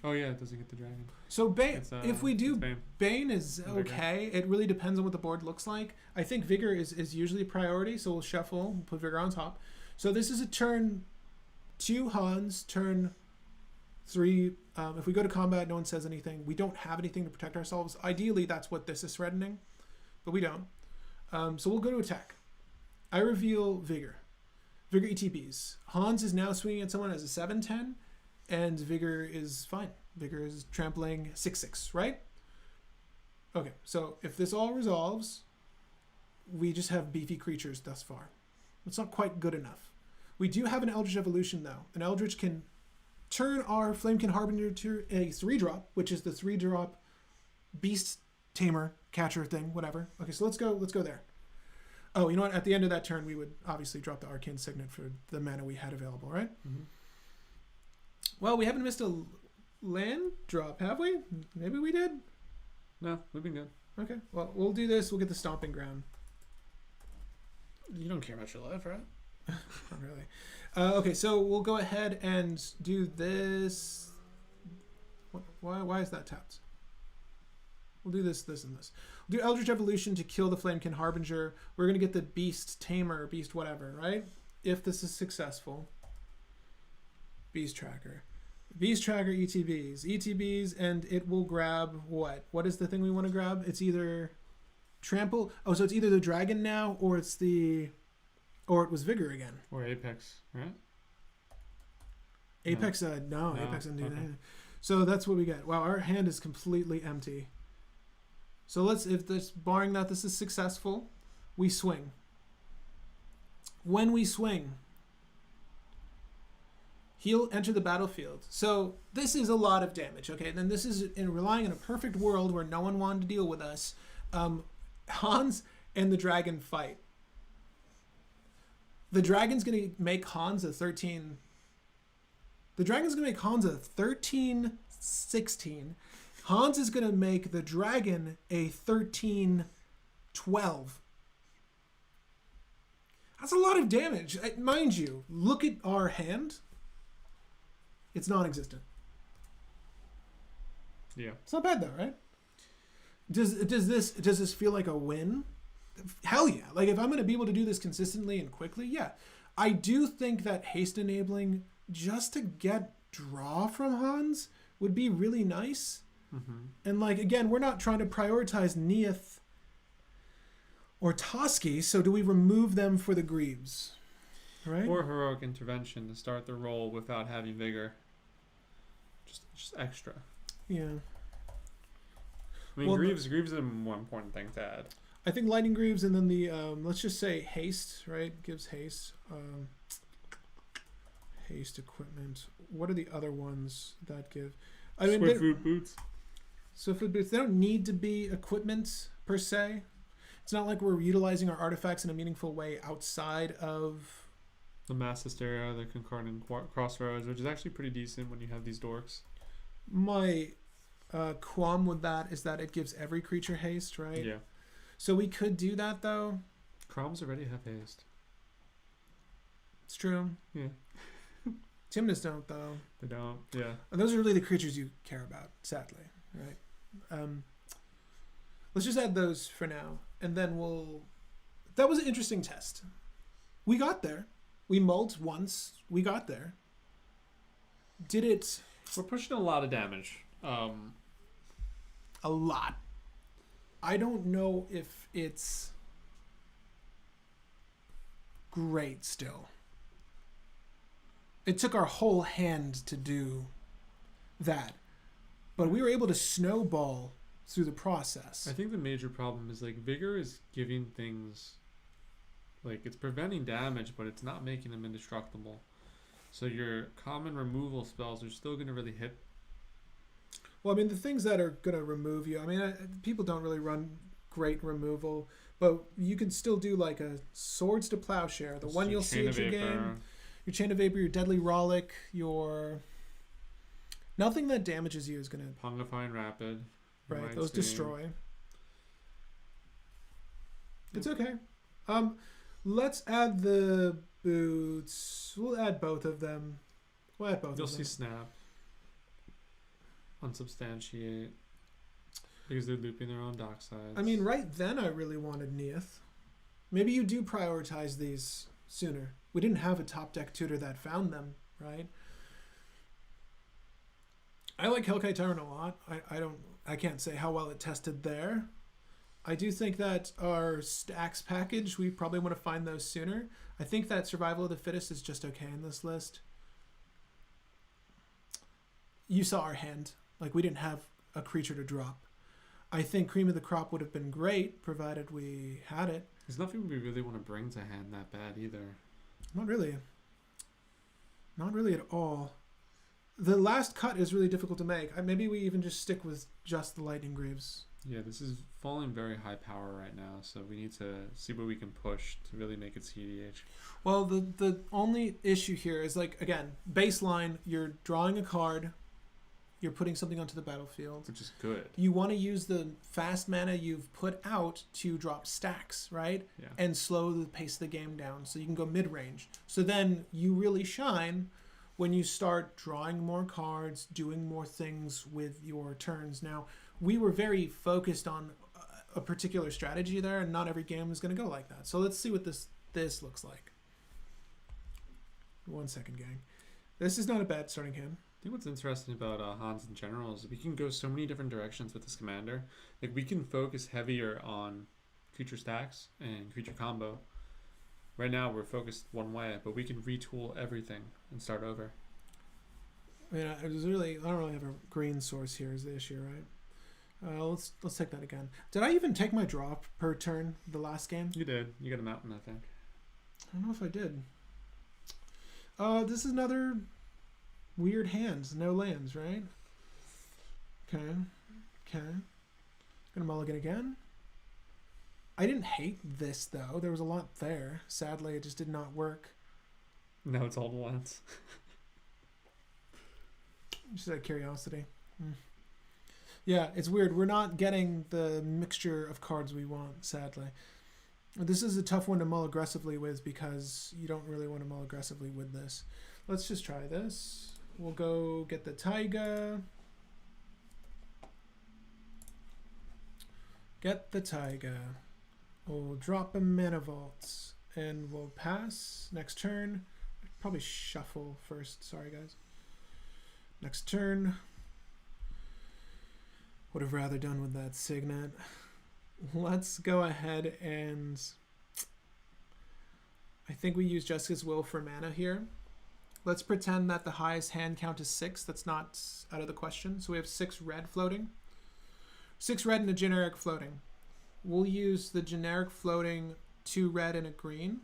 S2: Oh yeah, it doesn't get the dragon.
S1: So Bane, if we do Bane is okay.
S2: Vigor.
S1: It really depends on what the board looks like. I think Vigor is usually a priority, so we'll shuffle, we'll put Vigor on top. So this is a turn 2 Hans, turn 3. If we go to combat, no one says anything. We don't have anything to protect ourselves. Ideally, that's what this is threatening, but we don't. So we'll go to attack. I reveal Vigor. Vigor ETBs. Hans is now swinging at someone as a 7/10, and Vigor is fine. Vigor is trampling 6/6, right? Okay, so if this all resolves, we just have beefy creatures thus far. It's not quite good enough. We do have an Eldritch Evolution, though. An Eldritch can turn our Flamekin Harbinger to a 3-drop, which is the 3-drop Beast Tamer Catcher thing, whatever. Okay, so let's go there. Oh, you know what? At the end of that turn, we would obviously drop the Arcane Signet for the mana we had available, right?
S2: Mm-hmm.
S1: Well, we haven't missed a land drop, have we? Maybe we did?
S2: No, we've been good.
S1: Okay, well, we'll do this. We'll get the Stomping Ground.
S3: You don't care about your life, right?
S1: Not really. Okay, so we'll go ahead and do this. Why is that tapped? We'll do this, and this. We'll do Eldritch Evolution to kill the Flamekin Harbinger. We're going to get the Beast Tamer, Beast whatever, right? If this is successful. Beast Tracker. Beast Tracker ETBs, and it will grab what? What is the thing we want to grab? It's either Trample. Oh, so it's either the Dragon now, or it's the... Or it was Vigor again.
S2: Or Apex, right?
S1: Apex, no. Apex didn't do anything. So that's what we get. Wow, our hand is completely empty. So let's, if this, barring that this is successful, we swing. When we swing, he'll enter the battlefield. So this is a lot of damage, okay? Then this is in relying on a perfect world where no one wanted to deal with us. Hans and the dragon fight. The dragon's going to make Hans a 13... The dragon's going to make Hans a 13-16. Hans is going to make the dragon a 13-12. That's a lot of damage. Mind you, look at our hand. It's non-existent.
S2: Yeah.
S1: It's not bad though, right? Does this feel like a win? Hell yeah. Like if I'm going to be able to do this consistently and quickly, yeah. I do think that haste enabling just to get draw from Hans would be really nice.
S2: Mm-hmm.
S1: And like, again, we're not trying to prioritize Neith or Toski, so do we remove them for the Greaves? Right?
S2: Or Heroic Intervention to start the roll without having Vigor. Just extra.
S1: Yeah.
S2: I mean, Greaves is a more important thing to add.
S1: I think Lightning Greaves and then the, let's just say haste, right? Gives haste. Haste equipment. What are the other ones that give? I mean,
S2: Swiftfoot Boots.
S1: Swiftfoot Boots. They don't need to be equipment per se. It's not like we're utilizing our artifacts in a meaningful way outside of...
S2: The Mass Hysteria, the Concordant Crossroads, which is actually pretty decent when you have these dorks.
S1: My qualm with that is that it gives every creature haste, right?
S2: Yeah.
S1: So we could do that, though.
S2: Croms already have haste.
S1: It's true.
S2: Yeah.
S1: Timnus don't, though.
S2: They don't. Yeah.
S1: And those are really the creatures you care about, sadly, right? Let's just add those for now, and then we'll... That was an interesting test. We got there. We mulled once. We got there. Did it...
S2: We're pushing a lot of damage.
S1: A lot. I don't know if it's great still. It took our whole hand to do that. But we were able to snowball through the process.
S2: I think the major problem is like Vigor is giving things, like it's preventing damage, but it's not making them indestructible. So your common removal spells are still going to really hit.
S1: Well, I mean, the things that are going to remove you, I mean, people don't really run great removal, but you can still do like a Swords to Plowshare, the one you'll see at your game. Your Chain of Vapor, your Deadly Rollick, your... Nothing that damages you is going to...
S2: Pungifying Rapid.
S1: Right, those destroy. It's okay. Let's add the boots. We'll add both of them. We'll add both
S2: You'll
S1: of them.
S2: see Snap. Unsubstantiate. Because they're looping their own dock sides.
S1: I mean, right then I really wanted Neath. Maybe you do prioritize these sooner. We didn't have a top deck tutor that found them, right? I like Hellkite Tyrant a lot. I can't say how well it tested there. I do think that our stacks package, we probably want to find those sooner. I think that Survival of the Fittest is just okay in this list. You saw our hand. Like, we didn't have a creature to drop. I think Cream of the Crop would have been great, provided we had it.
S2: There's nothing we really want to bring to hand that bad either.
S1: Not really. Not really at all. The last cut is really difficult to make. Maybe we even just stick with just the Lightning Greaves.
S2: Yeah, this is falling very high power right now, so we need to see what we can push to really make it cEDH.
S1: Well, the only issue here is, like, again, baseline, you're drawing a card, you're putting something onto the battlefield.
S2: Which is good.
S1: You want to use the fast mana you've put out to drop stacks, right?
S2: Yeah.
S1: And slow the pace of the game down so you can go mid-range. So then you really shine when you start drawing more cards, doing more things with your turns. Now, we were very focused on a particular strategy there, and not every game is going to go like that. So let's see what this looks like. 1 second, gang. This is not a bad starting hand.
S2: I think what's interesting about Hans in general is we can go so many different directions with this commander. Like, we can focus heavier on creature stacks and creature combo. Right now we're focused one way, but we can retool everything and start over.
S1: I mean, I don't really have a green source here is the issue, right? Let's take that again. Did I even take my draw per turn the last game?
S2: You did. You got a mountain, I think.
S1: I don't know if I did. This is another weird hand. No lands, right? Okay. Gonna mulligan again. I didn't hate this, though. There was a lot there. Sadly, it just did not work.
S2: No, it's all lands.
S1: Just out of curiosity. Yeah, it's weird. We're not getting the mixture of cards we want, sadly. This is a tough one to mull aggressively with because you don't really want to mull aggressively with this. Let's just try this. We'll go get the Taiga. Get the Taiga. We'll drop a Mana Vault. And we'll pass. Next turn. Probably shuffle first. Sorry, guys. Next turn. Would have rather done with that Signet. Let's go ahead and... I think we use Jessica's Will for mana here. Let's pretend that the highest hand count is 6. That's not out of the question. So we have 6 red floating. 6 red and a generic floating. We'll use the generic floating 2 red and a green.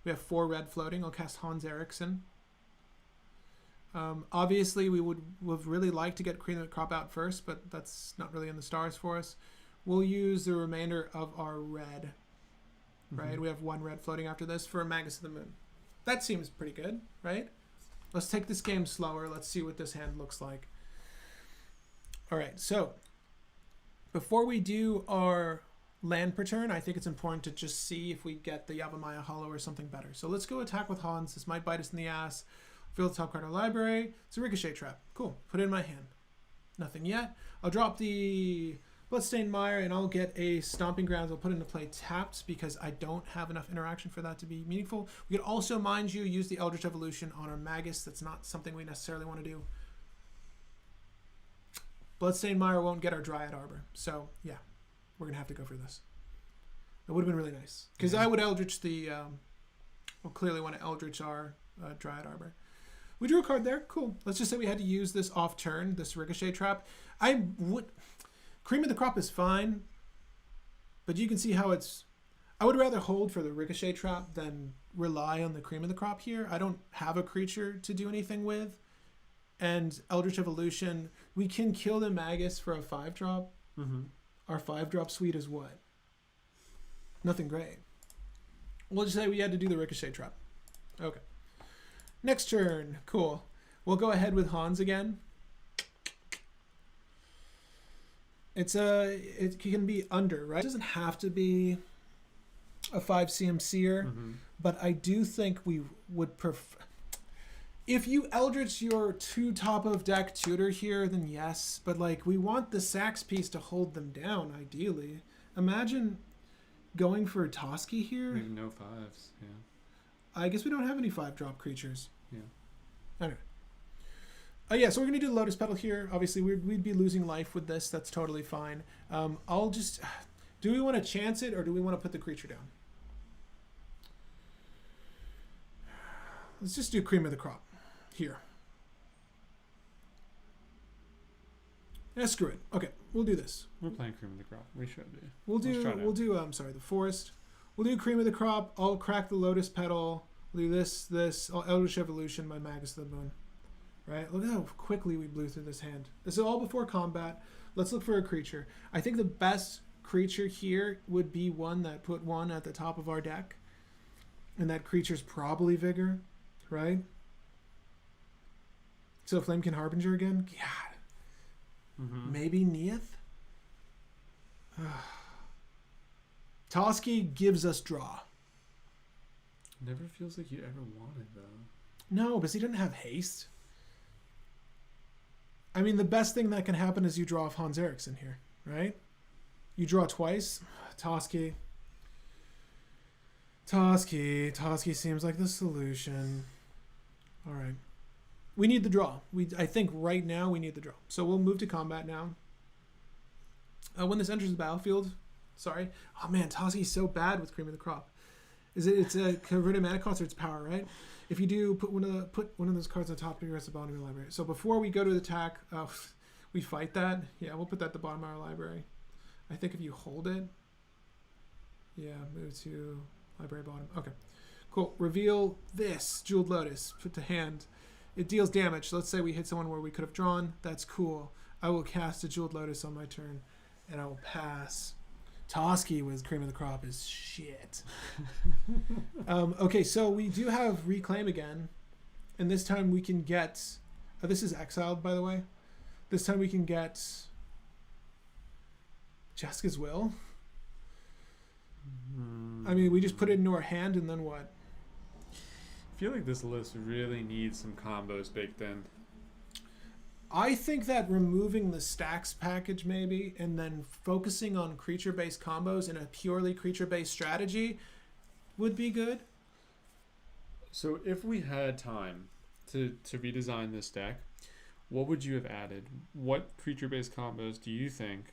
S1: We have 4 red floating. I'll cast Hans Eriksson. Obviously, we would really like to get Cream of the Crop out first, but that's not really in the stars for us. We'll use the remainder of our red. Right? We have 1 red floating after this for a Magus of the Moon. That seems pretty good, right? Let's take this game slower. Let's see what this hand looks like. All right, so before we do our land per turn, I think it's important to just see if we get the Yavimaya Hollow or something better. So let's go attack with Hans. This might bite us in the ass. Fill the top card of our library. It's a Ricochet Trap. Cool. Put it in my hand. Nothing yet. I'll drop the Bloodstained Mire and I'll get a Stomping Grounds. I'll put it into play tapped because I don't have enough interaction for that to be meaningful. We could also, mind you, use the Eldritch Evolution on our Magus. That's not something we necessarily want to do. Bloodstained Mire won't get our Dryad Arbor. So, yeah, we're going to have to go for this. That would have been really nice. Because I would Eldritch the... we'll clearly want to Eldritch our Dryad Arbor. We drew a card there. Cool. Let's just say we had to use this off turn, this Ricochet Trap. Cream of the Crop is fine, but you can see how it's... I would rather hold for the Ricochet Trap than rely on the Cream of the Crop here. I don't have a creature to do anything with. And Eldritch Evolution, we can kill the Magus for a 5-drop.
S2: Mm-hmm.
S1: Our 5-drop suite is what? Nothing great. We'll just say we had to do the Ricochet Trap. Okay. Next turn. Cool. We'll go ahead with Hans again. It can be under, right? It doesn't have to be a 5 CMCer, but I do think we would prefer... If you Eldritch your 2 top of deck tutor here, then yes, but like we want the Sax piece to hold them down, ideally. Imagine going for Toski here.
S2: We have no 5s, yeah.
S1: I guess we don't have any 5-drop creatures.
S2: Yeah.
S1: Anyway. Yeah, so we're going to do the Lotus Petal here. Obviously, we'd be losing life with this. That's totally fine. I'll just... Do we want to chance it, or do we want to put the creature down? Let's just do Cream of the Crop here. Yeah, screw it. Okay, we'll do this.
S2: We're playing Cream of the Crop. We should be.
S1: We'll do the Forest. We'll do Cream of the Crop. I'll crack the Lotus Petal. We'll do this. I'll Eldritch Evolution my Magus of the Moon. Right? Look at how quickly we blew through this hand. This is all before combat. Let's look for a creature. I think the best creature here would be one that put one at the top of our deck. And that creature's probably Vigor, right? So Flamekin Harbinger again? God. Maybe Neath? Toski gives us draw.
S2: Never feels like you ever wanted, though.
S1: No, because he didn't have haste. I mean, the best thing that can happen is you draw off Hans Eriksson here, right? You draw twice. Toski seems like the solution. All right. We need the draw. I think right now we need the draw. So we'll move to combat now. When this enters the battlefield, sorry. Oh man, Toski's so bad with Cream of the Crop. It's a converted mana cost or it's power, right? If you do, put one of those cards on top of your bottom of your library. So before we go to the attack, we fight that. Yeah, we'll put that at the bottom of our library. I think if you hold it, yeah, move to library bottom. Okay, cool. Reveal this Jeweled Lotus. Put to hand. It deals damage. So let's say we hit someone where we could have drawn. That's cool. I will cast a Jeweled Lotus on my turn, and I will pass. Toski with Cream of the Crop is shit. Okay, so we do have Reclaim again. And this time we can get... this is exiled, by the way. This time we can get... Jessica's Will. I mean, we just put it into our hand and then what?
S2: I feel like this list really needs some combos baked in.
S1: I think that removing the stacks package maybe and then focusing on creature-based combos in a purely creature-based strategy would be good.
S2: So if we had time to redesign this deck, what would you have added? What creature-based combos do you think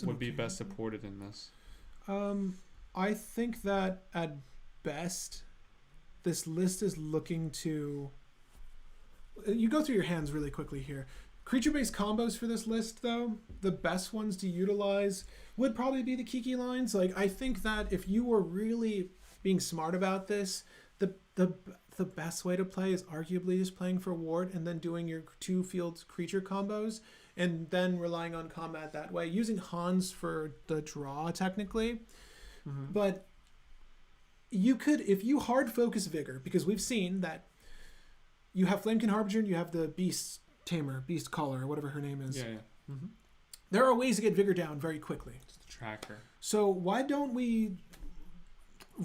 S2: would be best supported in this?
S1: I think that at best, this list is looking to... You go through your hands really quickly here. Creature-based combos for this list, though, the best ones to utilize would probably be the Kiki lines. Like, I think that if you were really being smart about this, the best way to play is arguably just playing for Ward and then doing your 2 field creature combos and then relying on combat that way. Using Hans for the draw, technically. But you could, if you hard focus Vigor, because we've seen that you have Flamekin Harbinger and you have the Beast Tamer, Beast Caller, whatever her name is.
S2: Yeah.
S1: there are ways to get vigor down very quickly.
S2: Just a tracker.
S1: So why don't we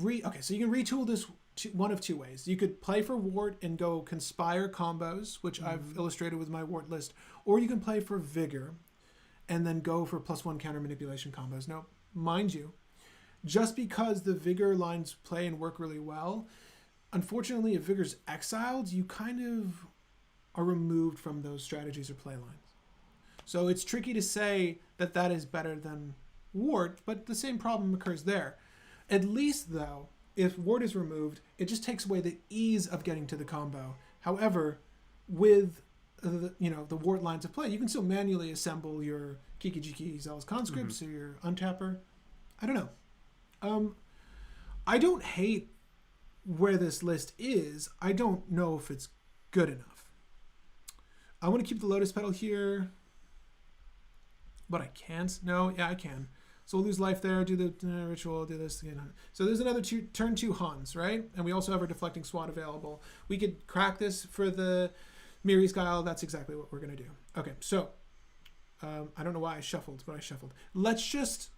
S1: okay, so you can retool this one of two ways. You could play for wart and go conspire combos, which I've illustrated with my wart list, or you can play for vigor and then go for +1 counter manipulation combos. Now, mind you, just because the vigor lines play and work really well, unfortunately, if vigor's exiled, you kind of are removed from those strategies or play lines. So it's tricky to say that that is better than wart, but the same problem occurs there. At least, though, if wart is removed, it just takes away the ease of getting to the combo. However, with the wart lines of play, you can still manually assemble your Kiki Jiki Zealous Conscripts or your Untapper. I don't know. I don't hate where this list is. I don't know if it's good enough. I want to keep the Lotus Petal here, but I can't. No, yeah, I can. So we'll lose life there, do the ritual, do this again. So there's another turn 2 Hans, right? And we also have our Deflecting Swat available. We could crack this for the Miri's Guile. That's exactly what we're going to do. Okay, so I don't know why I shuffled, but I shuffled. Let's just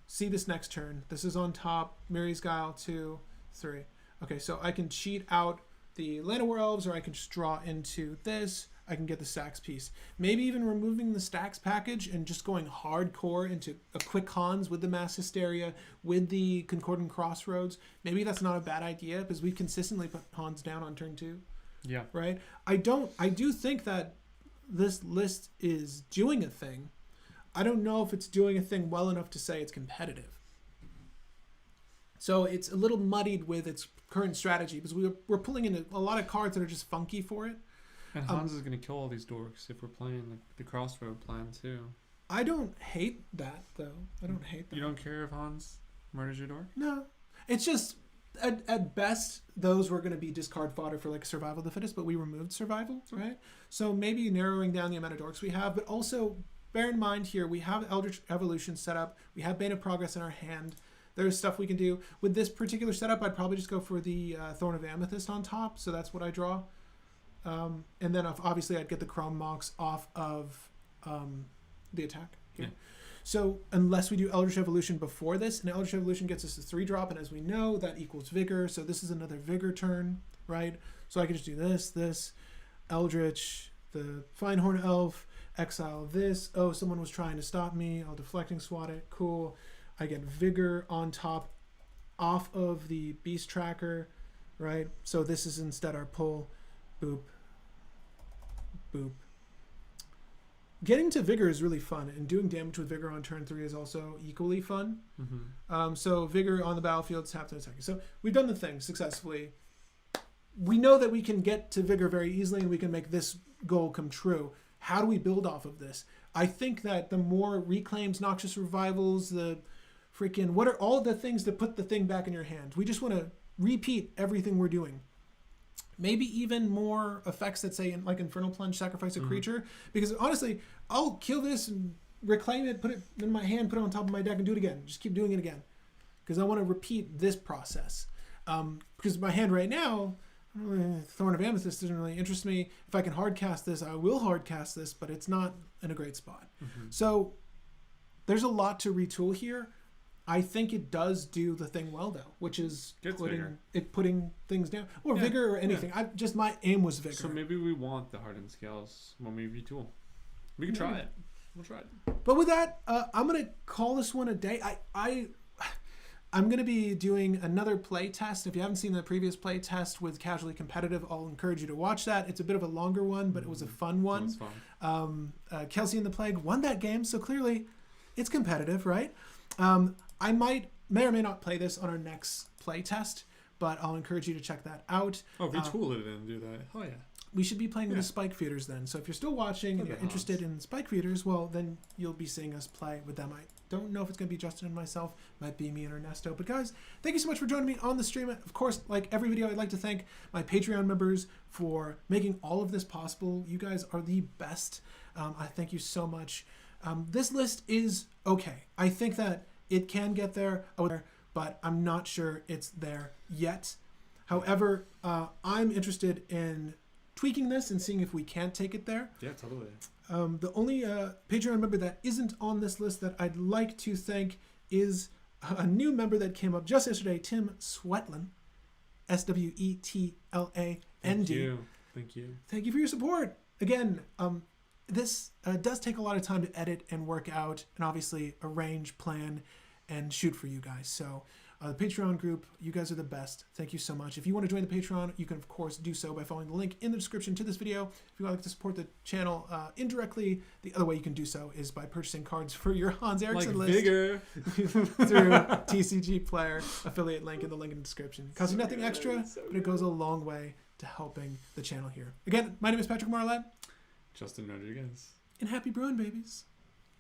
S1: see this next turn. This is on top. Miri's Guile, 2, 3. Okay, so I can cheat out the Llanowar Elves, or I can just draw into this. I can get the stacks piece. Maybe even removing the stacks package and just going hardcore into a quick Hans with the Mass Hysteria, with the Concordant Crossroads. Maybe that's not a bad idea because we've consistently put Hans down on turn 2.
S2: Yeah.
S1: Right? I do think that this list is doing a thing. I don't know if it's doing a thing well enough to say it's competitive. So it's a little muddied with its current strategy because we're pulling in a lot of cards that are just funky for it.
S2: And Hans is going to kill all these dorks if we're playing the Crossroad plan too.
S1: I don't hate that, though. I don't hate that.
S2: You don't care if Hans murders your dork?
S1: No. It's just, at best, those were going to be discard fodder for like Survival of the Fittest, but we removed Survival, right? So maybe narrowing down the amount of dorks we have, but also bear in mind here, we have Eldritch Evolution set up. We have Bane of Progress in our hand. There's stuff we can do. With this particular setup, I'd probably just go for the Thorn of Amethyst on top, so that's what I draw. And then obviously I'd get the Chrome Mox off of the attack here. Yeah. So unless we do Eldritch Evolution before this, and Eldritch Evolution gets us a 3-drop, and as we know, that equals Vigor. So this is another Vigor turn, right? So I can just do this, Eldritch, the Finehorn Elf, exile this. Oh, someone was trying to stop me. I'll Deflecting Swat it. Cool. I get Vigor on top off of the Beast Tracker, right? So this is instead our pull. Boop. Boop. Getting to Vigor is really fun, and doing damage with Vigor on turn 3 is also equally fun. So Vigor on the battlefield, tap to attack. So we've done the thing successfully. We know that we can get to Vigor very easily, and we can make this goal come true. How do we build off of this? I think that the more reclaims, Noxious Revivals, the freaking, what are all the things that put the thing back in your hand? We just want to repeat everything we're doing. Maybe even more effects that say, like Infernal Plunge, sacrifice a creature. Because honestly, I'll kill this and reclaim it, put it in my hand, put it on top of my deck, and do it again. Just keep doing it again. Because I want to repeat this process. Because my hand right now, Thorn of Amethyst doesn't really interest me. If I can hardcast this, I will hardcast this, but it's not in a great spot. So there's a lot to retool here. I think it does do the thing well, though, which is putting things down. Or Vigor or anything. Yeah. My aim was Vigor.
S2: So maybe we want the Hardened Scales when we retool. We can try it. We'll try it.
S1: But with that, I'm going to call this one a day. I'm going to be doing another play test. If you haven't seen the previous play test with Casually Competitive, I'll encourage you to watch that. It's a bit of a longer one, but it was a fun one. It was fun. Kelsey and the Plague won that game, so clearly it's competitive, right? I may or may not play this on our next play test, but I'll encourage you to check that out.
S2: Oh, retool it and do that. Oh, yeah.
S1: We should be playing with the Spike Feeders then. So if you're still watching and you're interested in Spike Feeders, well, then you'll be seeing us play with them. I don't know if it's going to be Justin and myself. Might be me and Ernesto. But guys, thank you so much for joining me on the stream. Of course, like every video, I'd like to thank my Patreon members for making all of this possible. You guys are the best. I thank you so much. This list is okay. I think that it can get there, but I'm not sure it's there yet. However, I'm interested in tweaking this and seeing if we can't take it there.
S2: Yeah, totally.
S1: The only Patreon member that isn't on this list that I'd like to thank is a new member that came up just yesterday, Tim Swetland, Swetland.
S3: Thank you. Thank you.
S1: Thank you for your support. Again, this does take a lot of time to edit and work out and obviously arrange, plan, and shoot for you guys. So the Patreon group, you guys are the best. Thank you so much. If you want to join the Patreon, you can, of course, do so by following the link in the description to this video. If you would like to support the channel indirectly, the other way you can do so is by purchasing cards for your Hans Eriksson list
S2: bigger.
S1: through TCG Player affiliate link in the link in the description. It costs you nothing extra, but it goes a long way to helping the channel here. Again, my name is Patrick Marlette.
S3: Justin Rodriguez.
S1: And happy brewing, babies.